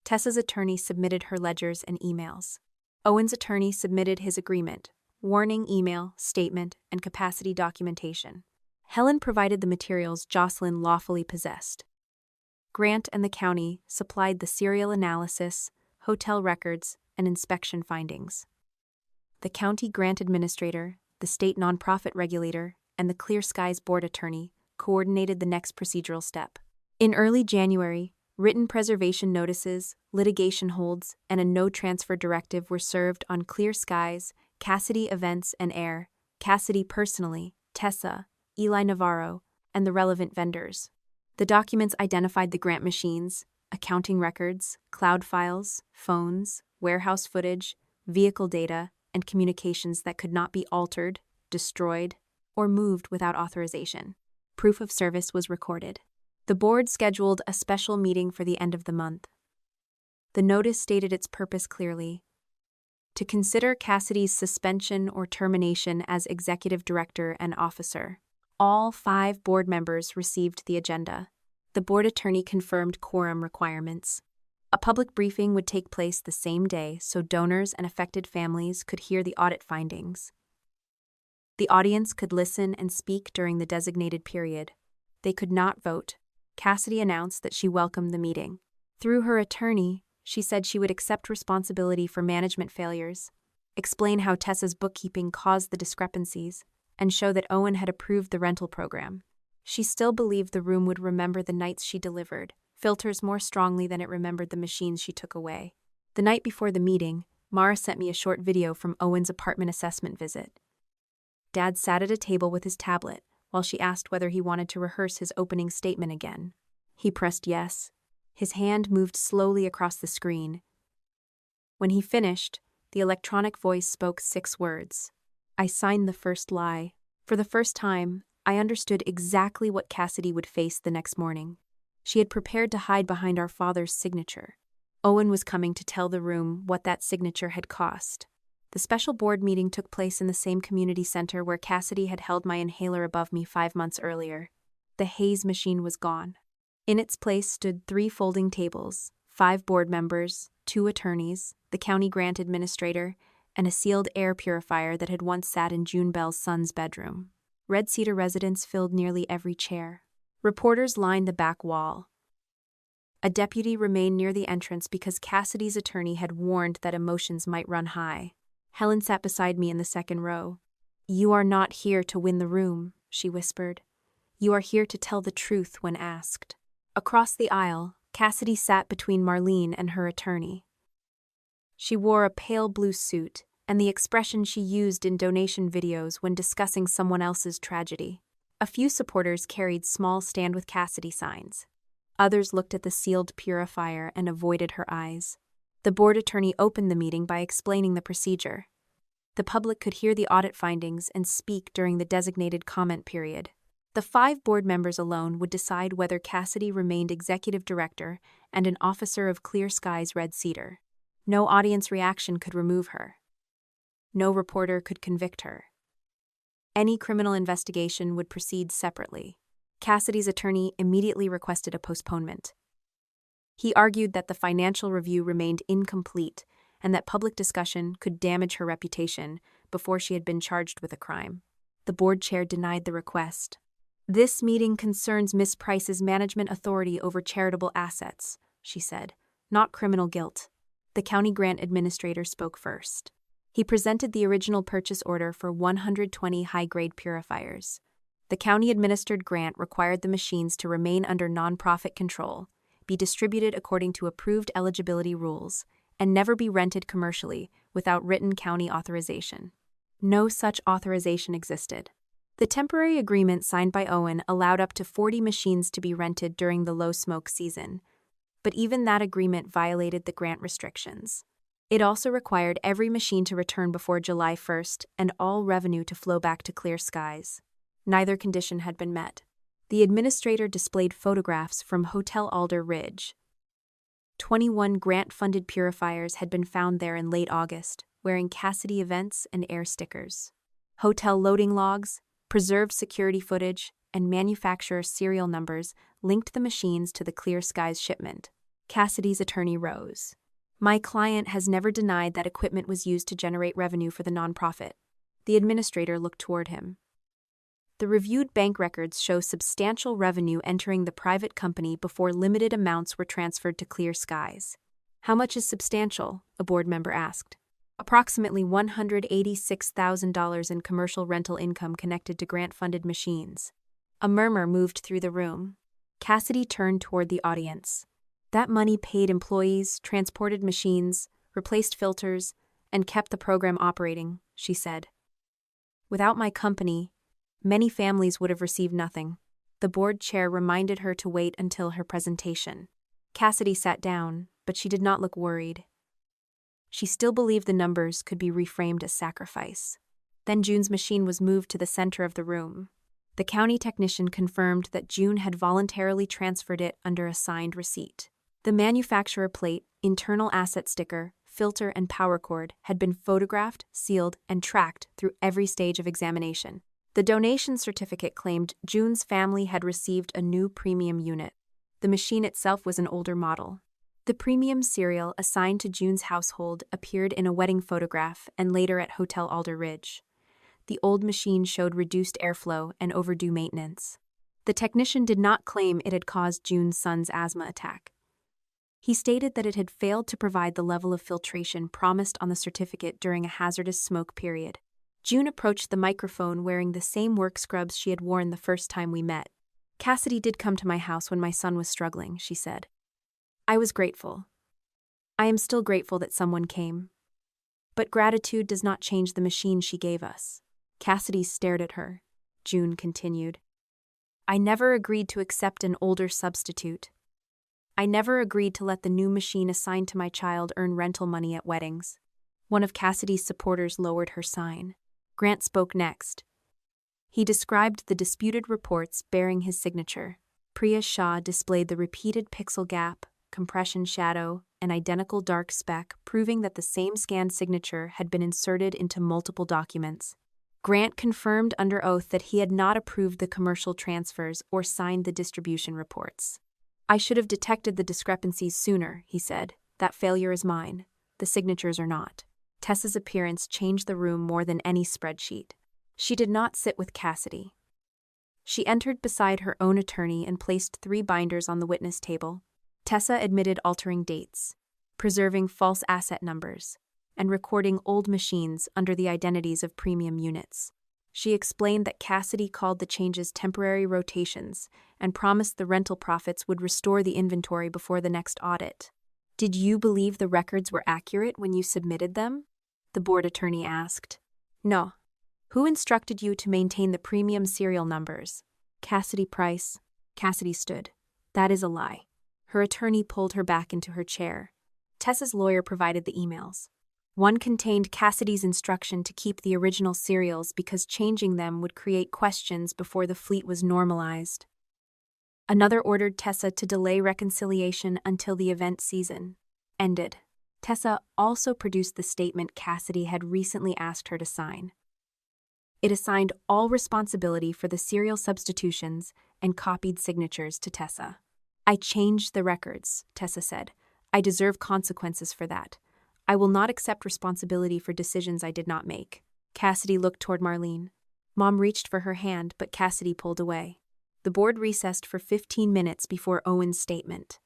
Tessa's attorney submitted her ledgers and emails. Owen's attorney submitted his agreement, warning email, statement, and capacity documentation. Helen provided the materials Jocelyn lawfully possessed. Grant and the county supplied the serial analysis, hotel records, and inspection findings. The county grant administrator, the state nonprofit regulator, and the Clear Skies board attorney coordinated the next procedural step. In early January, written preservation notices, litigation holds, and a no-transfer directive were served on Clear Skies, Cassidy Events and Air, Cassidy personally, Tessa, Eli Navarro, and the relevant vendors. The documents identified the grant machines, accounting records, cloud files, phones, warehouse footage, vehicle data, and communications that could not be altered, destroyed, or moved without authorization. Proof of service was recorded. The board scheduled a special meeting for the end of the month. The notice stated its purpose clearly: to consider Cassidy's suspension or termination as executive director and officer. All 5 board members received the agenda. The board attorney confirmed quorum requirements. A public briefing would take place the same day so donors and affected families could hear the audit findings. The audience could listen and speak during the designated period. They could not vote. Cassidy announced that she welcomed the meeting. Through her attorney, she said she would accept responsibility for management failures, explain how Tessa's bookkeeping caused the discrepancies, and show that Owen had approved the rental program. She still believed the room would remember the nights she delivered, filters more strongly than it remembered the machines she took away. The night before the meeting, Mara sent me a short video from Owen's apartment assessment visit. Dad sat at a table with his tablet while she asked whether he wanted to rehearse his opening statement again. He pressed yes. His hand moved slowly across the screen. When he finished, the electronic voice spoke 6 words. I signed the first lie. For the first time, I understood exactly what Cassidy would face the next morning. She had prepared to hide behind our father's signature. Owen was coming to tell the room what that signature had cost. The special board meeting took place in the same community center where Cassidy had held my inhaler above me 5 months earlier. The haze machine was gone. In its place stood 3 folding tables, 5 board members, 2 attorneys, the county grant administrator, and a sealed air purifier that had once sat in June Bell's son's bedroom. Red Cedar residents filled nearly every chair. Reporters lined the back wall. A deputy remained near the entrance because Cassidy's attorney had warned that emotions might run high. Helen sat beside me in the second row. You are not here to win the room, she whispered. You are here to tell the truth when asked. Across the aisle, Cassidy sat between Marlene and her attorney. She wore a pale blue suit and the expression she used in donation videos when discussing someone else's tragedy. A few supporters carried small Stand with Cassidy signs. Others looked at the sealed purifier and avoided her eyes. The board attorney opened the meeting by explaining the procedure. The public could hear the audit findings and speak during the designated comment period. The 5 board members alone would decide whether Cassidy remained executive director and an officer of Clear Sky's Red Cedar. No audience reaction could remove her. No reporter could convict her. Any criminal investigation would proceed separately. Cassidy's attorney immediately requested a postponement. He argued that the financial review remained incomplete and that public discussion could damage her reputation before she had been charged with a crime. The board chair denied the request. "This meeting concerns Miss Price's management authority over charitable assets," she said, "not criminal guilt." The county grant administrator spoke first. He presented the original purchase order for 120 high-grade purifiers. The county-administered grant required the machines to remain under nonprofit control, be distributed according to approved eligibility rules, and never be rented commercially without written county authorization. No such authorization existed. The temporary agreement signed by Owen allowed up to 40 machines to be rented during the low-smoke season, but even that agreement violated the grant restrictions. It also required every machine to return before July 1st and all revenue to flow back to Clear Skies. Neither condition had been met. The administrator displayed photographs from Hotel Alder Ridge. 21 grant-funded purifiers had been found there in late August, wearing Cassidy Events and Air stickers. Hotel loading logs, preserved security footage, and manufacturer serial numbers linked the machines to the Clear Skies shipment. Cassidy's attorney rose. "My client has never denied that equipment was used to generate revenue for the nonprofit." The administrator looked toward him. "The reviewed bank records show substantial revenue entering the private company before limited amounts were transferred to Clear Skies." "How much is substantial?" a board member asked. "Approximately $186,000 in commercial rental income connected to grant-funded machines." A murmur moved through the room. Cassidy turned toward the audience. "That money paid employees, transported machines, replaced filters, and kept the program operating," she said. "Without my company, many families would have received nothing." The board chair reminded her to wait until her presentation. Cassidy sat down, but she did not look worried. She still believed the numbers could be reframed as sacrifice. Then June's machine was moved to the center of the room. The county technician confirmed that June had voluntarily transferred it under a signed receipt. The manufacturer plate, internal asset sticker, filter, and power cord had been photographed, sealed, and tracked through every stage of examination. The donation certificate claimed June's family had received a new premium unit. The machine itself was an older model. The premium serial assigned to June's household appeared in a wedding photograph and later at Hotel Alder Ridge. The old machine showed reduced airflow and overdue maintenance. The technician did not claim it had caused June's son's asthma attack. He stated that it had failed to provide the level of filtration promised on the certificate during a hazardous smoke period. June approached the microphone wearing the same work scrubs she had worn the first time we met. "Cassidy did come to my house when my son was struggling," she said. "I was grateful. I am still grateful that someone came. But gratitude does not change the machine she gave us." Cassidy stared at her. June continued. "I never agreed to accept an older substitute. I never agreed to let the new machine assigned to my child earn rental money at weddings." One of Cassidy's supporters lowered her sign. Grant spoke next. He described the disputed reports bearing his signature. Priya Shah displayed the repeated pixel gap, compression shadow, and identical dark speck, proving that the same scanned signature had been inserted into multiple documents. Grant confirmed under oath that he had not approved the commercial transfers or signed the distribution reports. "I should have detected the discrepancies sooner," he said. "That failure is mine. The signatures are not." Tessa's appearance changed the room more than any spreadsheet. She did not sit with Cassidy. She entered beside her own attorney and placed 3 binders on the witness table. Tessa admitted altering dates, preserving false asset numbers, and recording old machines under the identities of premium units. She explained that Cassidy called the changes temporary rotations and promised the rental profits would restore the inventory before the next audit. "Did you believe the records were accurate when you submitted them?" the board attorney asked. "No." "Who instructed you to maintain the premium serial numbers?" "Cassidy Price." Cassidy stood. That is a lie. Her attorney pulled her back into her chair. Tessa's lawyer provided the emails. One contained Cassidy's instruction to keep the original serials because changing them would create questions before the fleet was normalized. Another ordered Tessa to delay reconciliation until the event season ended. Tessa also produced the statement Cassidy had recently asked her to sign. It assigned all responsibility for the serial substitutions and copied signatures to Tessa. "I changed the records," Tessa said. "I deserve consequences for that. I will not accept responsibility for decisions I did not make." Cassidy looked toward Marlene. Mom reached for her hand, but Cassidy pulled away. The board recessed for 15 minutes before Owen's statement.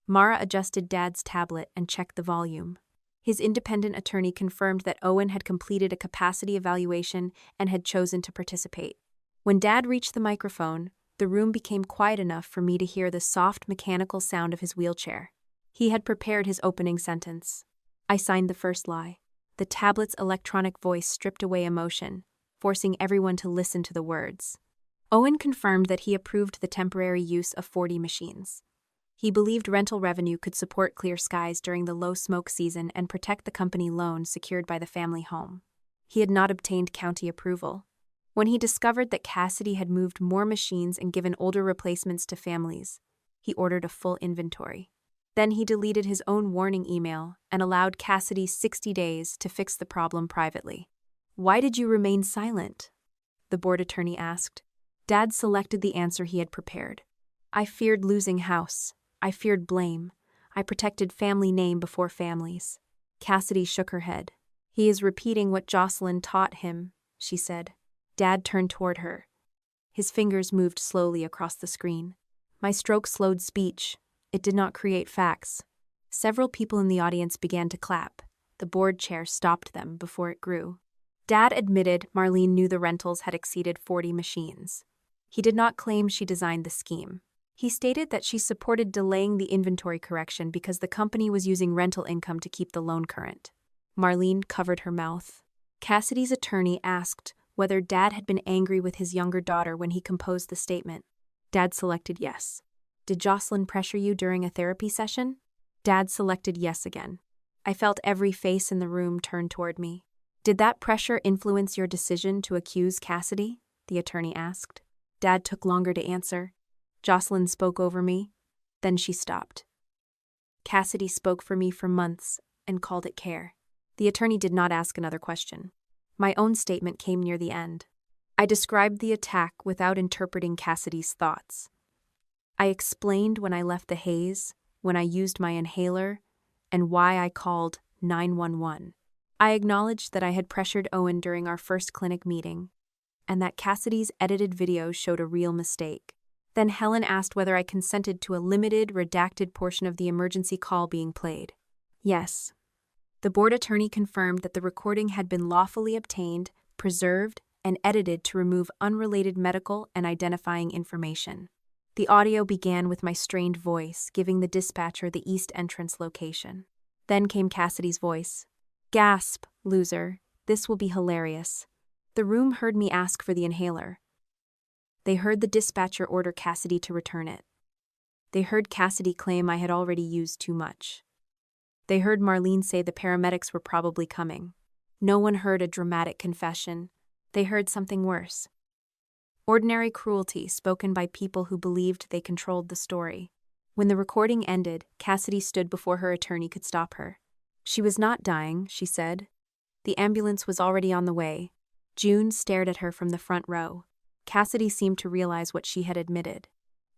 Mara adjusted Dad's tablet and checked the volume. His independent attorney confirmed that Owen had completed a capacity evaluation and had chosen to participate. When Dad reached the microphone, the room became quiet enough for me to hear the soft mechanical sound of his wheelchair. He had prepared his opening sentence. I signed the first lie. The tablet's electronic voice stripped away emotion, forcing everyone to listen to the words. Owen confirmed that he approved the temporary use of 40 machines. He believed rental revenue could support Clear Skies during the low smoke season and protect the company loan secured by the family home. He had not obtained county approval. When he discovered that Cassidy had moved more machines and given older replacements to families, he ordered a full inventory. Then he deleted his own warning email and allowed Cassidy 60 days to fix the problem privately. "Why did you remain silent?" the board attorney asked. Dad selected the answer he had prepared. "I feared losing house. I feared blame. I protected family name before families." Cassidy shook her head. "He is repeating what Jocelyn taught him," she said. Dad turned toward her. His fingers moved slowly across the screen. My stroke slowed speech. It did not create facts. Several people in the audience began to clap. The board chair stopped them before it grew. Dad admitted Marlene knew the rentals had exceeded 40 machines. He did not claim she designed the scheme. He stated that she supported delaying the inventory correction because the company was using rental income to keep the loan current. Marlene covered her mouth. Cassidy's attorney asked whether Dad had been angry with his younger daughter when he composed the statement. Dad selected yes. "Did Jocelyn pressure you during a therapy session?" Dad selected yes again. I felt every face in the room turn toward me. "Did that pressure influence your decision to accuse Cassidy?" the attorney asked. Dad took longer to answer. Jocelyn spoke over me. Then she stopped. "Cassidy spoke for me for months and called it care." The attorney did not ask another question. My own statement came near the end. I described the attack without interpreting Cassidy's thoughts. I explained when I left the haze, when I used my inhaler, and why I called 911. I acknowledged that I had pressured Owen during our first clinic meeting, and that Cassidy's edited video showed a real mistake. Then Helen asked whether I consented to a limited, redacted portion of the emergency call being played. Yes. The board attorney confirmed that the recording had been lawfully obtained, preserved, and edited to remove unrelated medical and identifying information. The audio began with my strained voice, giving the dispatcher the east entrance location. Then came Cassidy's voice. "Gasp, loser. This will be hilarious." The room heard me ask for the inhaler. They heard the dispatcher order Cassidy to return it. They heard Cassidy claim I had already used too much. They heard Marlene say the paramedics were probably coming. No one heard a dramatic confession. They heard something worse. Ordinary cruelty spoken by people who believed they controlled the story. When the recording ended, Cassidy stood before her attorney could stop her. "She was not dying," she said. The ambulance was already on the way. June stared at her from the front row. Cassidy seemed to realize what she had admitted.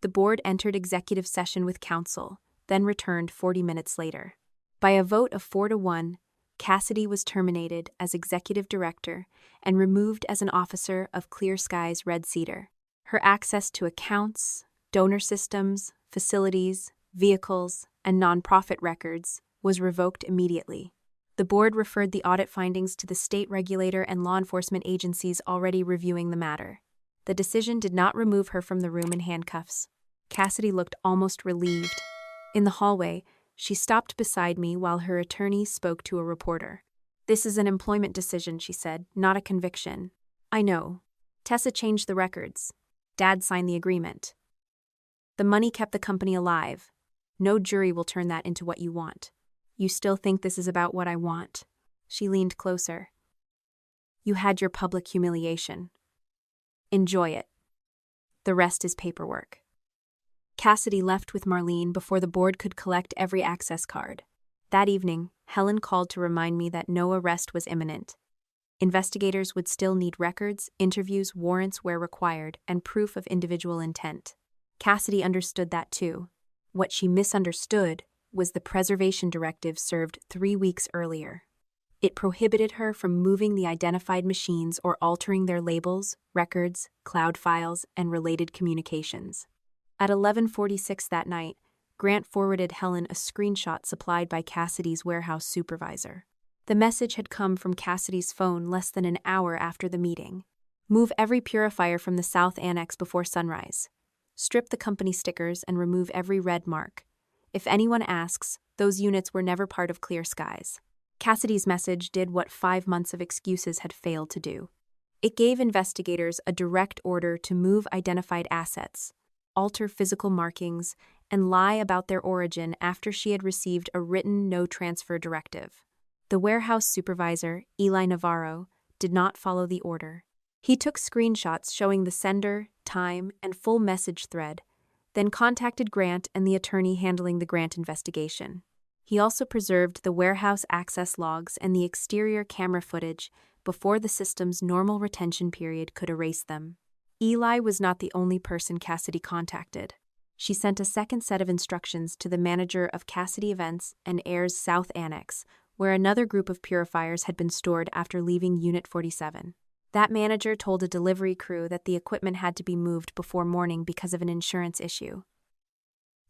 The board entered executive session with counsel, then returned 40 minutes later. By a vote of 4-1, Cassidy was terminated as executive director and removed as an officer of Clear Skies Red Cedar. Her access to accounts, donor systems, facilities, vehicles, and nonprofit records was revoked immediately. The board referred the audit findings to the state regulator and law enforcement agencies already reviewing the matter. The decision did not remove her from the room in handcuffs. Cassidy looked almost relieved. In the hallway, she stopped beside me while her attorney spoke to a reporter. "This is an employment decision," she said, "not a conviction." "I know. Tessa changed the records. Dad signed the agreement." The money kept the company alive. No jury will turn that into what you want. You still think this is about what I want? She leaned closer. You had your public humiliation. Enjoy it. The rest is paperwork. Cassidy left with Marlene before the board could collect every access card. That evening, Helen called to remind me that no arrest was imminent. Investigators would still need records, interviews, warrants where required, and proof of individual intent. Cassidy understood that too. What she misunderstood was the preservation directive served 3 weeks earlier. It prohibited her from moving the identified machines or altering their labels, records, cloud files, and related communications. At 11:46 that night, Grant forwarded Helen a screenshot supplied by Cassidy's warehouse supervisor. The message had come from Cassidy's phone less than an hour after the meeting. Move every purifier from the South Annex before sunrise. Strip the company stickers and remove every red mark. If anyone asks, those units were never part of Clear Skies. Cassidy's message did what 5 months of excuses had failed to do. It gave investigators a direct order to move identified assets, alter physical markings, and lie about their origin after she had received a written no-transfer directive. The warehouse supervisor, Eli Navarro, did not follow the order. He took screenshots showing the sender, time, and full message thread, then contacted Grant and the attorney handling the Grant investigation. He also preserved the warehouse access logs and the exterior camera footage before the system's normal retention period could erase them. Eli was not the only person Cassidy contacted. She sent a second set of instructions to the manager of Cassidy Events and Air's South Annex, where another group of purifiers had been stored after leaving Unit 47. That manager told a delivery crew that the equipment had to be moved before morning because of an insurance issue.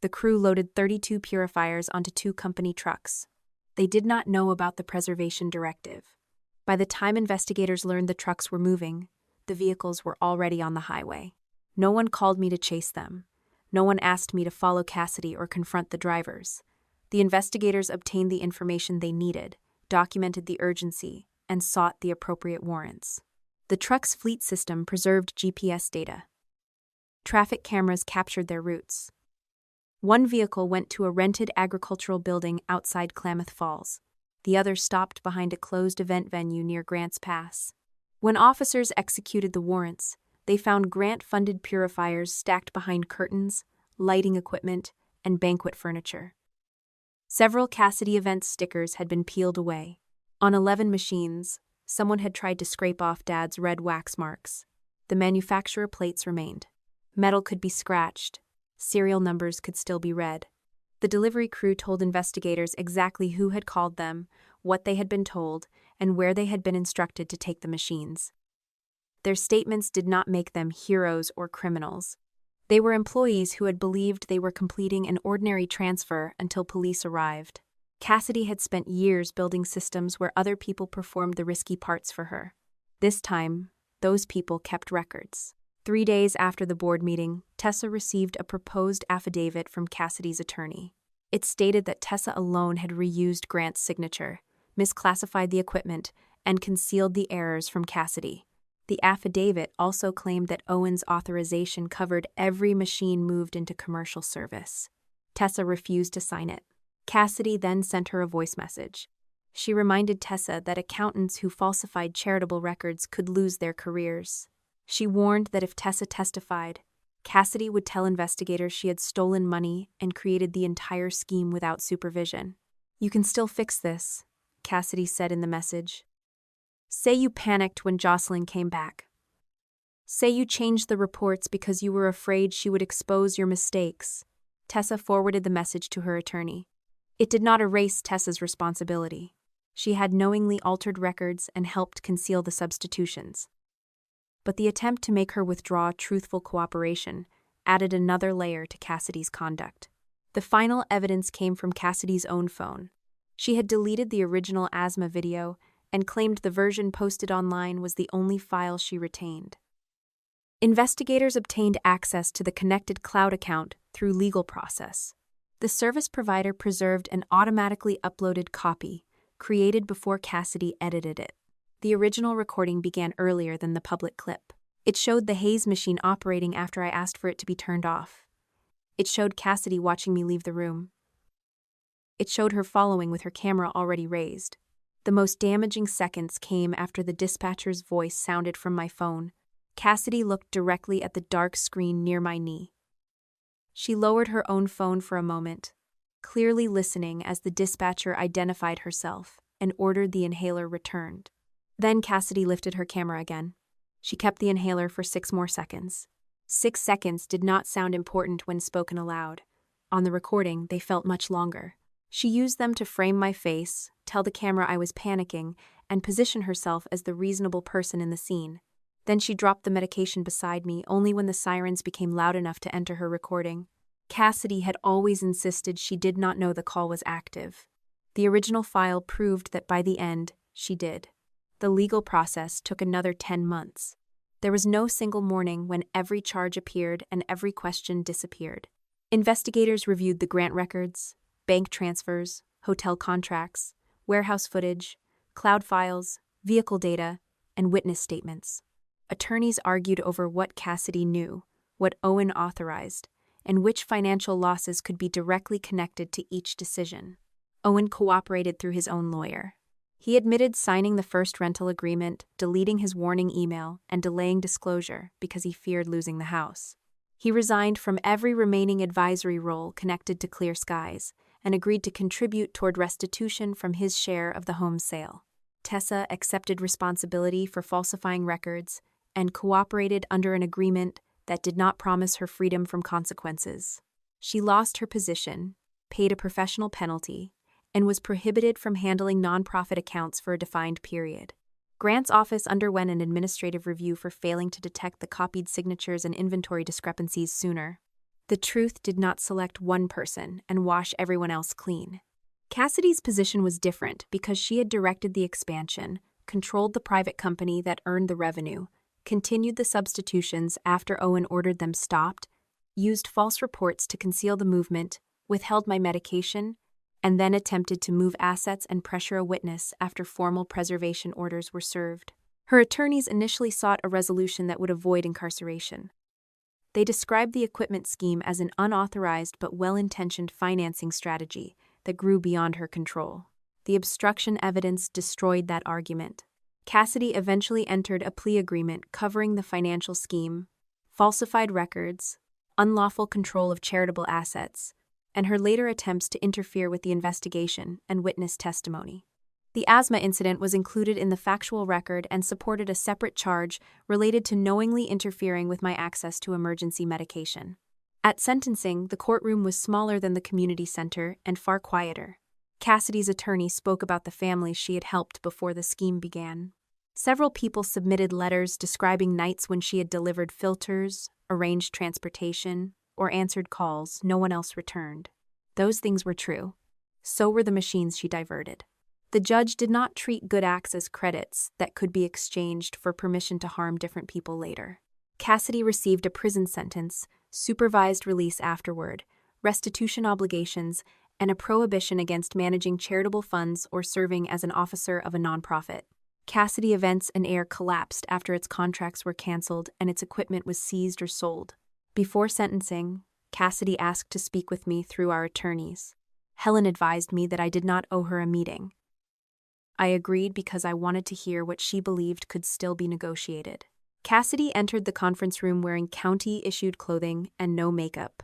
The crew loaded 32 purifiers onto 2 company trucks. They did not know about the preservation directive. By the time investigators learned the trucks were moving, the vehicles were already on the highway. No one called me to chase them. No one asked me to follow Cassidy or confront the drivers. The investigators obtained the information they needed, documented the urgency, and sought the appropriate warrants. The truck's fleet system preserved GPS data. Traffic cameras captured their routes. One vehicle went to a rented agricultural building outside Klamath Falls. The other stopped behind a closed event venue near Grants Pass. When officers executed the warrants, they found grant-funded purifiers stacked behind curtains, lighting equipment, and banquet furniture. Several Cassidy Events stickers had been peeled away. On 11 machines, someone had tried to scrape off Dad's red wax marks. The manufacturer plates remained. Metal could be scratched. Serial numbers could still be read. The delivery crew told investigators exactly who had called them, what they had been told, and where they had been instructed to take the machines. Their statements did not make them heroes or criminals. They were employees who had believed they were completing an ordinary transfer until police arrived. Cassidy had spent years building systems where other people performed the risky parts for her. This time, those people kept records. 3 days after the board meeting, Tessa received a proposed affidavit from Cassidy's attorney. It stated that Tessa alone had reused Grant's signature, misclassified the equipment, and concealed the errors from Cassidy. The affidavit also claimed that Owen's authorization covered every machine moved into commercial service. Tessa refused to sign it. Cassidy then sent her a voice message. She reminded Tessa that accountants who falsified charitable records could lose their careers. She warned that if Tessa testified, Cassidy would tell investigators she had stolen money and created the entire scheme without supervision. "You can still fix this," Cassidy said in the message. "Say you panicked when Jocelyn came back. Say you changed the reports because you were afraid she would expose your mistakes." Tessa forwarded the message to her attorney. It did not erase Tessa's responsibility. She had knowingly altered records and helped conceal the substitutions. But the attempt to make her withdraw truthful cooperation added another layer to Cassidy's conduct. The final evidence came from Cassidy's own phone. She had deleted the original asthma video and claimed the version posted online was the only file she retained. Investigators obtained access to the connected cloud account through legal process. The service provider preserved an automatically uploaded copy, created before Cassidy edited it. The original recording began earlier than the public clip. It showed the Hayes machine operating after I asked for it to be turned off. It showed Cassidy watching me leave the room. It showed her following with her camera already raised. The most damaging seconds came after the dispatcher's voice sounded from my phone. Cassidy looked directly at the dark screen near my knee. She lowered her own phone for a moment, clearly listening as the dispatcher identified herself and ordered the inhaler returned. Then Cassidy lifted her camera again. She kept the inhaler for 6 more seconds. 6 seconds did not sound important when spoken aloud. On the recording, they felt much longer. She used them to frame my face, tell the camera I was panicking, and position herself as the reasonable person in the scene. Then she dropped the medication beside me only when the sirens became loud enough to enter her recording. Cassidy had always insisted she did not know the call was active. The original file proved that by the end, she did. The legal process took another 10 months. There was no single morning when every charge appeared and every question disappeared. Investigators reviewed the grant records, bank transfers, hotel contracts, warehouse footage, cloud files, vehicle data, and witness statements. Attorneys argued over what Cassidy knew, what Owen authorized, and which financial losses could be directly connected to each decision. Owen cooperated through his own lawyer. He admitted signing the first rental agreement, deleting his warning email, and delaying disclosure because he feared losing the house. He resigned from every remaining advisory role connected to Clear Skies and agreed to contribute toward restitution from his share of the home sale. Tessa accepted responsibility for falsifying records and cooperated under an agreement that did not promise her freedom from consequences. She lost her position, paid a professional penalty, and was prohibited from handling nonprofit accounts for a defined period. Grant's office underwent an administrative review for failing to detect the copied signatures and inventory discrepancies sooner. The truth did not select one person and wash everyone else clean. Cassidy's position was different because she had directed the expansion, controlled the private company that earned the revenue, continued the substitutions after Owen ordered them stopped, used false reports to conceal the movement, withheld my medication, and then attempted to move assets and pressure a witness after formal preservation orders were served. Her attorneys initially sought a resolution that would avoid incarceration. They described the equipment scheme as an unauthorized but well-intentioned financing strategy that grew beyond her control. The obstruction evidence destroyed that argument. Cassidy eventually entered a plea agreement covering the financial scheme, falsified records, unlawful control of charitable assets, and her later attempts to interfere with the investigation and witness testimony. The asthma incident was included in the factual record and supported a separate charge related to knowingly interfering with my access to emergency medication. At sentencing, the courtroom was smaller than the community center and far quieter. Cassidy's attorney spoke about the families she had helped before the scheme began. Several people submitted letters describing nights when she had delivered filters, arranged transportation, or answered calls no one else returned. Those things were true. So were the machines she diverted. The judge did not treat good acts as credits that could be exchanged for permission to harm different people later. Cassidy received a prison sentence, supervised release afterward, restitution obligations, and a prohibition against managing charitable funds or serving as an officer of a nonprofit. Cassidy Events and Air collapsed after its contracts were canceled and its equipment was seized or sold. Before sentencing, Cassidy asked to speak with me through our attorneys. Helen advised me that I did not owe her a meeting. I agreed because I wanted to hear what she believed could still be negotiated. Cassidy entered the conference room wearing county-issued clothing and no makeup.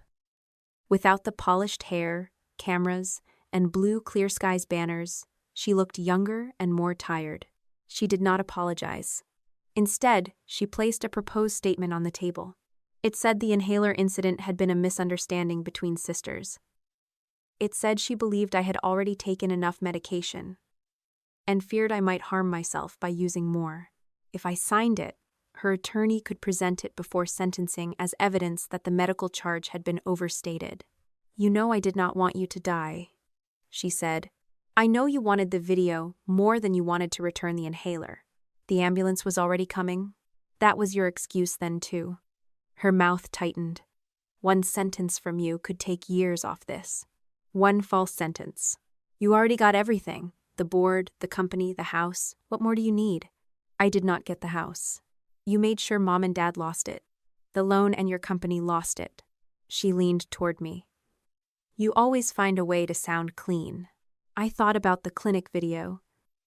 Without the polished hair, cameras, and blue Clear Skies banners, she looked younger and more tired. She did not apologize. Instead, she placed a proposed statement on the table. It said the inhaler incident had been a misunderstanding between sisters. It said she believed I had already taken enough medication and feared I might harm myself by using more. If I signed it, her attorney could present it before sentencing as evidence that the medical charge had been overstated. "You know I did not want you to die," she said. "I know you wanted the video more than you wanted to return the inhaler. The ambulance was already coming. That was your excuse then, too." Her mouth tightened. "One sentence from you could take years off this. One false sentence. You already got everything. The board, the company, the house. What more do you need?" "I did not get the house. You made sure Mom and Dad lost it. The loan and your company lost it. She leaned toward me. You always find a way to sound clean. I thought about the clinic video,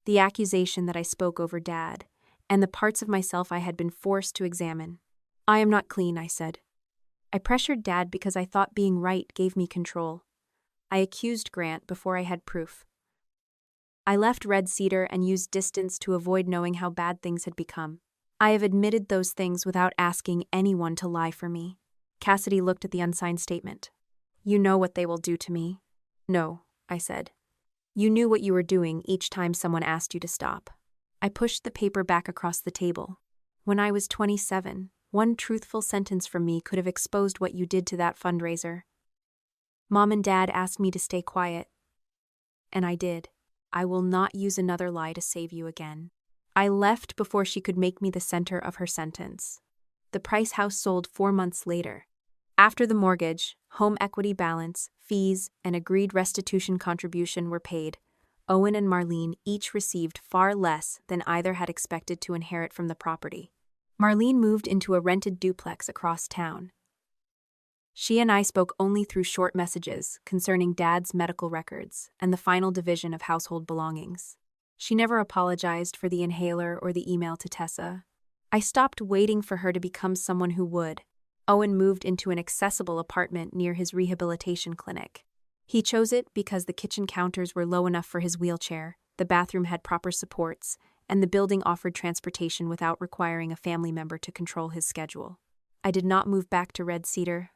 the accusation that I spoke over Dad, and the parts of myself I had been forced to examine. I am not clean, I said. I pressured Dad because I thought being right gave me control. I accused Grant before I had proof. I left Red Cedar and used distance to avoid knowing how bad things had become. I have admitted those things without asking anyone to lie for me. Cassidy looked at the unsigned statement. You know what they will do to me. No, I said. You knew what you were doing each time someone asked you to stop. I pushed the paper back across the table. When I was 27, one truthful sentence from me could have exposed what you did to that fundraiser. Mom and Dad asked me to stay quiet. And I did. I will not use another lie to save you again. I left before she could make me the center of her sentence. The Price house sold 4 months later. After the mortgage, home equity balance, fees, and agreed restitution contribution were paid, Owen and Marlene each received far less than either had expected to inherit from the property. Marlene moved into a rented duplex across town. She and I spoke only through short messages concerning Dad's medical records and the final division of household belongings. She never apologized for the inhaler or the email to Tessa. I stopped waiting for her to become someone who would. Owen moved into an accessible apartment near his rehabilitation clinic. He chose it because the kitchen counters were low enough for his wheelchair, the bathroom had proper supports, and the building offered transportation without requiring a family member to control his schedule. I did not move back to Red Cedar.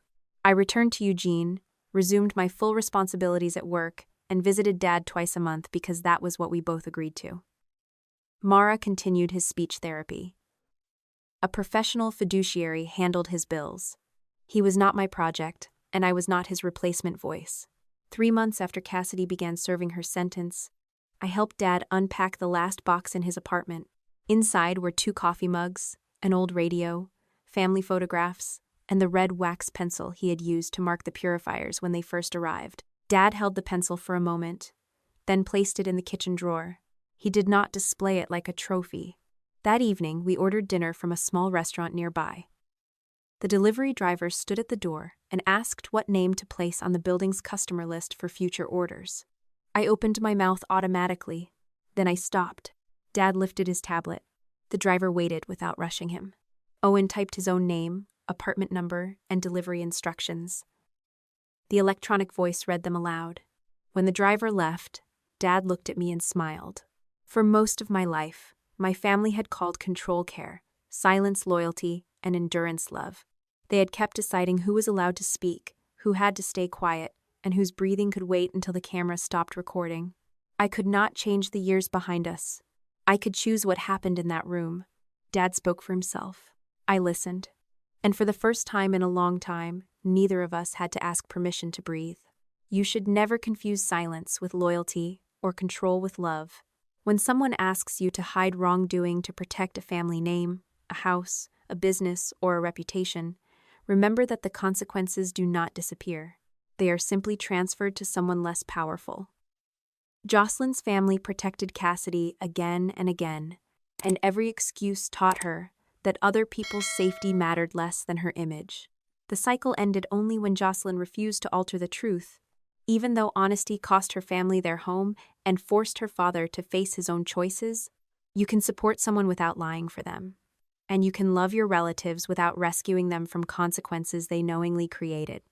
I returned to Eugene, resumed my full responsibilities at work, and visited Dad twice a month because that was what we both agreed to. Mara continued his speech therapy. A professional fiduciary handled his bills. He was not my project, and I was not his replacement voice. 3 months after Cassidy began serving her sentence, I helped Dad unpack the last box in his apartment. Inside were 2 coffee mugs, an old radio, family photographs, and the red wax pencil he had used to mark the purifiers when they first arrived. Dad held the pencil for a moment, then placed it in the kitchen drawer. He did not display it like a trophy. That evening, we ordered dinner from a small restaurant nearby. The delivery driver stood at the door and asked what name to place on the building's customer list for future orders. I opened my mouth automatically. Then I stopped. Dad lifted his tablet. The driver waited without rushing him. Owen typed his own name, apartment number, and delivery instructions. The electronic voice read them aloud. When the driver left, Dad looked at me and smiled. For most of my life, my family had called control care, silence loyalty, and endurance love. They had kept deciding who was allowed to speak, who had to stay quiet, and whose breathing could wait until the camera stopped recording. I could not change the years behind us. I could choose what happened in that room. Dad spoke for himself. I listened. And for the first time in a long time, neither of us had to ask permission to breathe. You should never confuse silence with loyalty or control with love. When someone asks you to hide wrongdoing to protect a family name, a house, a business, or a reputation, remember that the consequences do not disappear. They are simply transferred to someone less powerful. Jocelyn's family protected Cassidy again and again, and every excuse taught her that other people's safety mattered less than her image. The cycle ended only when Jocelyn refused to alter the truth. Even though honesty cost her family their home and forced her father to face his own choices, you can support someone without lying for them. And you can love your relatives without rescuing them from consequences they knowingly created.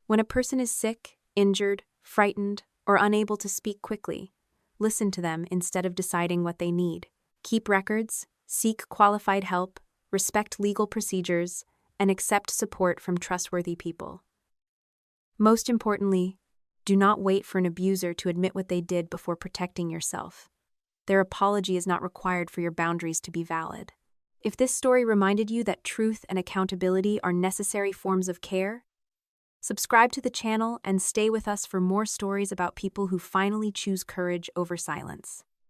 When a person is sick, injured, frightened, or unable to speak quickly, listen to them instead of deciding what they need. Keep records, seek qualified help, respect legal procedures, and accept support from trustworthy people. Most importantly, do not wait for an abuser to admit what they did before protecting yourself. Their apology is not required for your boundaries to be valid. If this story reminded you that truth and accountability are necessary forms of care, subscribe to the channel and stay with us for more stories about people who finally choose courage over silence.